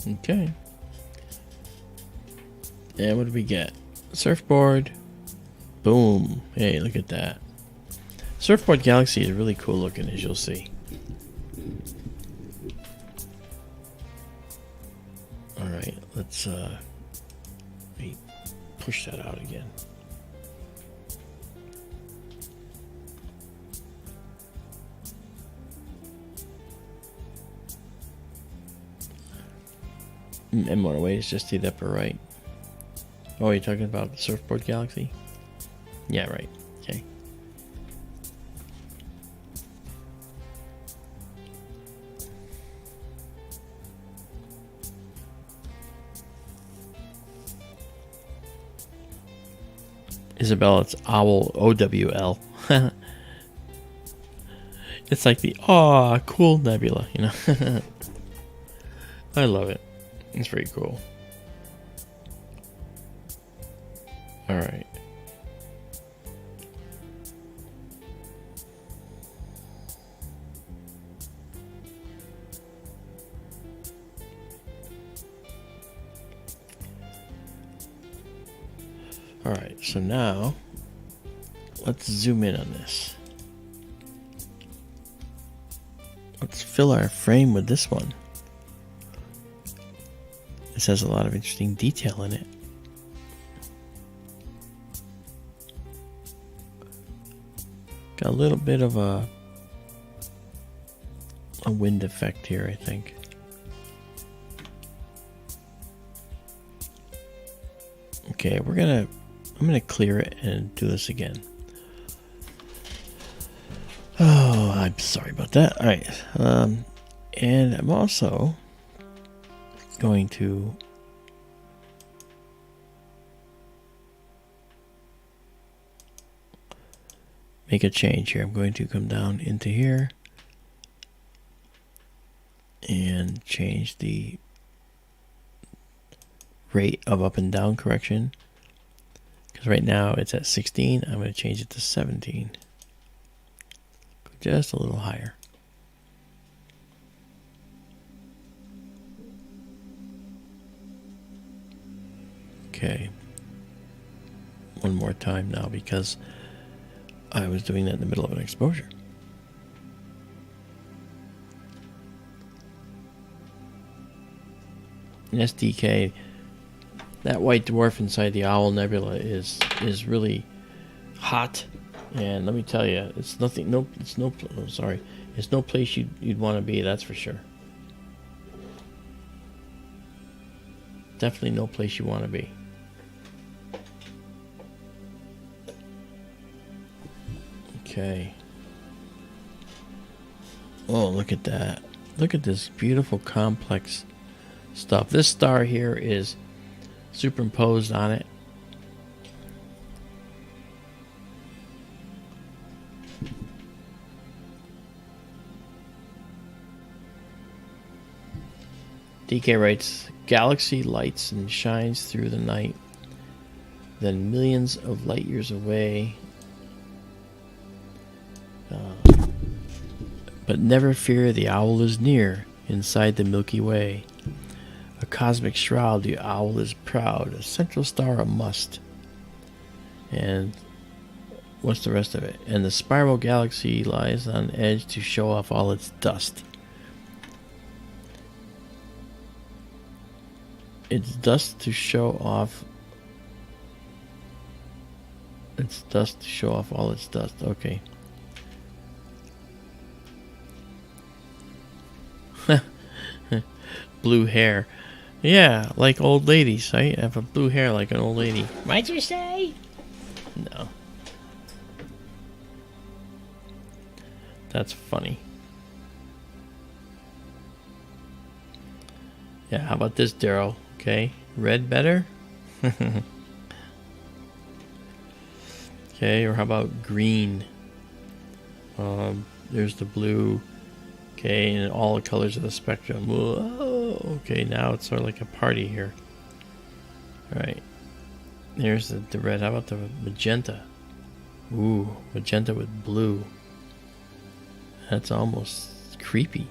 Okay. And what did we get? Surfboard. Boom. Hey, look at that. Surfboard Galaxy is really cool looking, as you'll see. Alright, let's push that out again. And one way is just to the upper right. Oh, you're talking about the Surfboard Galaxy? Yeah, right. Okay. Izabela, it's Owl, OWL. It's like the, cool nebula, you know? I love it. It's pretty cool. Alright. Alright, so now let's zoom in on this. Let's fill our frame with this one. This has a lot of interesting detail in it. Got a little bit of a wind effect here, I think. Okay, I'm gonna clear it and do this again. Oh, I'm sorry about that. All right, and I'm also going to make a change here. I'm going to come down into here and change the rate of up and down correction, because right now it's at 16. I'm going to change it to 17, just a little higher. Okay, one more time now, because I was doing that in the middle of an exposure. In SDK, that white dwarf inside the Owl Nebula is really hot, and let me tell you, it's nothing. It's no place you'd want to be. That's for sure. Definitely no place you want to be. Okay. Oh, look at that. Look at this beautiful complex stuff. This star here is superimposed on it. DK writes, galaxy lights and shines through the night, then millions of light years away. But never fear, the owl is near, inside the Milky Way. A cosmic shroud, the owl is proud, a central star a must. And what's the rest of it? And the spiral galaxy lies on edge to show off all its dust. It's dust to show off. It's dust to show off all its dust. Okay. Blue hair. Yeah, like old ladies. I have a blue hair like an old lady. What'd you say? No. That's funny. Yeah, how about this, Darrell? Okay, red better? Okay, or how about green? There's the blue. Okay, and all the colors of the spectrum. Whoa, okay, now it's sort of like a party here. Alright. There's the red. How about the magenta? Ooh, magenta with blue. That's almost creepy.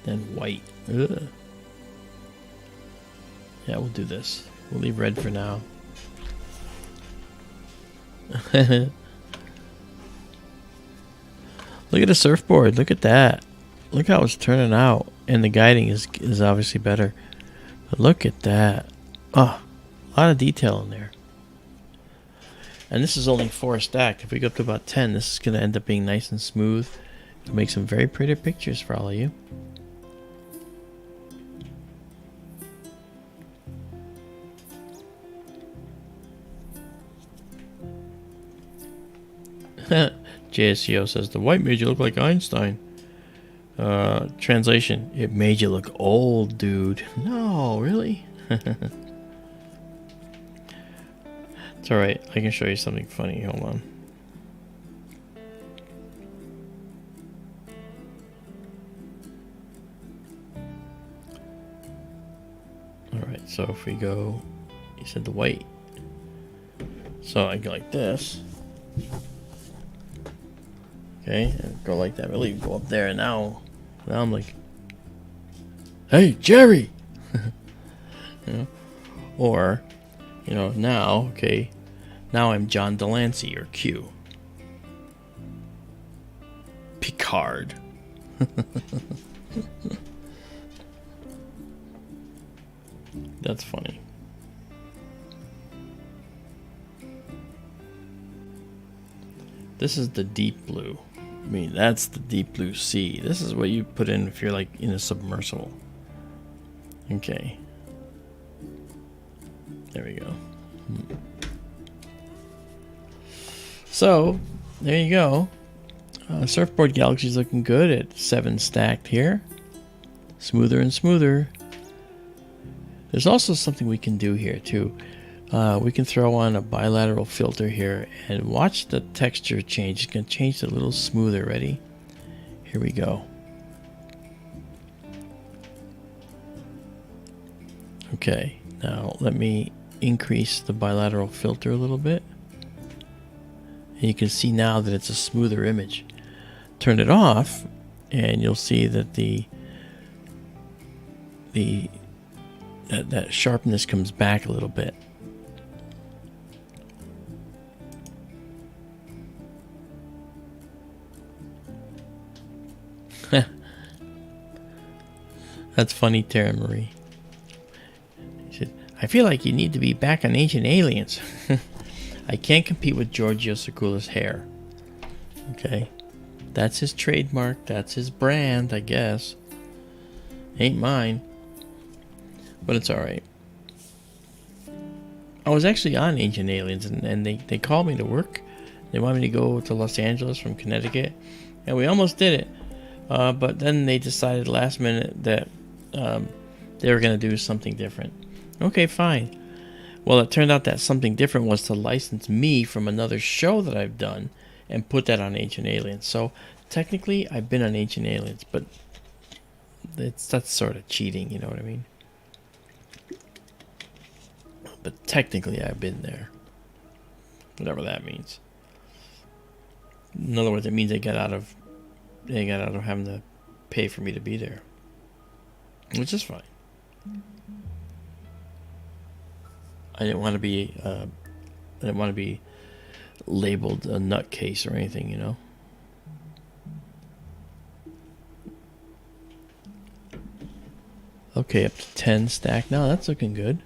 Then white. Ugh. Yeah, we'll do this. We'll leave red for now. Look at the surfboard. Look at that. Look how it's turning out. And the guiding is obviously better. But look at that. Oh, a lot of detail in there. And this is only 4 stacked. If we go up to about 10, this is going to end up being nice and smooth. It'll make some very pretty pictures for all of you. JSCO says, the white made you look like Einstein. Translation, it made you look old, dude. No, really? It's alright, I can show you something funny. Hold on. Alright, so if we go, you said the white. So I go like this. Okay, and go like that. Really go up there, and now I'm like, hey, Jerry! You know? Or, you know, now, okay, now I'm John Delancey, or Q. Picard. That's funny. This is the deep blue. I mean, that's the deep blue sea. This is what you put in if you're like in a submersible. Okay. There we go. So, there you go. Surfboard Galaxy is looking good at 7 stacked here. Smoother and smoother. There's also something we can do here too. We can throw on a bilateral filter here and watch the texture change. It's going to change it a little smoother. Ready? Here we go. Okay, now let me increase the bilateral filter a little bit. And you can see now that it's a smoother image. Turn it off and you'll see that that sharpness comes back a little bit. That's funny, Tara Marie. She said, I feel like you need to be back on Ancient Aliens. I can't compete with Giorgio Sakula's hair. Okay. That's his trademark. That's his brand, I guess. Ain't mine. But it's alright. I was actually on Ancient Aliens, and they called me to work. They wanted me to go to Los Angeles from Connecticut. And we almost did it. But then they decided last minute that they were going to do something different. Okay, fine. Well, it turned out that something different was to license me from another show that I've done and put that on Ancient Aliens. So technically, I've been on Ancient Aliens, but that's sort of cheating, you know what I mean? But technically, I've been there. Whatever that means. In other words, it means they got out of having to pay for me to be there, which is fine. I didn't want to be labeled a nutcase or anything, you know. Okay, up to 10 stack now. That's looking good.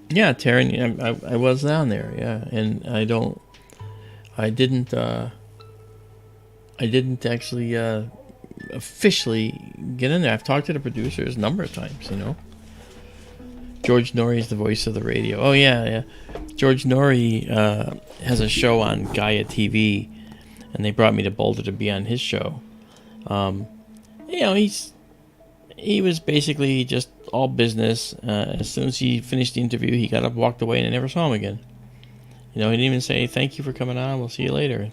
Yeah, Taryn, I was down there, yeah, and I didn't actually officially get in there. I've talked to the producers a number of times, you know. George Norrie is the voice of the radio. Oh yeah. George Norrie has a show on Gaia TV, and they brought me to Boulder to be on his show. You know, he was basically just all business. As soon as he finished the interview, he got up, walked away, and I never saw him again. You know, he didn't even say, thank you for coming on, we'll see you later.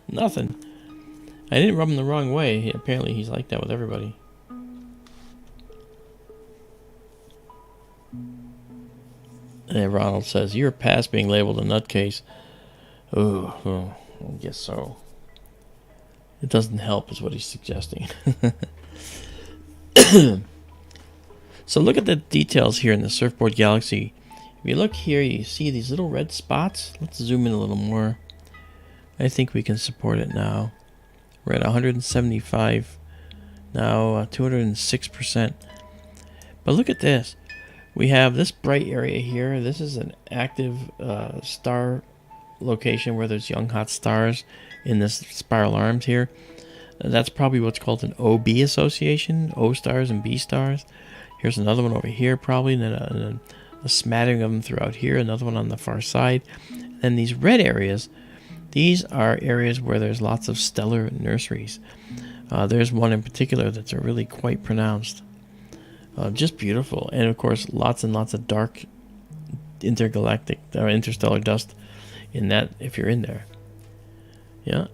Nothing. I didn't rub him the wrong way. Apparently he's like that with everybody. And Ronald says, you're past being labeled a nutcase. Oh, I guess so. It doesn't help is what he's suggesting. So look at the details here in the Surfboard Galaxy. If you look here, you see these little red spots. Let's zoom in a little more. I think we can support it now. We're at 175 now, 206%. But look at this. We have this bright area here. This is an active star location where there's young hot stars in this spiral arms here. That's probably what's called an OB association, O stars and B stars. Here's another one over here probably, and then a smattering of them throughout here, another one on the far side. And these red areas, these are areas where there's lots of stellar nurseries. There's one in particular that's really quite pronounced. Just beautiful. And of course, lots and lots of dark intergalactic or interstellar dust in that, if you're in there. Yeah.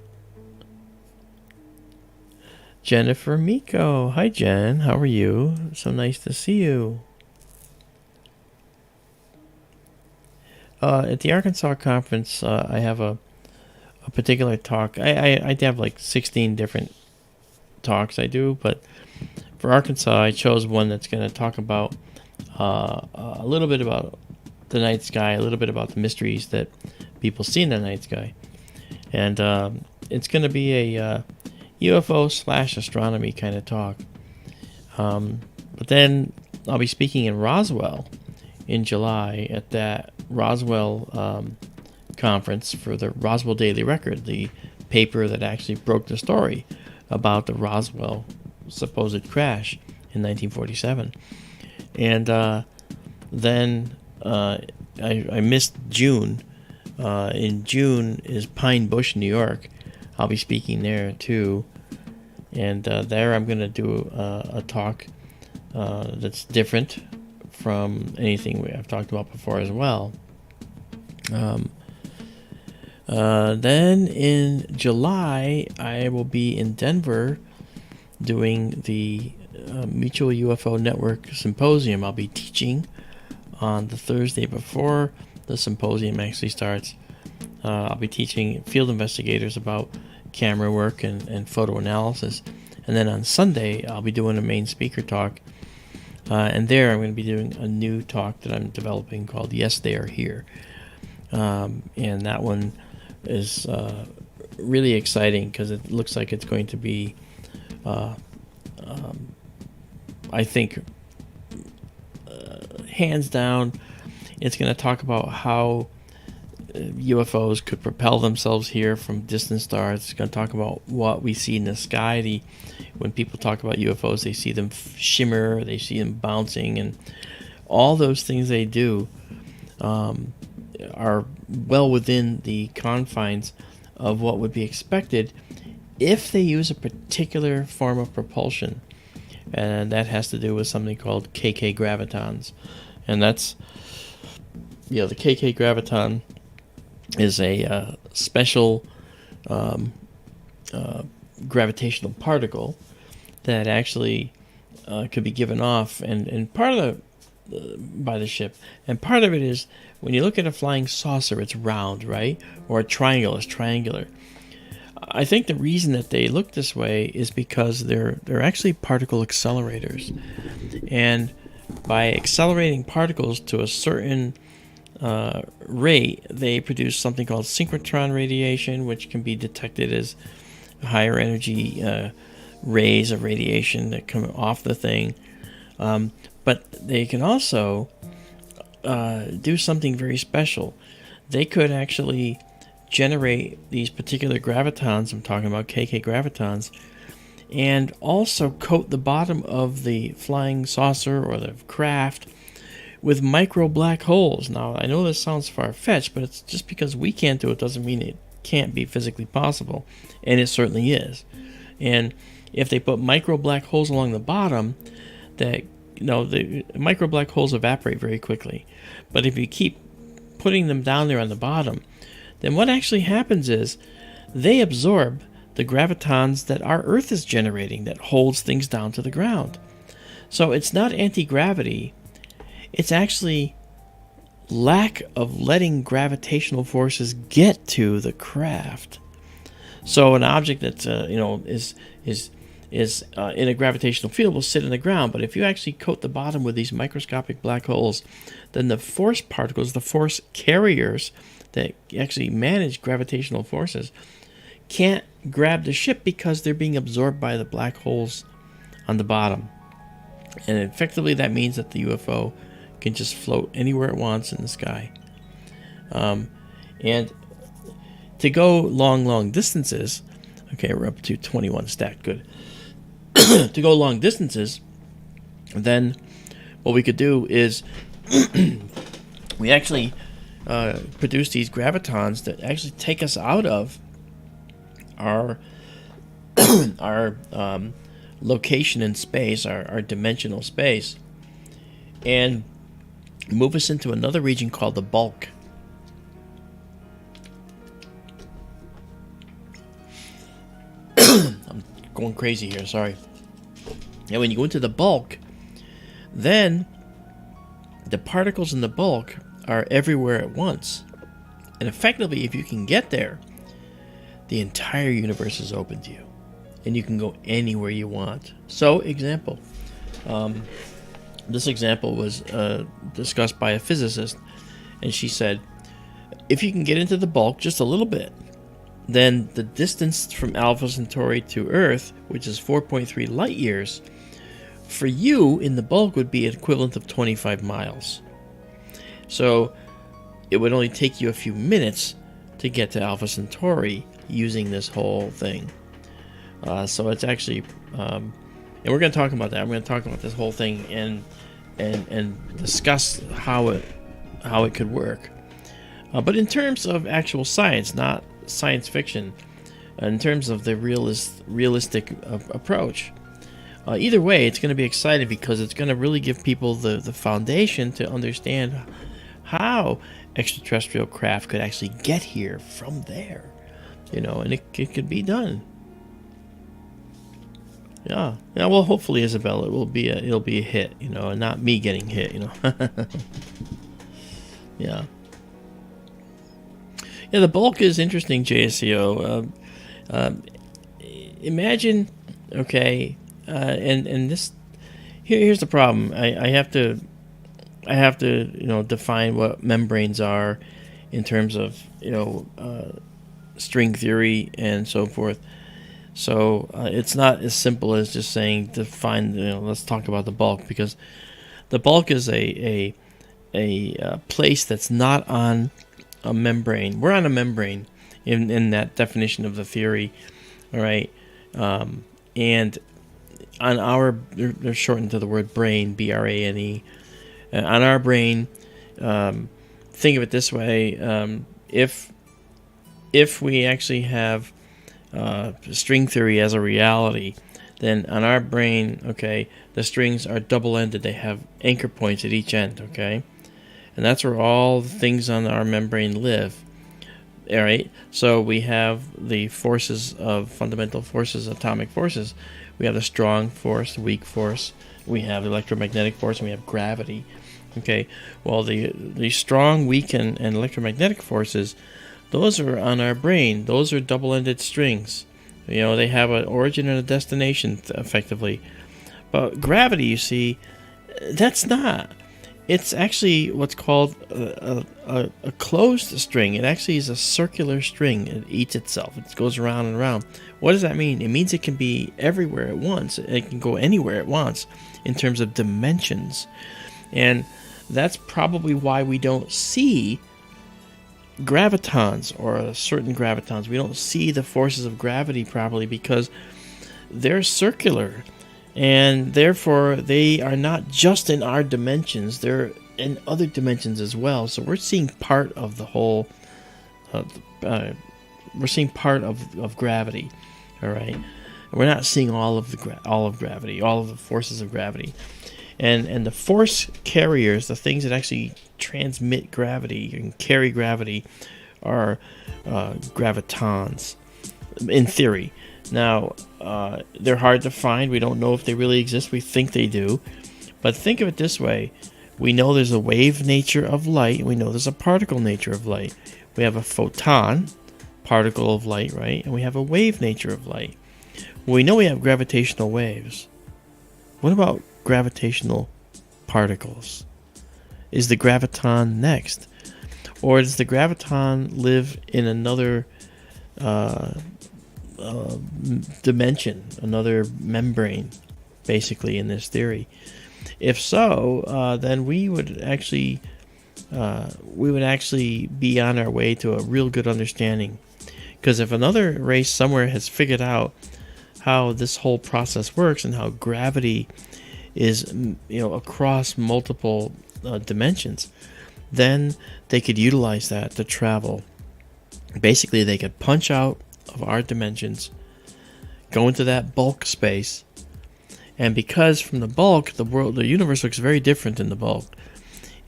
Jennifer Miko. Hi, Jen. How are you? So nice to see you. At the Arkansas conference, I have a particular talk. I have like 16 different talks I do, but for Arkansas, I chose one that's going to talk about a little bit about the night sky, a little bit about the mysteries that people see in the night sky. And it's going to be a UFO/astronomy kind of talk. But then I'll be speaking in Roswell in July at that Roswell conference for the Roswell Daily Record, the paper that actually broke the story about the Roswell supposed crash in 1947. And then I missed June. In June is Pine Bush, New York. I'll be speaking there too. And there I'm going to do a talk that's different from anything I've talked about before as well. Then in July, I will be in Denver doing the Mutual UFO Network Symposium. I'll be teaching on the Thursday before the symposium actually starts. I'll be teaching field investigators about camera work and photo analysis. And then on Sunday, I'll be doing a main speaker talk. And there I'm going to be doing a new talk that I'm developing called Yes, They Are Here. And that one is really exciting because it looks like it's going to be, I think, hands down, it's going to talk about how UFOs could propel themselves here from distant stars. It's going to talk about what we see in the sky. When people talk about UFOs, they see them shimmer, they see them bouncing, and all those things they do are well within the confines of what would be expected if they use a particular form of propulsion. And that has to do with something called KK gravitons. And that's, the KK graviton is a special gravitational particle that actually could be given off and part of by the ship. And part of it is when you look at a flying saucer, it's round, right? Or a triangle is triangular. I think the reason that they look this way is because they're actually particle accelerators. And by accelerating particles to a certain rate, they produce something called synchrotron radiation, which can be detected as higher energy rays of radiation that come off the thing. But they can also do something very special. They could actually generate these particular gravitons, I'm talking about KK gravitons, and also coat the bottom of the flying saucer or the craft with micro black holes. Now, I know this sounds far-fetched, but it's just because we can't do it doesn't mean it can't be physically possible, and it certainly is. And if they put micro black holes along the bottom, that the micro black holes evaporate very quickly. But if you keep putting them down there on the bottom, then what actually happens is they absorb the gravitons that our Earth is generating that holds things down to the ground. So it's not anti-gravity. It's actually lack of letting gravitational forces get to the craft. So an object that's is is in a gravitational field will sit in the ground. But if you actually coat the bottom with these microscopic black holes, then the force particles, the force carriers that actually manage gravitational forces, can't grab the ship because they're being absorbed by the black holes on the bottom. And effectively that means that the UFO can just float anywhere it wants in the sky. And to go long distances, okay, we're up to 21 stacked, good. To go long distances, then what we could do is we actually produce these gravitons that actually take us out of our our location in space, our dimensional space, and move us into another region called the bulk. I'm going crazy here, sorry. And when you go into the bulk, then the particles in the bulk are everywhere at once. And effectively, if you can get there, the entire universe is open to you. And you can go anywhere you want. So, example. This example was discussed by a physicist. And she said, if you can get into the bulk just a little bit, then the distance from Alpha Centauri to Earth, which is 4.3 light years, for you in the bulk would be an equivalent of 25 miles. So it would only take you a few minutes to get to Alpha Centauri using this whole thing. So it's actually, and we're going to talk about that. I'm going to talk about this whole thing and discuss how it could work. But in terms of actual science, not science fiction, in terms of the realistic approach, either way, it's going to be exciting because it's going to really give people the foundation to understand how extraterrestrial craft could actually get here from there, and it could be done. Yeah. Well, hopefully, Izabela, it'll be a hit, and not me getting hit, Yeah. Yeah, the bulk is interesting, JSCO. Imagine, okay, and this here's the problem. I have to define what membranes are in terms of string theory and so forth. So it's not as simple as just saying define. Let's talk about the bulk, because the bulk is a place that's not on a membrane. We're on a membrane in that definition of the theory, all right. And on our, they're shortened to the word brain, BRANE. On our brain, think of it this way: if we actually have string theory as a reality, then on our brain, okay, the strings are double-ended. They have anchor points at each end, okay, and that's where all the things on our membrane live. All right, so we have the forces of fundamental forces, atomic forces. We have the strong force, the weak force. We have the electromagnetic force, and we have gravity. Okay, well, the strong, weak, and electromagnetic forces, those are on our brain. Those are double-ended strings. They have an origin and a destination, effectively. But gravity, you see, that's not. It's actually what's called a closed string. It actually is a circular string. It eats itself. It goes around and around. What does that mean? It means it can be everywhere at once. It can go anywhere it wants in terms of dimensions. And that's probably why we don't see gravitons, or certain gravitons. We don't see the forces of gravity properly because they're circular. And therefore, they are not just in our dimensions, they're in other dimensions as well. So we're seeing part of the whole, we're seeing part of gravity, all right? We're not seeing all of gravity, all of the forces of gravity. And the force carriers, the things that actually transmit gravity and carry gravity, are gravitons, in theory. Now, they're hard to find. We don't know if they really exist. We think they do. But think of it this way. We know there's a wave nature of light. We know there's a particle nature of light. We have a photon, particle of light, right? And we have a wave nature of light. We know we have gravitational waves. What about gravitational particles? Is the graviton next? Or does the graviton live in another dimension, another membrane, basically, in this theory? If so, then we would actually be on our way to a real good understanding. Because if another race somewhere has figured out how this whole process works and how gravity is, across multiple dimensions, then they could utilize that to travel. Basically, they could punch out of our dimensions, go into that bulk space, and because from the bulk, the universe looks very different in the bulk.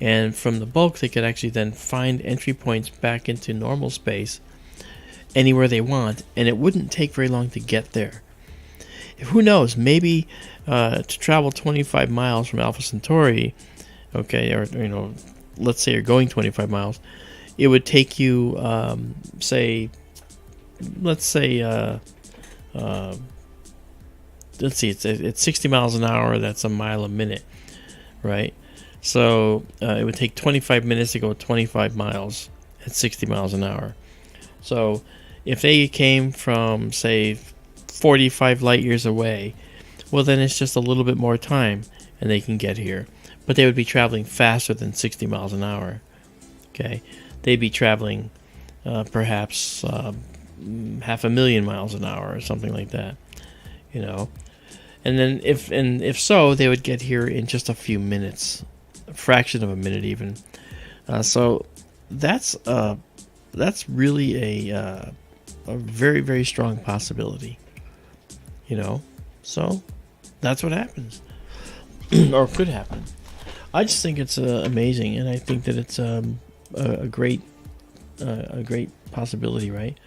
And from the bulk, they could actually then find entry points back into normal space anywhere they want, and it wouldn't take very long to get there. Who knows? Maybe to travel 25 miles from Alpha Centauri, okay, or let's say you're going 25 miles, it would take you, let's see, it's 60 miles an hour. That's a mile a minute, right? So it would take 25 minutes to go 25 miles at 60 miles an hour. So if they came from, say, 45 light years away, well, then it's just a little bit more time and they can get here. But they would be traveling faster than 60 miles an hour. Okay, they'd be traveling perhaps 500,000 miles an hour or something like that. And then if so, they would get here in just a few minutes, a fraction of a minute even. So that's really a very, very strong possibility. So that's what happens, or could happen. I just think it's amazing, and I think that it's a great possibility, right?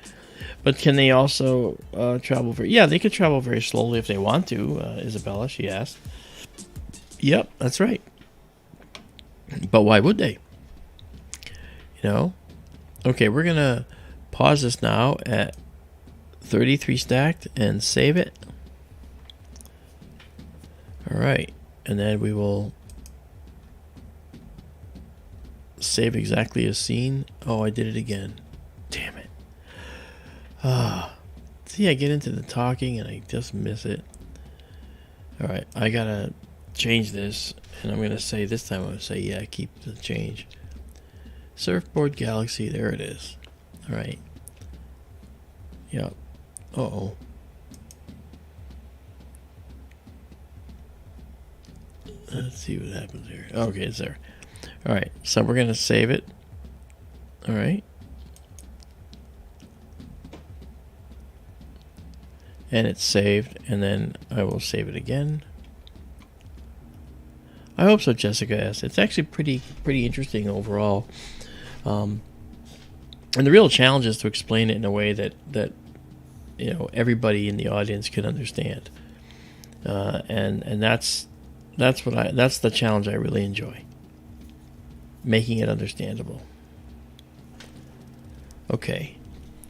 But can they also travel very... Yeah, they could travel very slowly if they want to, Izabela, she asked. Yep, that's right. But why would they? Okay, we're going to pause this now at 33 stacked and save it. All right, and then we will save exactly as seen. Oh, I did it again. Damn it. See, I get into the talking and I just miss it. Alright, I gotta change this, and I'm gonna say this time, I'm gonna say, yeah, keep the change. Surfboard Galaxy, there it is. Alright. Yep. Uh-oh. Let's see what happens here. Okay, it's there. Alright, so we're gonna save it. Alright. And it's saved, and then I will save it again. I hope so, Jessica S. It's actually pretty interesting overall. And the real challenge is to explain it in a way that everybody in the audience can understand. And that's the challenge I really enjoy. Making it understandable. Okay.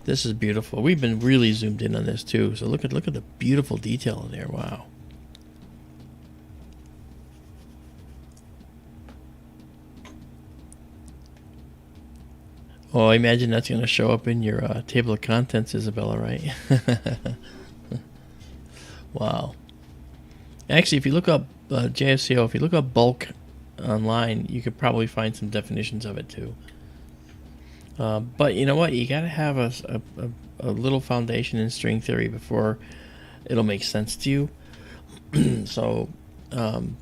This is beautiful. We've been really zoomed in on this too. So look at the beautiful detail in there. Wow. Oh, I imagine that's going to show up in your table of contents, Izabela, right? Wow. Actually, if you look up JFCO, if you look up bulk online, you could probably find some definitions of it too. But you know what? You got to have a little foundation in string theory before it'll make sense to you. So, again,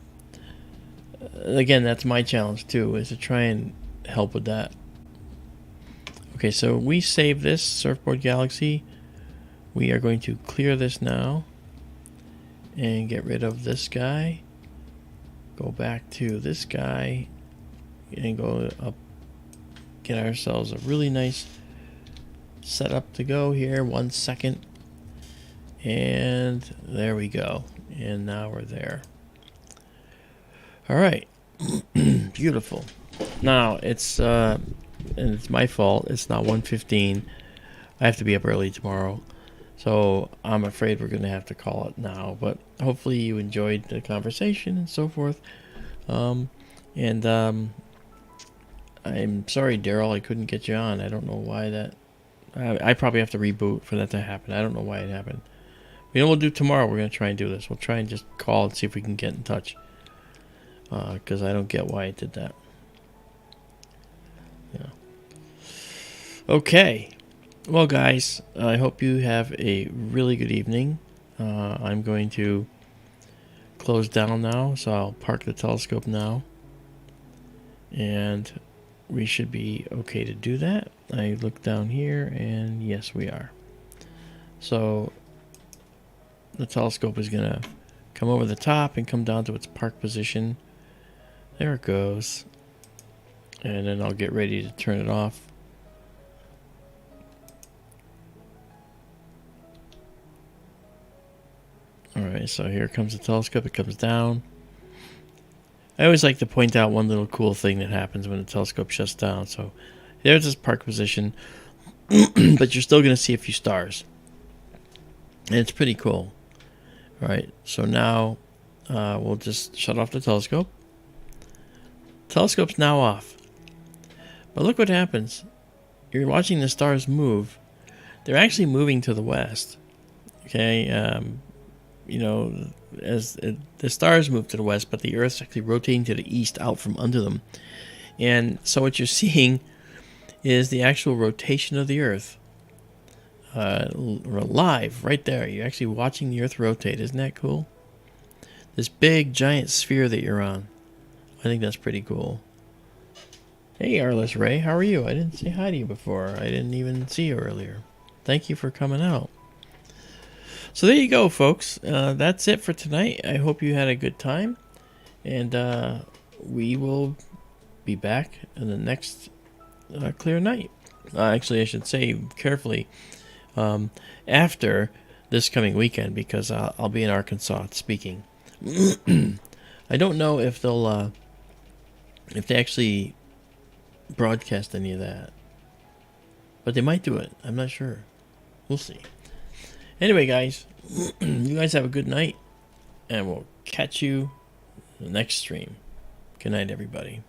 that's my challenge too, is to try and help with that. Okay, so we save this Surfboard Galaxy. We are going to clear this now and get rid of this guy. Go back to this guy and go up. Get ourselves a really nice setup to go here. 1 second. And there we go. And now we're there. All right. Beautiful. Now it's and it's my fault. It's not 1:15. I have to be up early tomorrow. So I'm afraid we're going to have to call it now. But hopefully you enjoyed the conversation and so forth. And I'm sorry, Darrell, I couldn't get you on. I don't know why that... I probably have to reboot for that to happen. I don't know why it happened. You know what we'll do tomorrow? We're going to try and do this. We'll try and just call and see if we can get in touch. Because I don't get why it did that. Yeah. Okay. Well, guys, I hope you have a really good evening. I'm going to close down now, so I'll park the telescope now. And we should be okay to do that. I look down here, and yes, we are. So the telescope is going to come over the top and come down to its park position. There it goes. And then I'll get ready to turn it off. Alright, so here comes the telescope. It comes down. I always like to point out one little cool thing that happens when the telescope shuts down. So there's this park position, but you're still going to see a few stars. And it's pretty cool. Alright, so now we'll just shut off the telescope. Telescope's now off. But look what happens. You're watching the stars move. They're actually moving to the west. Okay, you know, as the stars move to the west, but the Earth's actually rotating to the east out from under them. And so what you're seeing is the actual rotation of the Earth. Live, right there. You're actually watching the Earth rotate. Isn't that cool? This big, giant sphere that you're on. I think that's pretty cool. Hey, Arliss Ray, how are you? I didn't say hi to you before. I didn't even see you earlier. Thank you for coming out. So there you go, folks. That's it for tonight. I hope you had a good time. And we will be back in the next clear night. Actually, I should say carefully after this coming weekend, because I'll be in Arkansas speaking. I don't know if they'll if they actually broadcast any of that, but they might do it. I'm not sure. We'll see. Anyway, guys, you guys have a good night, and we'll catch you in the next stream. Good night, everybody.